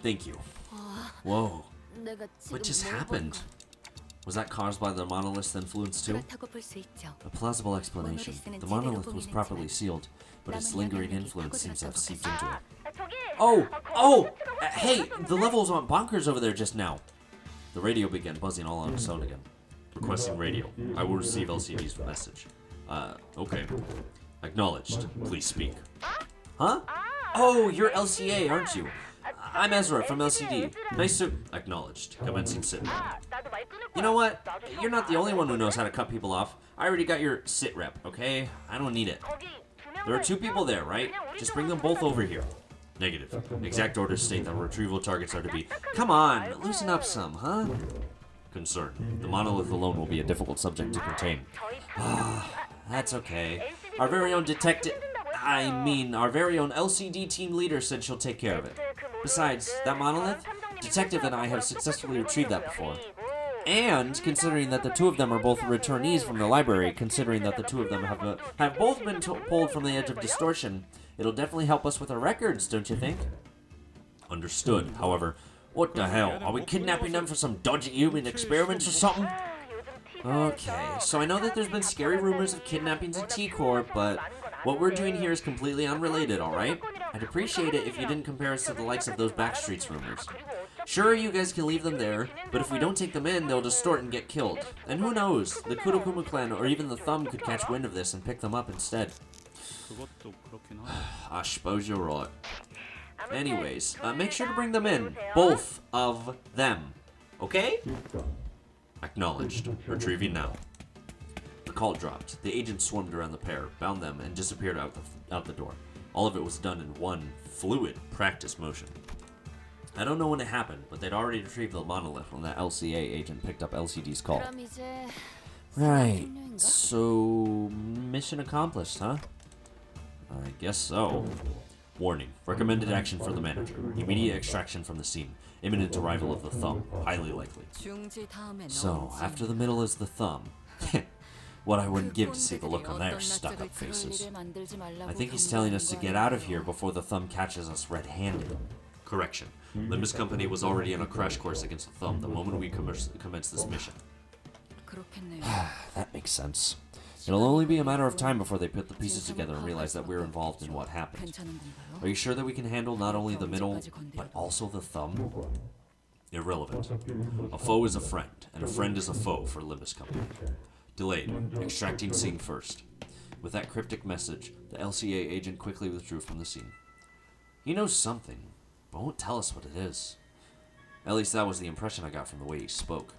Thank you. Whoa. What just happened? Was that caused by the monolith's influence too? A plausible explanation. The monolith was properly sealed, but its lingering influence seems to have seeped into it. Hey, the levels went bonkers over there just now. The radio began buzzing all on its own again. Requesting radio. I will receive LCD's message. Okay. Acknowledged. Please speak. Huh? Oh, you're LCA, aren't you? I'm Ezra from LCD. Nice to... Acknowledged. Commencing sit. You know what? You're not the only one who knows how to cut people off. I already got your sit rep, okay? I don't need it. There are 2 people there, right? Just bring them both over here. Negative. Exact orders state that retrieval targets are to be... Come on, loosen up some, huh? Concern. The monolith alone will be a difficult subject to contain. That's okay. Our very own our very own LCD team leader said she'll take care of it. Besides, that monolith, Detective and I have successfully retrieved that before. And, considering that the 2 of them are both returnees from the library, considering that the 2 of them have both been pulled from the edge of distortion, it'll definitely help us with our records, don't you think? Understood. However, what the hell? Are we kidnapping them for some dodgy human experiments or something? Okay, so I know that there's been scary rumors of kidnappings in T-Corp, but what we're doing here is completely unrelated, alright? I'd appreciate it if you didn't compare us to the likes of those Backstreets rumors. Sure, you guys can leave them there, but if we don't take them in, they'll distort and get killed. And who knows, the Kurokumu clan or even the Thumb could catch wind of this and pick them up instead. I suppose you're right. Anyways, make sure to bring them in. Both of them. Okay? Acknowledged. Retrieving now. The call dropped. The agent swarmed around the pair, bound them, and disappeared out the door. All of it was done in one fluid practice motion. I don't know when it happened, but they'd already retrieved the monolith when that LCA agent picked up LCD's call. Right. So, mission accomplished, huh? I guess so. Warning. Recommended action for the manager. Immediate extraction from the scene. Imminent arrival of the Thumb. Highly likely. So, after the middle is the Thumb. What I wouldn't give to see the look on their stuck-up faces. I think he's telling us to get out of here before the Thumb catches us red-handed. Correction. Limbus Company was already on a crash course against the Thumb the moment we commenced this mission. That makes sense. It'll only be a matter of time before they put the pieces together and realize that we're involved in what happened. Are you sure that we can handle not only the middle, but also the Thumb? Irrelevant. A foe is a friend, and a friend is a foe for Limbus Company. Delayed. Extracting scene first. With that cryptic message, the LCA agent quickly withdrew from the scene. He knows something, but won't tell us what it is. At least that was the impression I got from the way he spoke.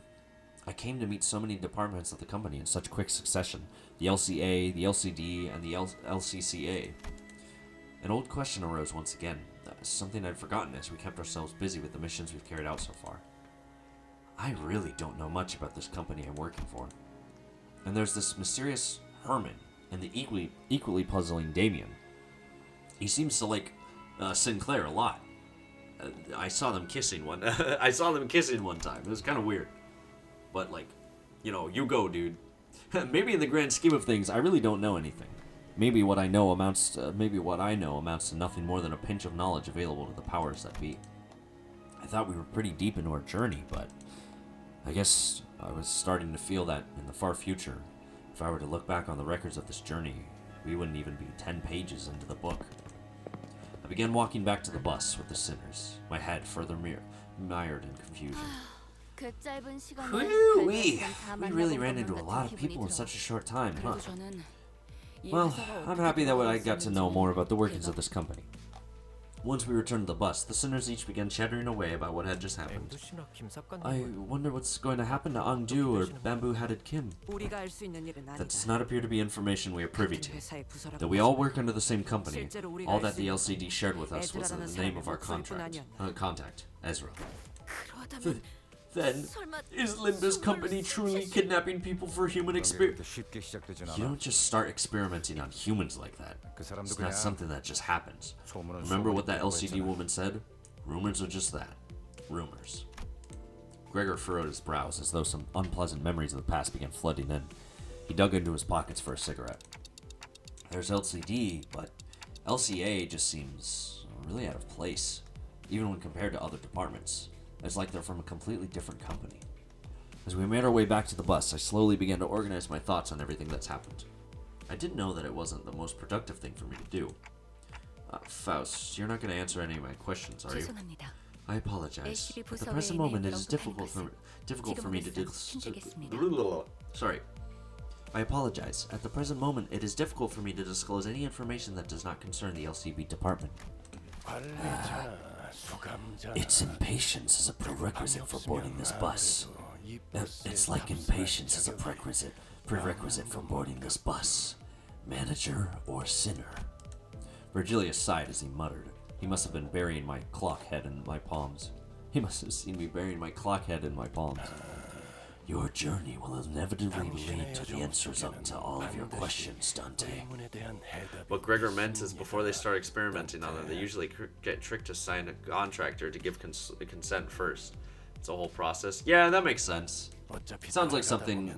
I came to meet so many departments of the company in such quick succession. The LCA, the LCD, and the LCCA. An old question arose once again, something I'd forgotten as we kept ourselves busy with the missions we've carried out so far. I really don't know much about this company I'm working for. And there's this mysterious Herman, and the equally puzzling Damien. He seems to like Sinclair a lot. I saw them kissing one time. It was kind of weird. But like, you go, dude. Maybe in the grand scheme of things, I really don't know anything. Maybe what I know amounts to nothing more than a pinch of knowledge available to the powers that be. I thought we were pretty deep into our journey, but I guess I was starting to feel that in the far future, if I were to look back on the records of this journey, we wouldn't even be 10 pages into the book. I began walking back to the bus with the sinners, my head further mired in confusion. We really ran into a lot of people in such a short time, huh? Well, I'm happy that I got to know more about the workings of this company. Once we returned to the bus, the sinners each began chattering away about what had just happened. I wonder what's going to happen to Angdu or Bamboo-Hatted Kim. That does not appear to be information we are privy to. Though we all work under the same company, all that the LCD shared with us was the name of our contact, Ezra. Then, is Limba's company truly kidnapping people for human experiment? You don't just start experimenting on humans like that. It's not something that just happens. Remember what that LCD woman said? Rumors are just that. Rumors. Gregor furrowed his brows as though some unpleasant memories of the past began flooding in. He dug into his pockets for a cigarette. There's LCD, but LCA just seems really out of place, even when compared to other departments. It's like they're from a completely different company. As we made our way back to the bus, I slowly began to organize my thoughts on everything that's happened. I did know that it wasn't the most productive thing for me to do. Faust, you're not going to answer any of my questions, are you? I apologize. At the present moment, it is difficult for me to Sorry. I apologize. At the present moment, it is difficult for me to disclose any information that does not concern the LCB department. Its impatience is a prerequisite for boarding this bus. It's like impatience is a prerequisite for boarding this bus. Manager or sinner? Virgilius sighed as he muttered. He must have been burying my clock head in my palms. He must have seen me burying my clock head in my palms. Your journey will inevitably lead to the answers to all of your questions, Dante. What Gregor meant is before they start experimenting on them, they usually get tricked to sign a contractor to give consent first. It's a whole process. Yeah, that makes sense. Sounds like something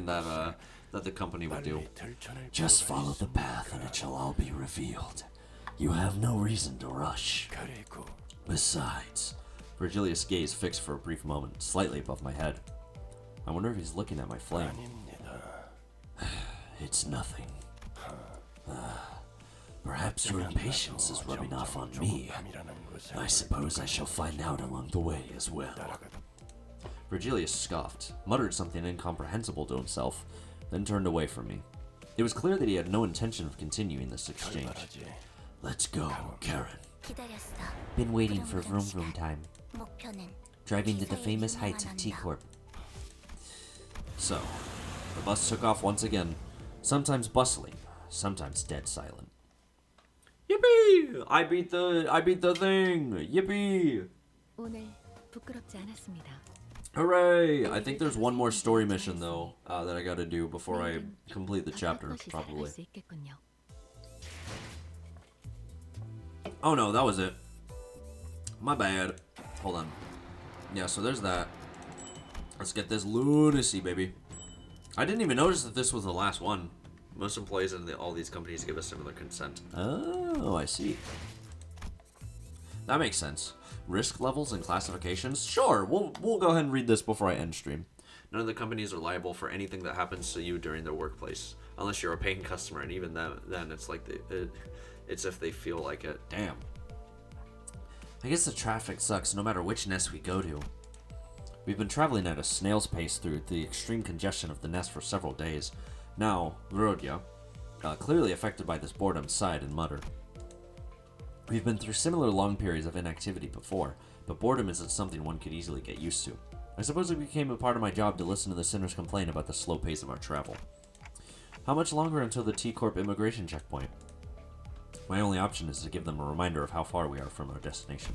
that the company would do. Just follow the path and it shall all be revealed. You have no reason to rush. Besides, Virgilius' gaze fixed for a brief moment, slightly above my head. I wonder if he's looking at my flame. It's nothing. Perhaps your impatience is rubbing off on me. I suppose I shall find out along the way as well. Virgilius scoffed, muttered something incomprehensible to himself, then turned away from me. It was clear that he had no intention of continuing this exchange. Let's go, Karen. Been waiting for vroom time. Driving to the famous heights of T-Corp. So, the bus took off once again, sometimes bustling, sometimes dead silent. Yippee! I beat the thing! Yippee! 오늘 부끄럽지 않았습니다. Hooray! I think there's one more story mission though that I gotta do before I complete the chapter, probably. Oh no, that was it. My bad. Hold on. Yeah, so there's that. Let's get this lunacy, baby. I didn't even notice that this was the last one. Most employees in all these companies give a similar consent. Oh, I see. That makes sense. Risk levels and classifications? Sure, we'll go ahead and read this before I end stream. None of the companies are liable for anything that happens to you during their workplace, unless you're a paying customer, and even then it's like it's if they feel like it. Damn. I guess the traffic sucks no matter which nest we go to. We've been traveling at a snail's pace through the extreme congestion of the nest for several days. Now, Rodya, clearly affected by this boredom, sighed and muttered. We've been through similar long periods of inactivity before, but boredom isn't something one could easily get used to. I suppose it became a part of my job to listen to the sinners complain about the slow pace of our travel. How much longer until the T-Corp immigration checkpoint? My only option is to give them a reminder of how far we are from our destination.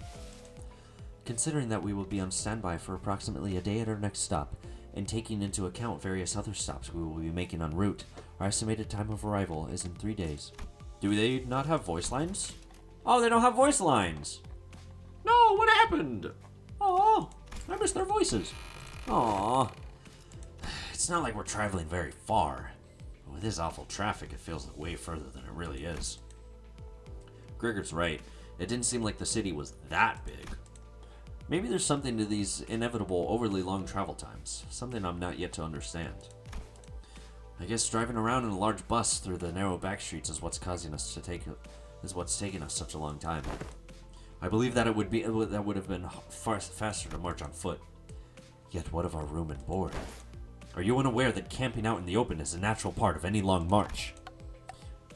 Considering that we will be on standby for approximately a day at our next stop, and taking into account various other stops we will be making en route, our estimated time of arrival is in 3 days. Do they not have voice lines? Oh, they don't have voice lines! No, what happened? Oh, I missed their voices. Aw. It's not like we're traveling very far. With this awful traffic, it feels way further than it really is. Gregor's right. It didn't seem like the city was that big. Maybe there's something to these inevitable, overly long travel times. Something I'm not yet to understand. I guess driving around in a large bus through the narrow back streets is what's taking us such a long time. I believe that that would have been far faster to march on foot. Yet what of our room and board? Are you unaware that camping out in the open is a natural part of any long march?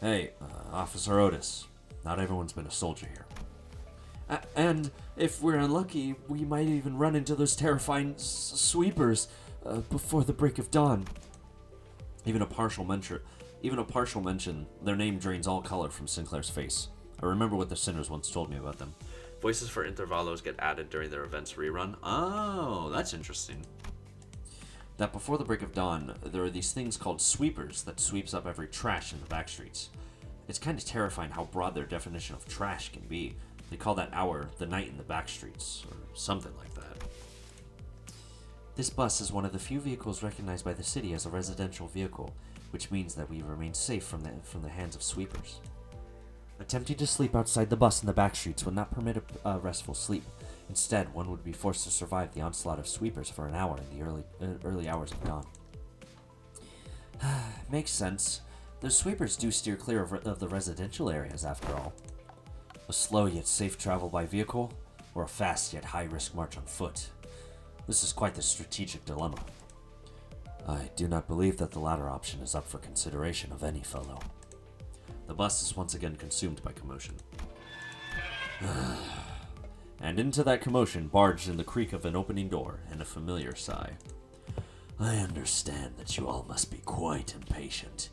Hey, Officer Otis, not everyone's been a soldier here. And if we're unlucky, we might even run into those terrifying sweepers before the break of dawn. Even a partial mention, their name drains all color from Sinclair's face. I remember what the Sinners once told me about them. Voices for Intervalos get added during their events rerun. Oh, that's interesting. That before the break of dawn, there are these things called sweepers that sweeps up every trash in the back streets. It's kind of terrifying how broad their definition of trash can be. They call that hour the night in the back streets, or something like that. This bus is one of the few vehicles recognized by the city as a residential vehicle, which means that we remain safe from the hands of sweepers. Attempting to sleep outside the bus in the back streets would not permit a restful sleep. Instead, one would be forced to survive the onslaught of sweepers for an hour in the early hours of dawn. Makes sense. Those sweepers do steer clear of the residential areas, after all. A slow yet safe travel by vehicle, or a fast yet high-risk march on foot. This is quite the strategic dilemma. I do not believe that the latter option is up for consideration of any fellow. The bus is once again consumed by commotion. And into that commotion barged in the creak of an opening door and a familiar sigh. I understand that you all must be quite impatient,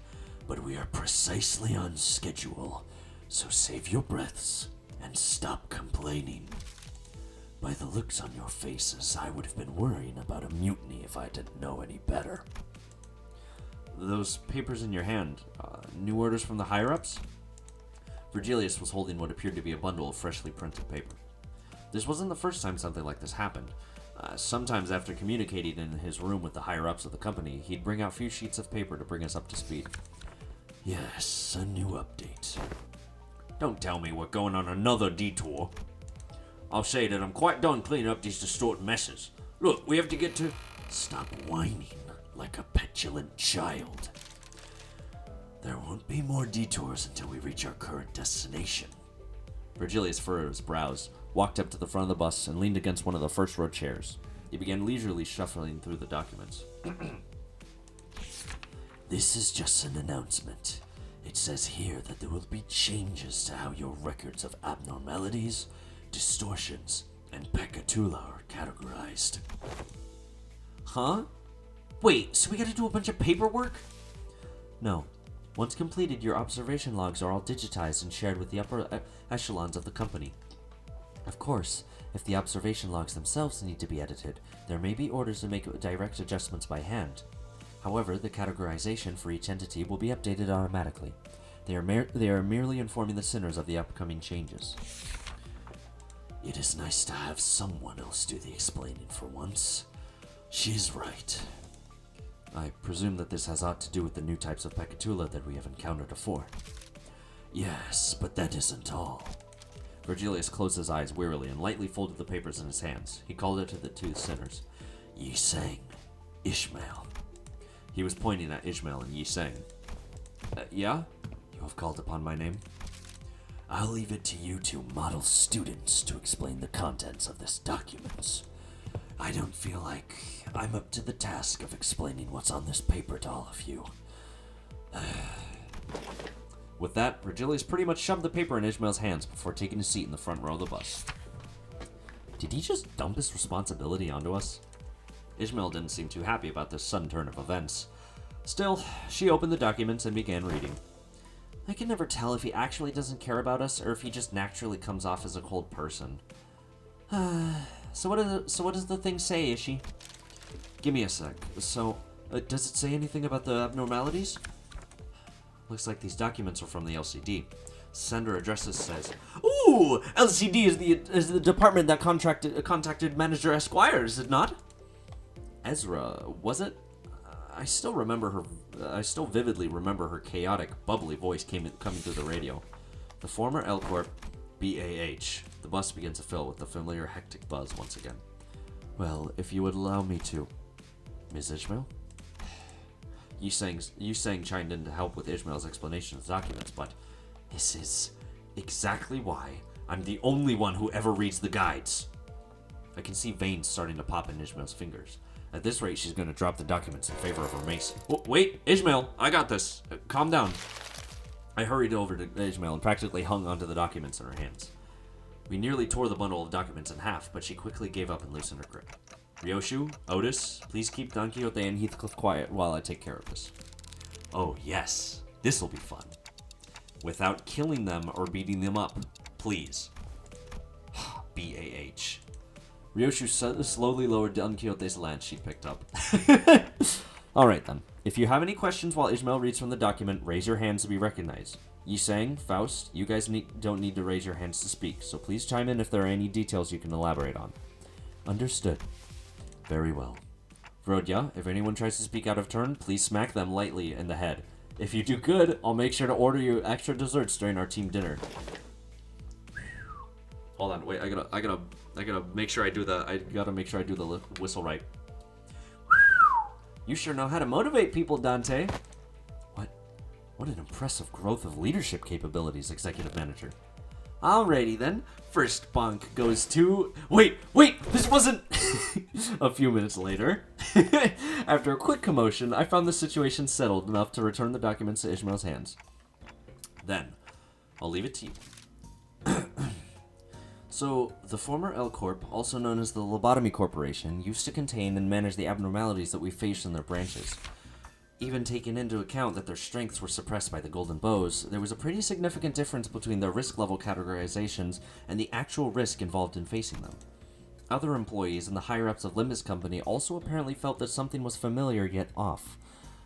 but we are precisely on schedule, so save your breaths and stop complaining. By the looks on your faces, I would have been worrying about a mutiny if I didn't know any better. Those papers in your hand, new orders from the higher-ups? Virgilius was holding what appeared to be a bundle of freshly printed paper. This wasn't the first time something like this happened. Sometimes after communicating in his room with the higher-ups of the company, he'd bring out a few sheets of paper to bring us up to speed. Yes, a new update. Don't tell me we're going on another detour. I'll say that I'm quite done cleaning up these distorted messes. Look, we have to get to... Stop whining like a petulant child. There won't be more detours until we reach our current destination. Virgilius furrowed his brows, walked up to the front of the bus, and leaned against one of the first row chairs. He began leisurely shuffling through the documents. This is just an announcement. It says here that there will be changes to how your records of abnormalities, distortions, and peccatula are categorized. Huh? Wait, so we gotta do a bunch of paperwork? No. Once completed, your observation logs are all digitized and shared with the upper echelons of the company. Of course, if the observation logs themselves need to be edited, there may be orders to make direct adjustments by hand. However, the categorization for each entity will be updated automatically. They are merely informing the Sinners of the upcoming changes. It is nice to have someone else do the explaining for once. She's right. I presume that this has aught to do with the new types of peccatula that we have encountered afore. Yes, but that isn't all. Virgilius closed his eyes wearily and lightly folded the papers in his hands. He called it to the two Sinners. Yi Sang, Ishmael. He was pointing at Ishmael and Yi Sang. Yeah? You have called upon my name? I'll leave it to you two model students to explain the contents of this document. I don't feel like I'm up to the task of explaining what's on this paper to all of you. With that, Virgilius pretty much shoved the paper in Ishmael's hands before taking a seat in the front row of the bus. Did he just dump his responsibility onto us? Ishmael didn't seem too happy about this sudden turn of events. Still, she opened the documents and began reading. I can never tell if he actually doesn't care about us or if he just naturally comes off as a cold person. So what does the thing say, Ishi? Give me a sec. So, does it say anything about the abnormalities? Looks like these documents are from the LCD. Sender addresses says, "Ooh, LCD is the department that contacted Manager Esquire, is it not?" Ezra, was it? I still vividly remember her chaotic, bubbly voice coming through the radio. The former L Corp, BAH. The bus begins to fill with the familiar hectic buzz once again. Well, if you would allow me to... Ms. Ishmael? Yusang chimed in to help with Ishmael's explanation of the documents, but this is exactly why I'm the only one who ever reads the guides. I can see veins starting to pop in Ishmael's fingers. At this rate, she's going to drop the documents in favor of her mace. Oh, wait, Ishmael, I got this. Calm down. I hurried over to Ishmael and practically hung onto the documents in her hands. We nearly tore the bundle of documents in half, but she quickly gave up and loosened her grip. Ryoshu, Otis, please keep Don Quixote and Heathcliff quiet while I take care of this. Oh, yes. This'll be fun. Without killing them or beating them up, please. BAH. Ryoshu slowly lowered Don Quixote's lance she'd picked up. Alright then. If you have any questions while Ishmael reads from the document, raise your hands to be recognized. Yisang, Faust, you guys don't need to raise your hands to speak, so please chime in if there are any details you can elaborate on. Understood. Very well. Rodya, if anyone tries to speak out of turn, please smack them lightly in the head. If you do good, I'll make sure to order you extra desserts during our team dinner. Hold on, wait, I gotta make sure I do the whistle right. You sure know how to motivate people, Dante. What an impressive growth of leadership capabilities, Executive Manager. Alrighty then. First bonk goes to... Wait! This wasn't... A few minutes later, after a quick commotion, I found the situation settled enough to return the documents to Ishmael's hands. Then, I'll leave it to you. So, the former L Corp, also known as the Lobotomy Corporation, used to contain and manage the abnormalities that we faced in their branches. Even taking into account that their strengths were suppressed by the Golden Bows, there was a pretty significant difference between their risk level categorizations and the actual risk involved in facing them. Other employees and the higher-ups of Limbus Company also apparently felt that something was familiar yet off,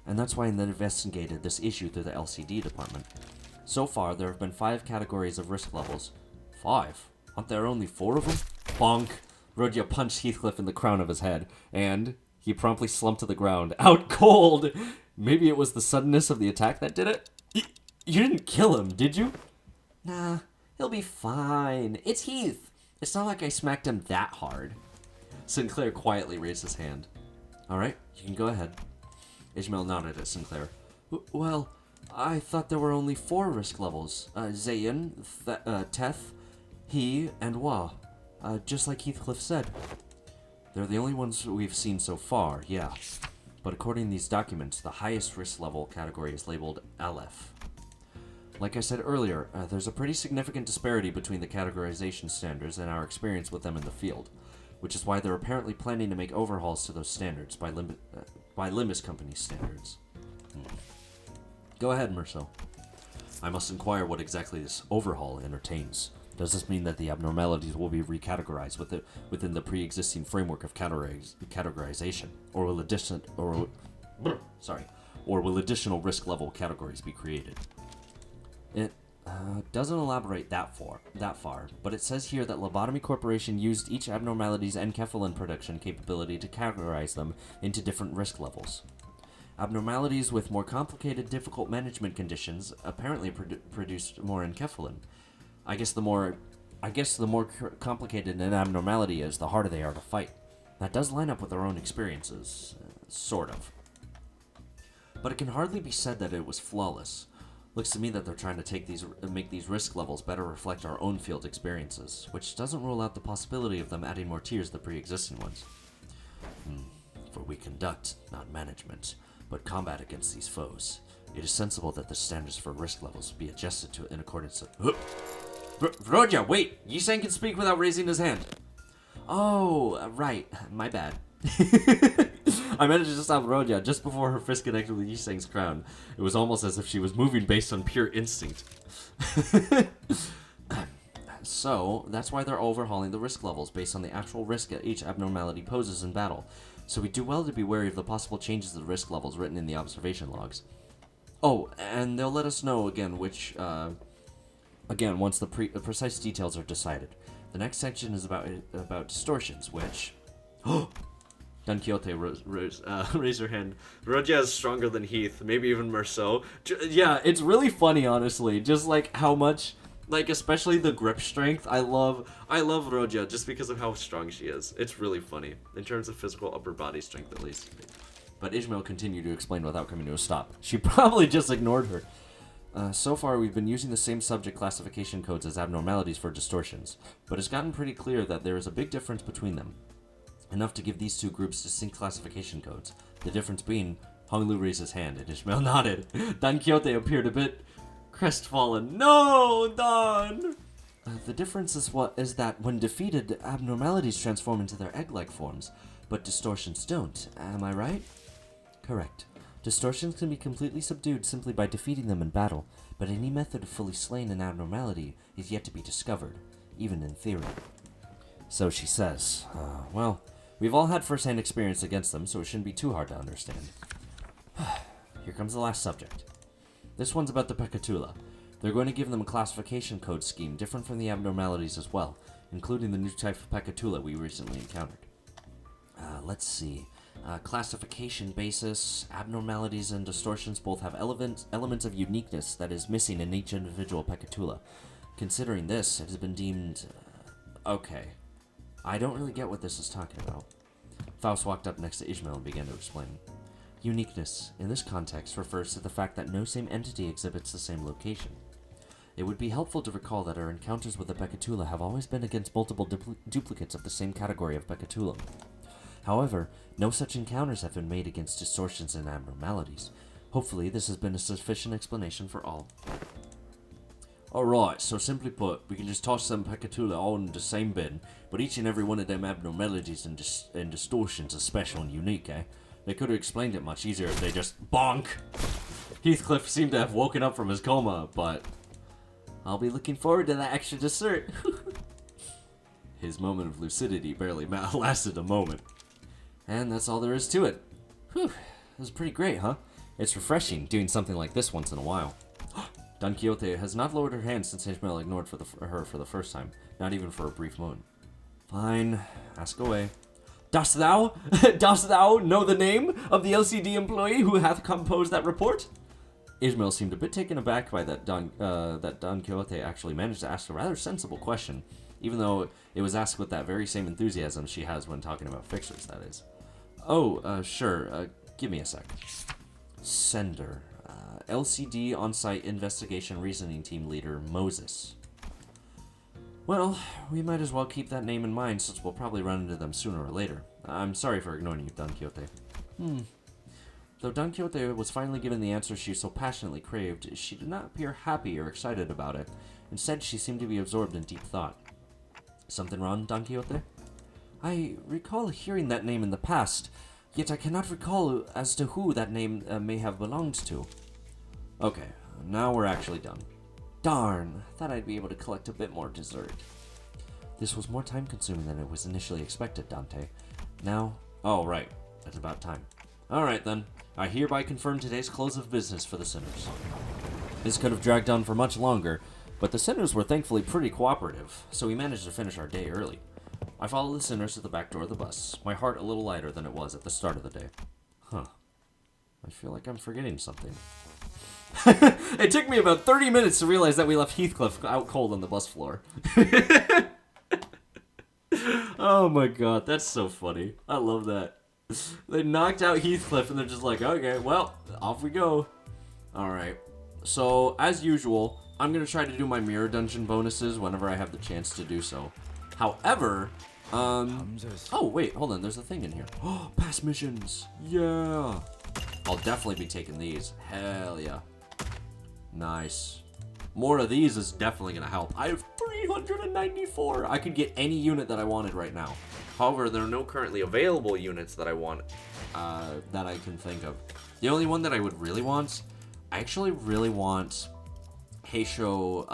and that's why they investigated this issue through the LCD department. So far, there have been 5 categories of risk levels. 5? Aren't there only 4 of them? Bonk! Rodya punched Heathcliff in the crown of his head, and he promptly slumped to the ground, out cold! Maybe it was the suddenness of the attack that did it? You didn't kill him, did you? Nah, he'll be fine. It's Heath. It's not like I smacked him that hard. Sinclair quietly raised his hand. Alright, you can go ahead. Ishmael nodded at Sinclair. Well, I thought there were only 4 risk levels. Zayn, Teth, he, and Wa. Just like Heathcliff said. They're the only ones we've seen so far, yeah. But according to these documents, the highest risk level category is labeled Aleph. Like I said earlier, there's a pretty significant disparity between the categorization standards and our experience with them in the field, which is why they're apparently planning to make overhauls to those standards by Limbus Company standards. Go ahead, Merceau. I must inquire what exactly this overhaul entertains. Does this mean that the abnormalities will be recategorized within the pre-existing framework of categorization, or will additional risk level categories be created? It doesn't elaborate that far, but it says here that Lobotomy Corporation used each abnormality's enkephalin production capability to categorize them into different risk levels. Abnormalities with more complicated, difficult management conditions apparently produced more enkephalin. I guess the more complicated an abnormality is, the harder they are to fight. That does line up with our own experiences, sort of. But it can hardly be said that it was flawless. Looks to me that they're trying to make these risk levels better reflect our own field experiences, which doesn't rule out the possibility of them adding more tiers to the pre-existing ones. For we conduct, not management, but combat against these foes. It is sensible that the standards for risk levels be adjusted to in accordance to... Rodya, wait! Yisang can speak without raising his hand. Oh, right. My bad. I managed to stop Rodya just before her fist connected with Yisang's crown. It was almost as if she was moving based on pure instinct. So, that's why they're overhauling the risk levels based on the actual risk that each abnormality poses in battle. So we do well to be wary of the possible changes to the risk levels written in the observation logs. Oh, and they'll let us know again once the precise details are decided. The next section is about distortions, which... Don Quixote raised her hand. Roja is stronger than Heath, maybe even more so. Yeah, it's really funny, honestly. Just like how much, like especially the grip strength. I love Roja just because of how strong she is. It's really funny in terms of physical upper body strength, at least. But Ishmael continued to explain without coming to a stop. She probably just ignored her. So far, we've been using the same subject classification codes as abnormalities for distortions, but it's gotten pretty clear that there is a big difference between them. Enough to give these two groups distinct classification codes. The difference being, Hong Lu raised his hand and Ishmael nodded. Don Quixote appeared a bit crestfallen. No, Don! The difference is that when defeated, abnormalities transform into their egg-like forms, but distortions don't. Am I right? Correct. Distortions can be completely subdued simply by defeating them in battle, but any method of fully slaying an abnormality is yet to be discovered, even in theory. So she says, well, we've all had first-hand experience against them, so it shouldn't be too hard to understand. Here comes the last subject. This one's about the Pecatula. They're going to give them a classification code scheme different from the abnormalities as well, including the new type of Pecatula we recently encountered. Let's see. Classification basis, abnormalities and distortions both have elements of uniqueness that is missing in each individual Pecatula. Considering this, it has been deemed... okay. I don't really get what this is talking about. Faust walked up next to Ishmael and began to explain. Uniqueness, in this context, refers to the fact that no same entity exhibits the same location. It would be helpful to recall that our encounters with the Pecatula have always been against multiple duplicates of the same category of Pecatulum. However, no such encounters have been made against distortions and abnormalities. Hopefully, this has been a sufficient explanation for all. Alright, so simply put, we can just toss them Pecatula all in the same bin, but each and every one of them abnormalities and distortions is special and unique, eh? They could have explained it much easier if they just bonk! Heathcliff seemed to have woken up from his coma, but... I'll be looking forward to that extra dessert. His moment of lucidity barely lasted a moment. And that's all there is to it. Whew, that was pretty great, huh? It's refreshing doing something like this once in a while. Don Quixote has not lowered her hand since Ishmael ignored her for the first time, not even for a brief moment. Fine, ask away. Dost thou know the name of the LCD employee who hath composed that report? Ishmael seemed a bit taken aback by that Don Quixote actually managed to ask a rather sensible question, even though it was asked with that very same enthusiasm she has when talking about fixers, that is. Oh, sure, give me a sec. Sender. LCD On-Site Investigation Reasoning Team Leader, Moses. Well, we might as well keep that name in mind since we'll probably run into them sooner or later. I'm sorry for ignoring you, Don Quixote. Though Don Quixote was finally given the answer she so passionately craved, she did not appear happy or excited about it. Instead, she seemed to be absorbed in deep thought. Something wrong, Don Quixote? I recall hearing that name in the past, yet I cannot recall as to who that name may have belonged to. Okay, now we're actually done. Darn, thought I'd be able to collect a bit more dessert. This was more time-consuming than it was initially expected, Dante. Now... oh, right. It's about time. Alright then. I hereby confirm today's close of business for the Sinners. This could have dragged on for much longer, but the Sinners were thankfully pretty cooperative, so we managed to finish our day early. I followed the Sinners to the back door of the bus, my heart a little lighter than it was at the start of the day. Huh. I feel like I'm forgetting something. It took me about 30 minutes to realize that we left Heathcliff out cold on the bus floor. Oh my god, that's so funny. I love that. They knocked out Heathcliff and they're just like, okay, well, off we go. Alright, so as usual, I'm going to try to do my mirror dungeon bonuses whenever I have the chance to do so. However, oh wait, hold on, there's a thing in here. Oh, past missions, yeah. I'll definitely be taking these, hell yeah. Nice. More of these is definitely going to help. I have 394. I could get any unit that I wanted right now. However, there are no currently available units that I want. That I can think of. The only one that I would really want, I actually really want Heisho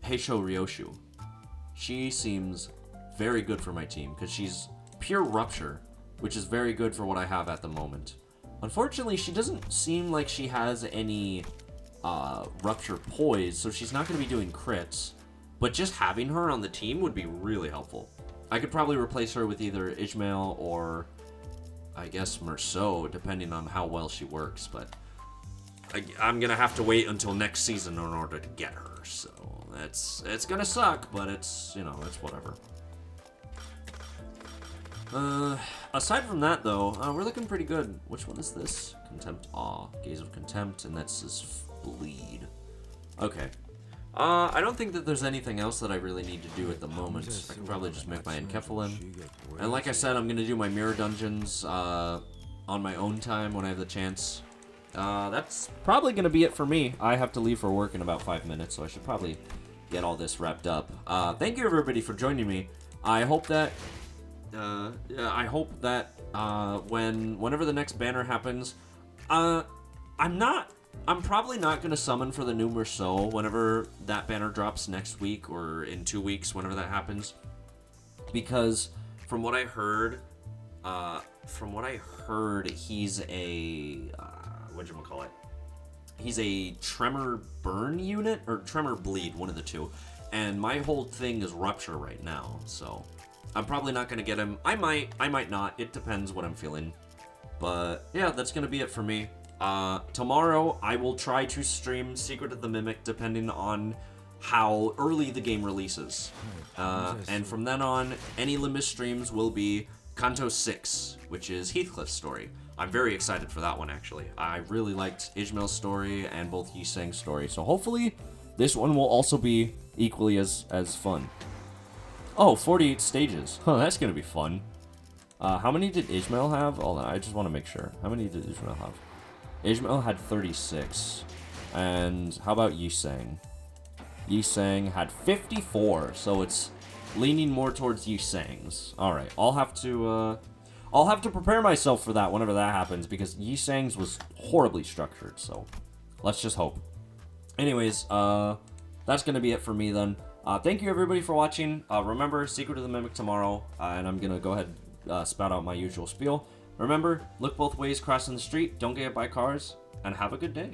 Ryoshu. She seems very good for my team because she's pure rupture, which is very good for what I have at the moment. Unfortunately, she doesn't seem like she has any rupture poise, so she's not going to be doing crits. But just having her on the team would be really helpful. I could probably replace her with either Ishmael or I guess, Merceau, depending on how well she works, but I'm gonna have to wait until next season in order to get her, so it's gonna suck, but it's, you know, it's whatever. Aside from that, though, we're looking pretty good. Which one is this? Contempt, Awe, Gaze of Contempt, and that's his Bleed. Okay. I don't think that there's anything else that I really need to do at the moment. I can probably just make my Enkephalin. And like I said, I'm gonna do my mirror dungeons, on my own time when I have the chance. That's probably gonna be it for me. I have to leave for work in about 5 minutes, so I should probably get all this wrapped up. Thank you everybody for joining me. I hope that whenever the next banner happens, I'm probably not gonna summon for the new Merceau whenever that banner drops next week or in 2 weeks, whenever that happens, because from what I heard, he's a whatchamacallit? He's a Tremor Burn unit or Tremor Bleed, one of the two, and my whole thing is Rupture right now, so I'm probably not gonna get him. I might not. It depends what I'm feeling. But yeah, that's gonna be it for me. Tomorrow I will try to stream Secret of the Mimic depending on how early the game releases. And from then on, any Limbus streams will be Kanto 6, which is Heathcliff's story. I'm very excited for that one, actually. I really liked Ishmael's story and both Yiseng's story, so hopefully this one will also be equally as fun. Oh, 48 stages. Huh, that's gonna be fun. How many did Ishmael have? Hold on, I just want to make sure. How many did Ishmael have? Ishmael had 36. And how about Yiseng? Yiseng had 54, so it's leaning more towards Yiseng's. Alright, I'll have to prepare myself for that whenever that happens, because Yiseng's was horribly structured, so let's just hope. Anyways, that's gonna be it for me then. Thank you everybody for watching. Remember, Secret of the Mimic tomorrow, and I'm gonna go ahead and spout out my usual spiel. Remember, look both ways crossing the street, don't get hit by cars, and have a good day.